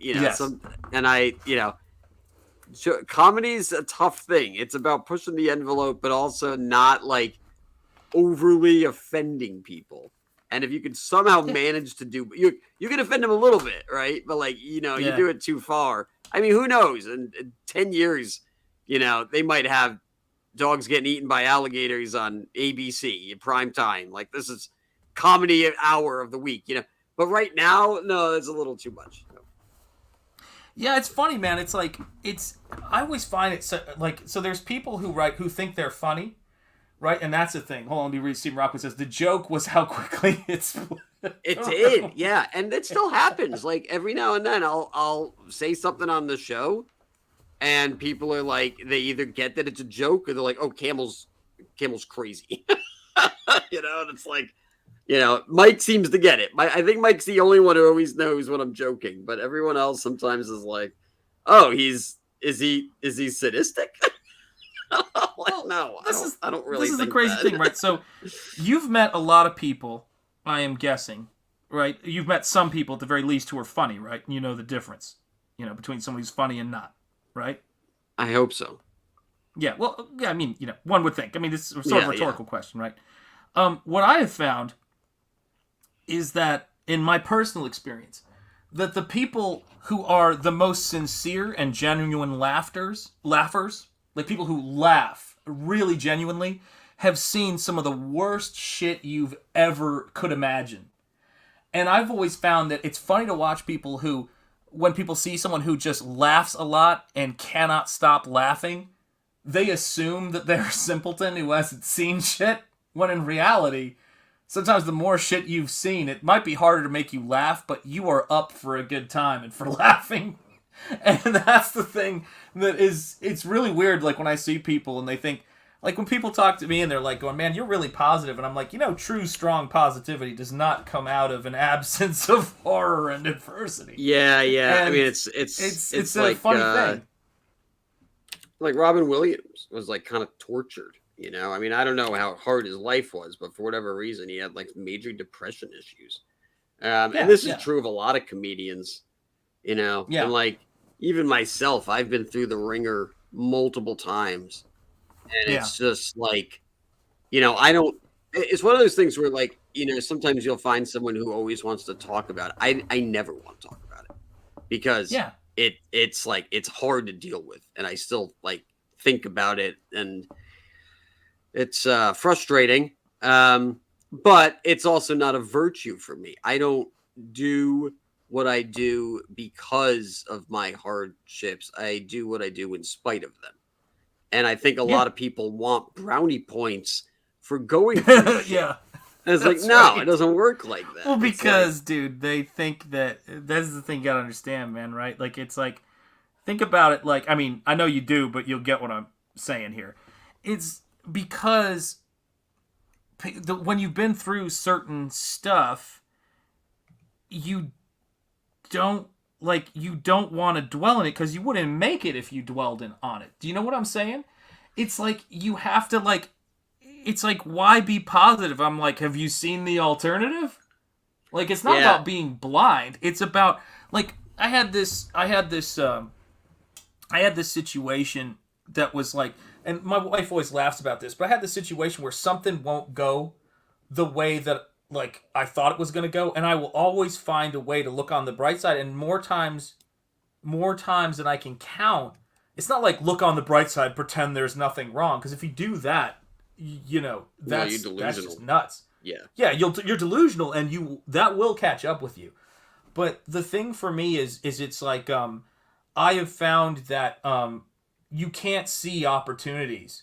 comedy's a tough thing. It's about pushing the envelope, but also not, like, overly offending people. And if you can somehow manage to do, you can offend them a little bit, right? But, like, you do it too far. I mean, who knows? In 10 years, they might have dogs getting eaten by alligators on ABC in prime time. Like, this is comedy hour of the week, But right now, no, it's a little too much. Yeah, it's funny, man. It's like, I always find it so there's people who think they're funny, right? And that's the thing. Hold on, let me read. Stephen Rockwood says, the joke was how quickly it's... It did, yeah. And it still happens. Like, every now and then I'll say something on the show, and people are like, they either get that it's a joke, or they're like, "Oh, Camel's crazy," and it's like, Mike seems to get it. I think Mike's the only one who always knows when I'm joking, but everyone else sometimes is like, "Oh, is he sadistic?" Well, no, I don't really. This is the think crazy that. thing, right? So, you've met a lot of people, I am guessing, right? You've met some people at the very least who are funny, right? You know the difference, between someone who's funny and not. Right? I hope so. Yeah, well, yeah, I mean, one would think. I mean, this is sort of a rhetorical question, right? What I have found is that, in my personal experience, that the people who are the most sincere and genuine laughers, like people who laugh really genuinely, have seen some of the worst shit you've ever could imagine. And I've always found that it's funny to watch people who, when people see someone who just laughs a lot and cannot stop laughing, they assume that they're a simpleton who hasn't seen shit, when in reality, sometimes the more shit you've seen, it might be harder to make you laugh, but you are up for a good time and for laughing. And that's the thing that is, it's really weird, like when I see people and they think, like when people talk to me and they're like going, "Man, you're really positive," and I'm like, true strong positivity does not come out of an absence of horror and adversity. Yeah. And I mean, it's a like, funny thing. like Robin Williams was like kind of tortured. You know, I mean, I don't know how hard his life was, but for whatever reason, he had like major depression issues. And this is true of a lot of comedians. You know, and like even myself, I've been through the ringer multiple times, and it's just like, you know, I don't. It's one of those things where, like, you know, sometimes you'll find someone who always wants to talk about it. I never want to talk about it because it's like it's hard to deal with, and I still like think about it, and it's frustrating. But it's also not a virtue for me. I don't do what I do because of my hardships. I do what I do in spite of them. And I think a lot of people want brownie points for going through shit. And it's like, no, it doesn't work like that. Well, because, dude, they think that that's the thing you gotta understand, man, right? Like, it's like, think about it like, I mean, I know you do, but you'll get what I'm saying here. It's because when you've been through certain stuff, you don't want to dwell in it because you wouldn't make it if you dwelled on it. Do you know what I'm saying? It's like you have to like, it's like, why be positive? I'm like, have you seen the alternative? Like, it's not about being blind. It's about like, I had this situation that was like, and my wife always laughs about this, but I had this situation where something won't go the way that like I thought it was going to go, and I will always find a way to look on the bright side, and more times than I can count. It's not like look on the bright side, pretend there's nothing wrong, because if you do that, you know, that's just nuts. Yeah, you're delusional, and that will catch up with you. But the thing for me is it's like I have found that you can't see opportunities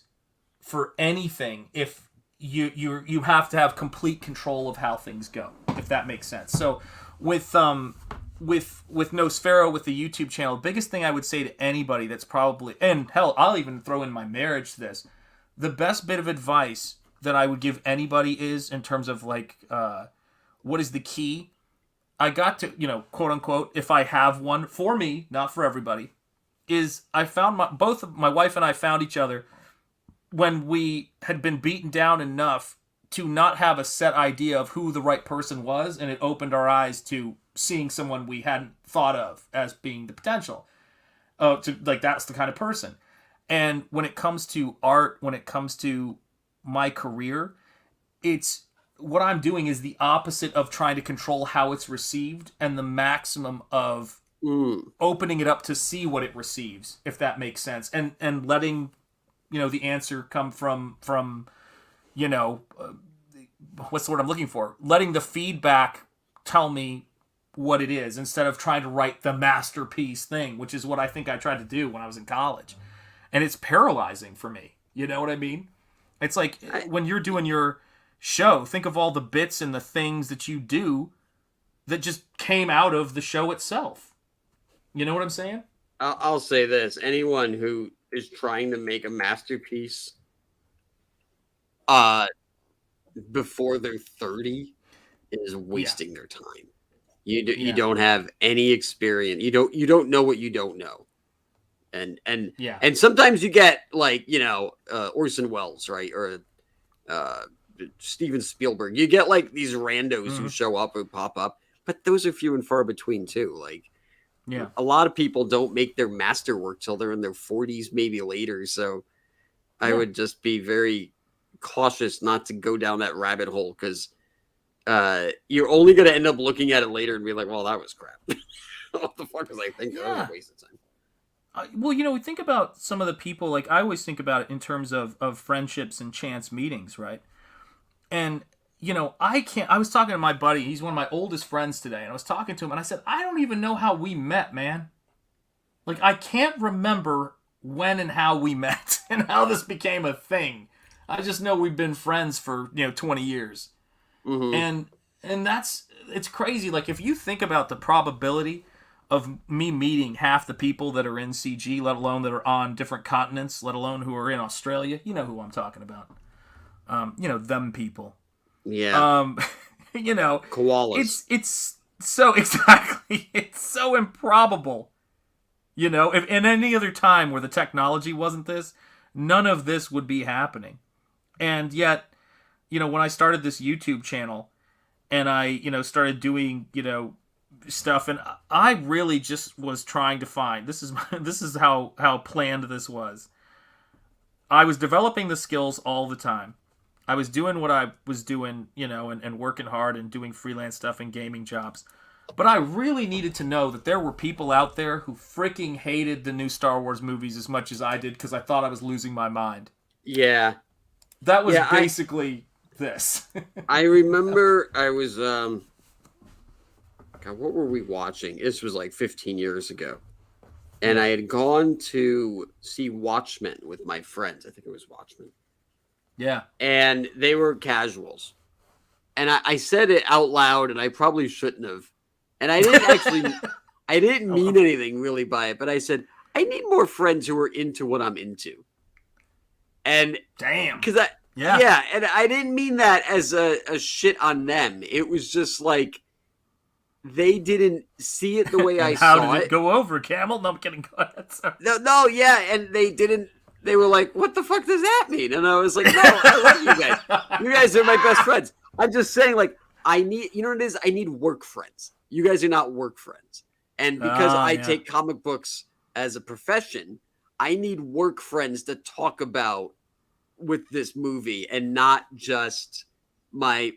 for anything if you have to have complete control of how things go, if that makes sense. So with Nosfero, with the YouTube channel, the biggest thing I would say to anybody that's probably, and hell, I'll even throw in my marriage to this, the best bit of advice that I would give anybody is in terms of like what is the key. I got to, you know, quote unquote, if I have one for me, not for everybody, is I found my wife and I found each other when we had been beaten down enough to not have a set idea of who the right person was, and it opened our eyes to seeing someone we hadn't thought of as being the potential. To like, that's the kind of person. And when it comes to art, when it comes to my career, it's what I'm doing is the opposite of trying to control how it's received, and the maximum of opening it up to see what it receives, if that makes sense, and letting, you know, the answer come from you know, what's the word I'm looking for? Letting the feedback tell me what it is, instead of trying to write the masterpiece thing, which is what I think I tried to do when I was in college. And it's paralyzing for me. You know what I mean? It's like when you're doing your show, think of all the bits and the things that you do that just came out of the show itself. You know what I'm saying? I'll say this. Anyone who is trying to make a masterpiece before they're 30 is wasting their time. You don't have any experience. You don't know what you don't know. And sometimes you get like, you know, Orson Welles, right? Or Steven Spielberg. You get like these randos who show up or pop up, but those are few and far between too. Like, a lot of people don't make their masterwork till they're in their 40s, maybe later. So I would just be very cautious not to go down that rabbit hole, because you're only going to end up looking at it later and be like, well, that was crap. What the fuck was I thinking? That was a waste of time. Well, you know, we think about some of the people, like I always think about it in terms of friendships and chance meetings, right? And, you know, I was talking to my buddy, he's one of my oldest friends today, and I was talking to him, and I said, I don't even know how we met, man. Like, I can't remember when and how we met and how this became a thing. I just know we've been friends for, 20 years. Mm-hmm. And it's crazy. Like, if you think about the probability of me meeting half the people that are in CG, let alone that are on different continents, let alone who are in Australia, you know who I'm talking about. Them people. Yeah. Koalas. It's so exactly. It's so improbable. You know, if in any other time where the technology wasn't this, none of this would be happening. And yet, you know, when I started this YouTube channel and I, you know, started doing, you know, stuff, and I really just was trying to find, this is how planned this was. I was developing the skills all the time. I was doing what I was doing, you know, and working hard and doing freelance stuff and gaming jobs. But I really needed to know that there were people out there who freaking hated the new Star Wars movies as much as I did because I thought I was losing my mind. Yeah. That was basically this. I remember I was, God, what were we watching? This was like 15 years ago. And I had gone to see Watchmen with my friends. I think it was Watchmen. Yeah. And they were casuals. And I said it out loud, and I probably shouldn't have. And I didn't actually, I didn't mean anything really by it, but I said, I need more friends who are into what I'm into. And damn. Because yeah, and I didn't mean that as a shit on them. It was just like, they didn't see it the way I saw it. How did it go over, Camel? No, I'm kidding. Go ahead. Sorry. No, yeah, and they didn't. They were like, "What the fuck does that mean?" And I was like, "No, I love you guys. You guys are my best friends." I'm just saying, like, I need, you know what it is? I need work friends. You guys are not work friends, and because I take comic books as a profession, I need work friends to talk about with this movie, and not just my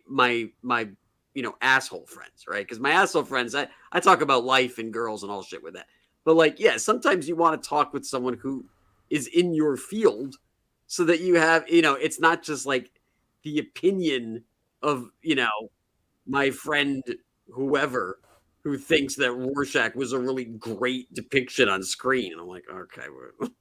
you know, asshole friends, right? Because my asshole friends, I talk about life and girls and all shit with that. But like, yeah, sometimes you want to talk with someone who is in your field so that you have, you know, it's not just like the opinion of, you know, my friend, whoever, who thinks that Rorschach was a really great depiction on screen. And I'm like, okay, whatever.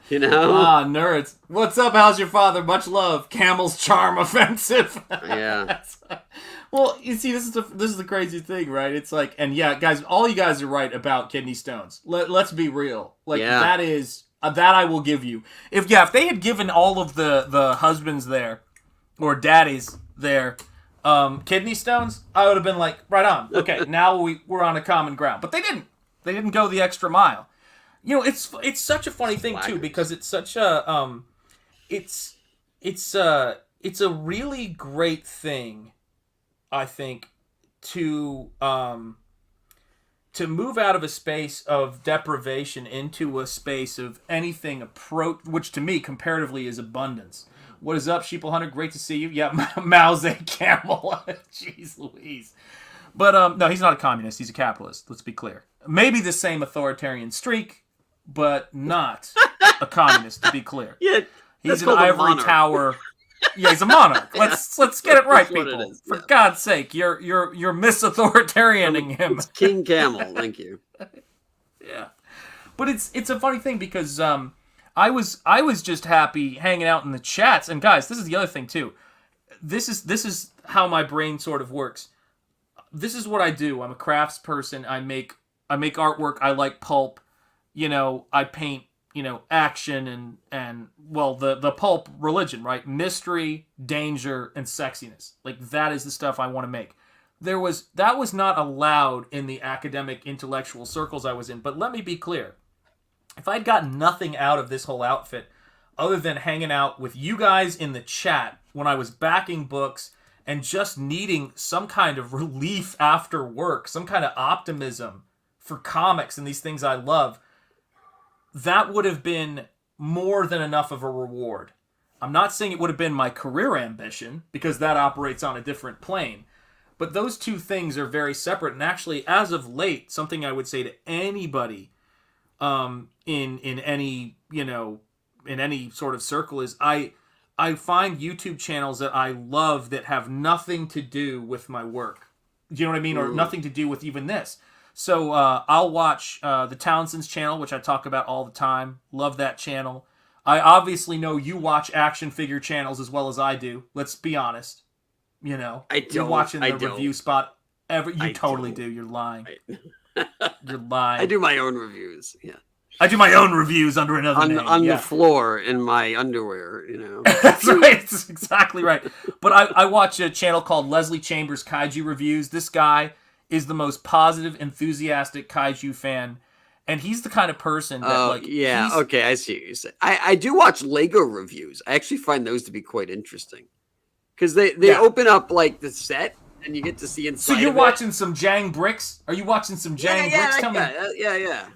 You know? Nerds. What's up? How's your father? Much love. Camel's charm offensive. Yeah. Well, you see, this is the crazy thing, right? It's like, and yeah, guys, all you guys are right about kidney stones. Let's be real. Like, that is, that I will give you. If they had given all of the husbands there, or daddies there, kidney stones, I would have been like, right on. Okay, now we're on a common ground. But they didn't. They didn't go the extra mile. You know, it's such a funny thing too, because it's such a it's a really great thing, I think, to move out of a space of deprivation into a space of anything which to me comparatively is abundance. What is up, Sheeple Hunter? Great to see you. Yeah, Mao Camel. Jeez Louise. But no, he's not a communist. He's a capitalist. Let's be clear. Maybe the same authoritarian streak, but not a communist, to be clear. Yeah, he's an ivory tower. Yeah, he's a monarch. Let's get it right, people. For God's sake, you're misauthoritarianing him. It's King Camel. Thank you. Yeah, but it's a funny thing because I was just happy hanging out in the chats, and guys, this is the other thing too. This is how my brain sort of works. This is what I do. I'm a crafts person. I make artwork. I like pulp. You know, I paint, you know, action and well, the pulp religion, right? Mystery, danger, and sexiness. Like, that is the stuff I want to make. That was not allowed in the academic intellectual circles I was in. But let me be clear. If I'd gotten nothing out of this whole outfit other than hanging out with you guys in the chat when I was backing books and just needing some kind of relief after work, some kind of optimism for comics and these things I love, that would have been more than enough of a reward. I'm not saying it would have been my career ambition, because that operates on a different plane. But those two things are very separate. And actually, as of late, something I would say to anybody in any, you know, in any sort of circle is I find YouTube channels that I love that have nothing to do with my work. Do you know what I mean? Or nothing to do with even this. So I'll watch the Townsend's channel, which I talk about all the time. Love that channel. I obviously know you watch action figure channels as well as I do. Let's be honest. You know, you're watching the review spot. You totally do. You're lying. You're lying. I do my own reviews. Yeah. I do my own reviews under another name. On the floor in my underwear, you know. That's right. That's exactly right. But I watch a channel called Leslie Chambers Kaiju Reviews. This guy is the most positive, enthusiastic kaiju fan, and he's the kind of person that okay, I see what you're saying. I do watch Lego reviews. I actually find those to be quite interesting because they open up like the set and you get to see inside. So you're watching some Jang bricks? Are you watching some Jang bricks? Tell me. Yeah.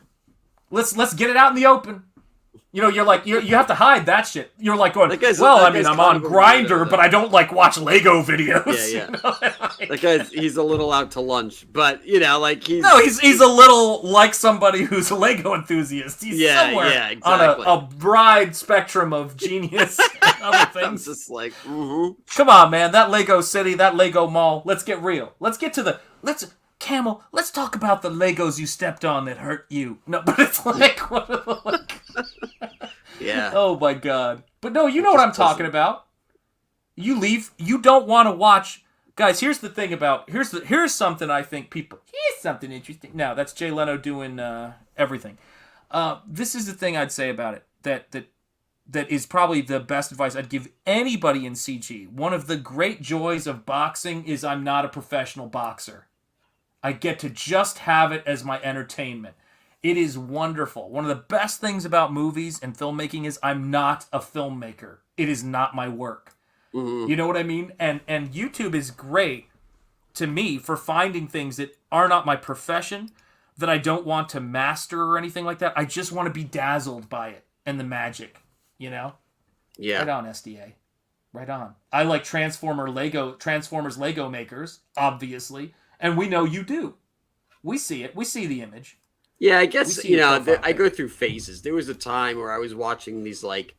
Let's get it out in the open. You know, you're like you have to hide that shit. You're like going, I'm on Grindr, but I don't like watch Lego videos. Yeah. You know? That guy's he's a little out to lunch, but you know, like he's a little like somebody who's a Lego enthusiast. He's somewhere on a broad spectrum of genius and other things. I'm just like, come on, man, that Lego city, that Lego mall. Let's get real. Let's get to Camel, let's talk about the Legos you stepped on that hurt you. No, but it's like, yeah. Oh my God. But no, you know what I'm talking about. You leave. You don't want to watch. Guys, here's the thing about here's something I think people. Here's something interesting. No, that's Jay Leno doing everything. This is the thing I'd say about it that is probably the best advice I'd give anybody in CG. One of the great joys of boxing is I'm not a professional boxer. I get to just have it as my entertainment. It is wonderful. One of the best things about movies and filmmaking is I'm not a filmmaker. It is not my work. You know what I mean? And YouTube is great to me for finding things that are not my profession, that I don't want to master or anything like that. I just want to be dazzled by it and the magic, you know? Yeah. Right on, SDA. Right on. I like Transformers Lego makers, obviously. And we know you do. We see it. We see the image. Yeah, I guess, I go through phases. There was a time where I was watching these, like,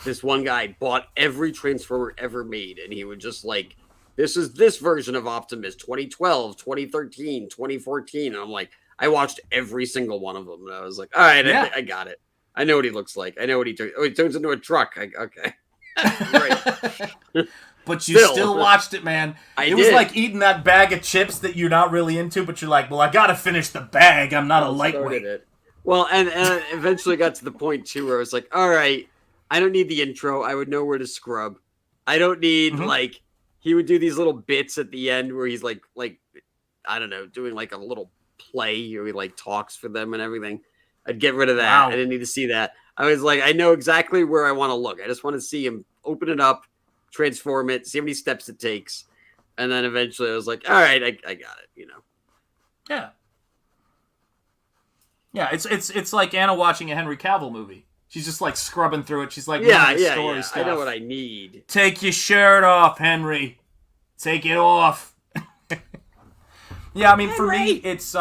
this one guy bought every Transformer ever made, and he would just, like, this is this version of Optimus, 2012, 2013, 2014. And I'm like, I watched every single one of them, and I was like, all right, I got it. I know what he looks like. I know what he turns. Oh, he turns into a truck. Okay. Right. But you still watched it, man. It was like eating that bag of chips that you're not really into, but you're like, well, I got to finish the bag. I'm not a lightweight. Well, and eventually got to the point, too, where I was like, all right, I don't need the intro. I would know where to scrub. I don't need, like, he would do these little bits at the end where he's, like I don't know, doing, like, a little play where he, like, talks for them and everything. I'd get rid of that. Wow. I didn't need to see that. I was like, I know exactly where I want to look. I just want to see him open it up, transform it, see how many steps it takes, and then eventually I was like, all right, I got it, you know. Yeah, it's like Anna watching a Henry Cavill movie. She's just like scrubbing through it. She's like, story stuff. I know what I need. Take your shirt off, Henry. Take it off. Yeah, I mean, for me, it's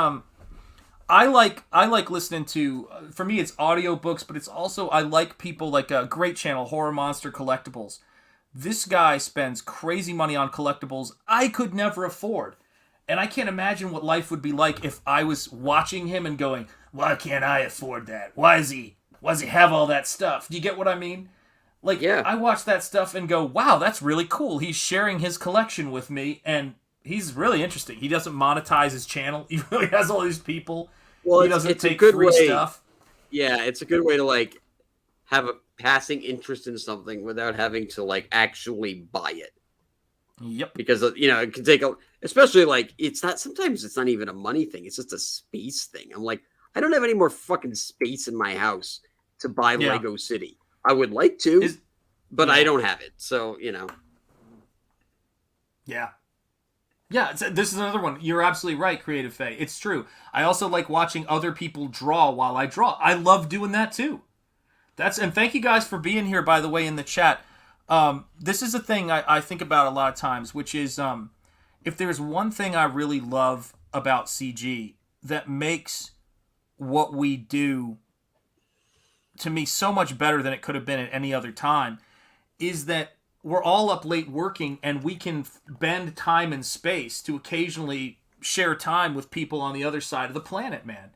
I like listening to, for me, it's audiobooks, but it's also, I like people like a great channel, Horror Monster Collectibles. This guy spends crazy money on collectibles I could never afford. And I can't imagine what life would be like if I was watching him and going, why can't I afford that? Why does he have all that stuff? Do you get what I mean? Like, I watch that stuff and go, wow, that's really cool. He's sharing his collection with me, and he's really interesting. He doesn't monetize his channel. He really has all these people. Well, he doesn't take free stuff. Yeah, it's a good way to, like, have a passing interest in something without having to, like, actually buy it. Yep. Because, it can take especially, like, sometimes it's not even a money thing. It's just a space thing. I'm like, I don't have any more fucking space in my house to buy Lego City. I would like to, but I don't have it. So, Yeah. Yeah, this is another one. You're absolutely right, Creative Faye. It's true. I also like watching other people draw while I draw. I love doing that too. And thank you guys for being here, by the way, in the chat. This is a thing I think about a lot of times, which is if there's one thing I really love about CG that makes what we do, to me, so much better than it could have been at any other time, is that we're all up late working, and we can bend time and space to occasionally share time with people on the other side of the planet, man.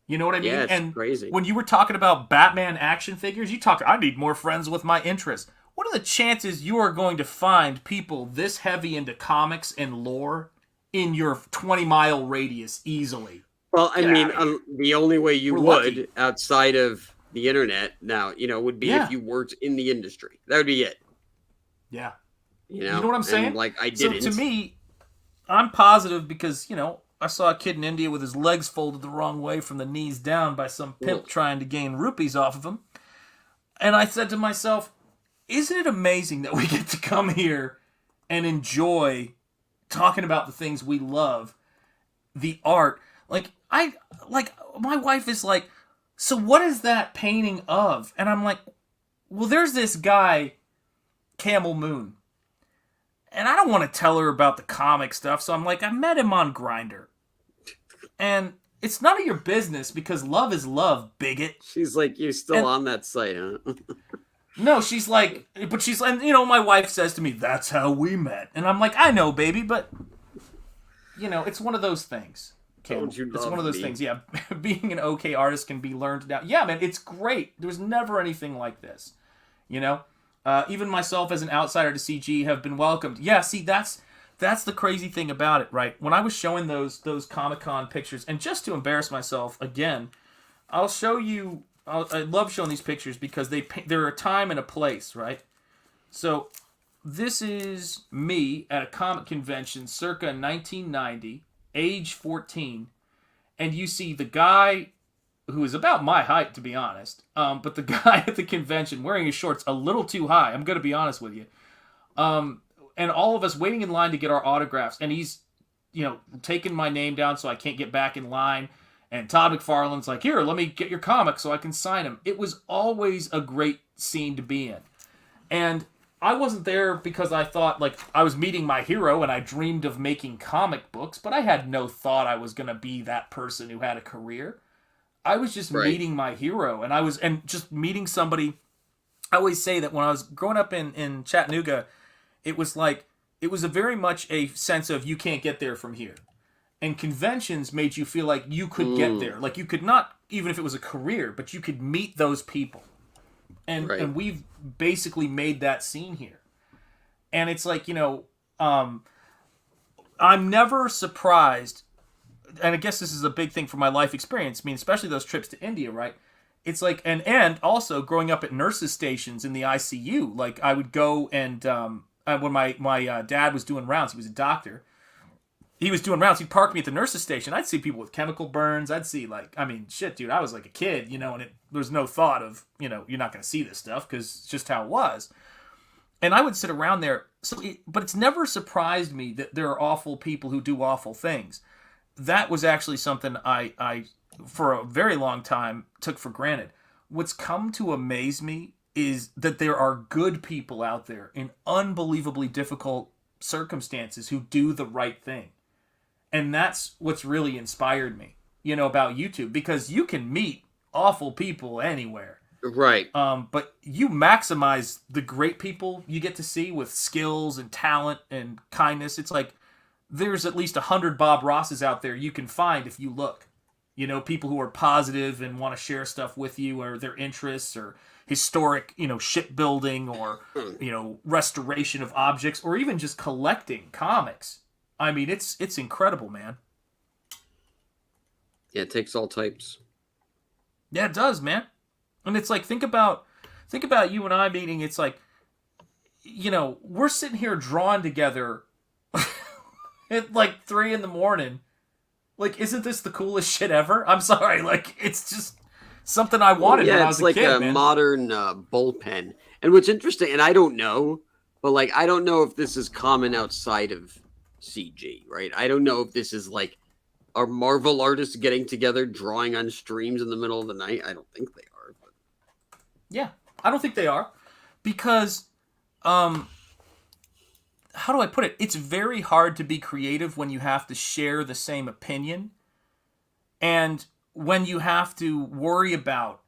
You know what I mean? Yeah, it's and crazy. When you were talking about Batman action figures, I need more friends with my interests. What are the chances you are going to find people this heavy into comics and lore in your 20-mile radius easily? Well, I mean, the only way you would outside of the internet now, would be if you worked in the industry. That would be it. Yeah. You know what I'm saying? And, like, I didn't. So to me, I'm positive because, I saw a kid in India with his legs folded the wrong way from the knees down by some pimp trying to gain rupees off of him. And I said to myself, isn't it amazing that we get to come here and enjoy talking about the things we love, the art? My wife is like, so what is that painting of? And I'm like, well, there's this guy, Camel Moon. And I don't want to tell her about the comic stuff, so I'm like, I met him on Grindr. And it's none of your business because love is love, bigot. She's like, you're still on that site, huh? No, she's like, my wife says to me, that's how we met. And I'm like, I know, baby, but, it's one of those things. It's one of those things, yeah. Being an okay artist can be learned now. Yeah, man, it's great. There was never anything like this, Even myself as an outsider to CG have been welcomed. Yeah, see, that's the crazy thing about it, right? When I was showing those Comic-Con pictures, and just to embarrass myself again, I'll show you. I love showing these pictures because they're a time and a place, right? So this is me at a comic convention circa 1990, age 14, and you see the guy who is about my height, to be honest, but the guy at the convention wearing his shorts a little too high, I'm going to be honest with you, and all of us waiting in line to get our autographs, and he's, taking my name down so I can't get back in line, and Todd McFarlane's like, here, let me get your comic so I can sign him. It was always a great scene to be in. And I wasn't there because I thought, I was meeting my hero and I dreamed of making comic books, but I had no thought I was going to be that person who had a career. I was just meeting my hero, and just meeting somebody. I always say that when I was growing up in Chattanooga, it was very much a sense of you can't get there from here. And conventions made you feel like you could get there. Like you could not, even if it was a career, but you could meet those people. And we've basically made that scene here. And it's like, I'm never surprised, and I guess this is a big thing for my life experience. I mean, especially those trips to India, right? It's like, and also growing up at nurses' stations in the ICU, like I would go and, when my dad was doing rounds, he was a doctor, he was doing rounds, he'd park me at the nurses' station. I'd see people with chemical burns. I'd see shit, dude, I was like a kid, and there was no thought of, you're not going to see this stuff because it's just how it was. And I would sit around there. But it's never surprised me that there are awful people who do awful things. That was actually something I for a very long time, took for granted. What's come to amaze me is that there are good people out there in unbelievably difficult circumstances who do the right thing. And that's what's really inspired me, about YouTube, because you can meet awful people anywhere. Right. But you maximize the great people you get to see with skills and talent and kindness. It's like there's at least 100 Bob Rosses out there you can find if you look. People who are positive and want to share stuff with you, or their interests, or historic, shipbuilding, or, restoration of objects, or even just collecting comics. I mean, it's incredible, man. Yeah, it takes all types. Yeah, it does, man. And it's like, think about you and I meeting. It's like, we're sitting here drawing together at 3 a.m. Like, isn't this the coolest shit ever? I'm sorry. It's just something I wanted when I was a kid, it's like a modern bullpen. And what's interesting, and I don't know, but I don't know if this is common outside of CG, right? I don't know if this is are Marvel artists getting together drawing on streams in the middle of the night. I don't think they are. But... Yeah, I don't think they are, because how do I put it? It's very hard to be creative when you have to share the same opinion, and when you have to worry about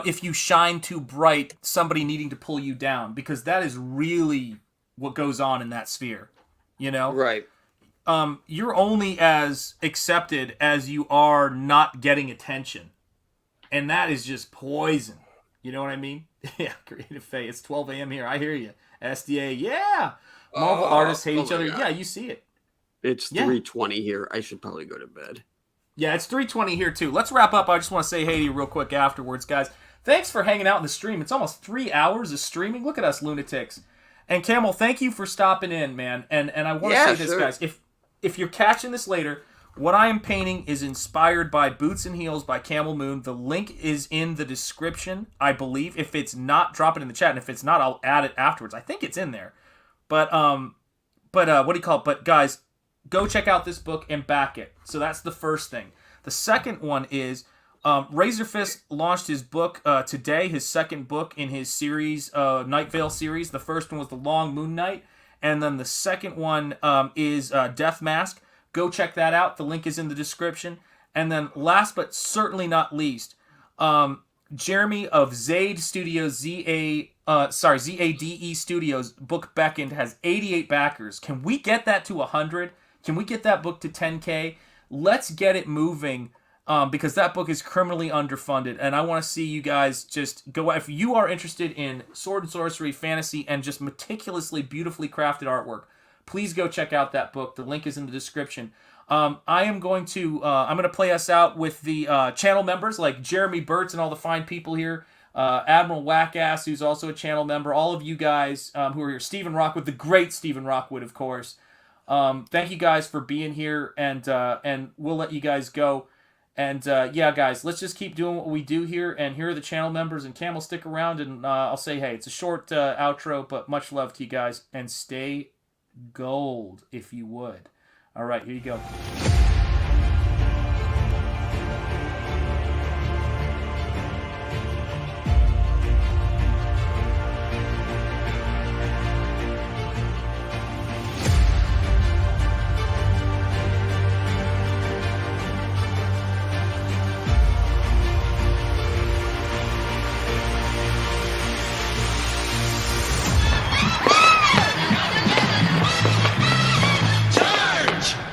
if you shine too bright, somebody needing to pull you down, because that is really what goes on in that sphere, Right. You're only as accepted as you are not getting attention, and that is just poison. You know what I mean? Yeah, Creative Faye. It's 12 a.m. here. I hear you. SDA, yeah. Marvel artists hate each other. God. Yeah, you see it. It's 3:20 here. I should probably go to bed. Yeah, it's 3:20 here, too. Let's wrap up. I just want to say hey to you real quick afterwards, guys. Thanks for hanging out in the stream. It's almost 3 hours of streaming. Look at us lunatics. And Camel, thank you for stopping in, man. And I want to Yeah, say this, sure. guys. If you're catching this later, what I am painting is inspired by Boots and Heels by Camel Moon. The link is in the description, I believe. If it's not, drop it in the chat. And if it's not, I'll add it afterwards. I think it's in there. But what do you call it? But guys, go check out this book and back it. So that's the first thing. The second one is RAZÖRFIST launched his book today, his second book in his series, Nightfall series. The first one was The Long Moon Night, and then the second one is Death Mask. Go check that out. The link is in the description. And then last but certainly not least, Jeremy of Zade Studios, ZADE Studios, book Beckoned has 88 backers. Can we get that to 100? Can we get that book to 10K? Let's get it moving. Because that book is criminally underfunded, and I want to see you guys just go. If you are interested in sword and sorcery, fantasy, and just meticulously, beautifully crafted artwork, please go check out that book. The link is in the description. I'm going to play us out with the channel members like Jeremy Burtz and all the fine people here. Admiral Wackass, who's also a channel member. All of you guys who are here. Stephen Rockwood, the great Stephen Rockwood, of course. Thank you guys for being here, and we'll let you guys go. And yeah, guys, let's just keep doing what we do here. And here are the channel members. And Camel, stick around. And I'll say, hey, it's a short outro, but much love to you guys. And stay gold, if you would. All right, here you go.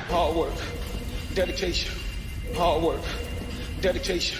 Hard work, dedication, hard work, dedication.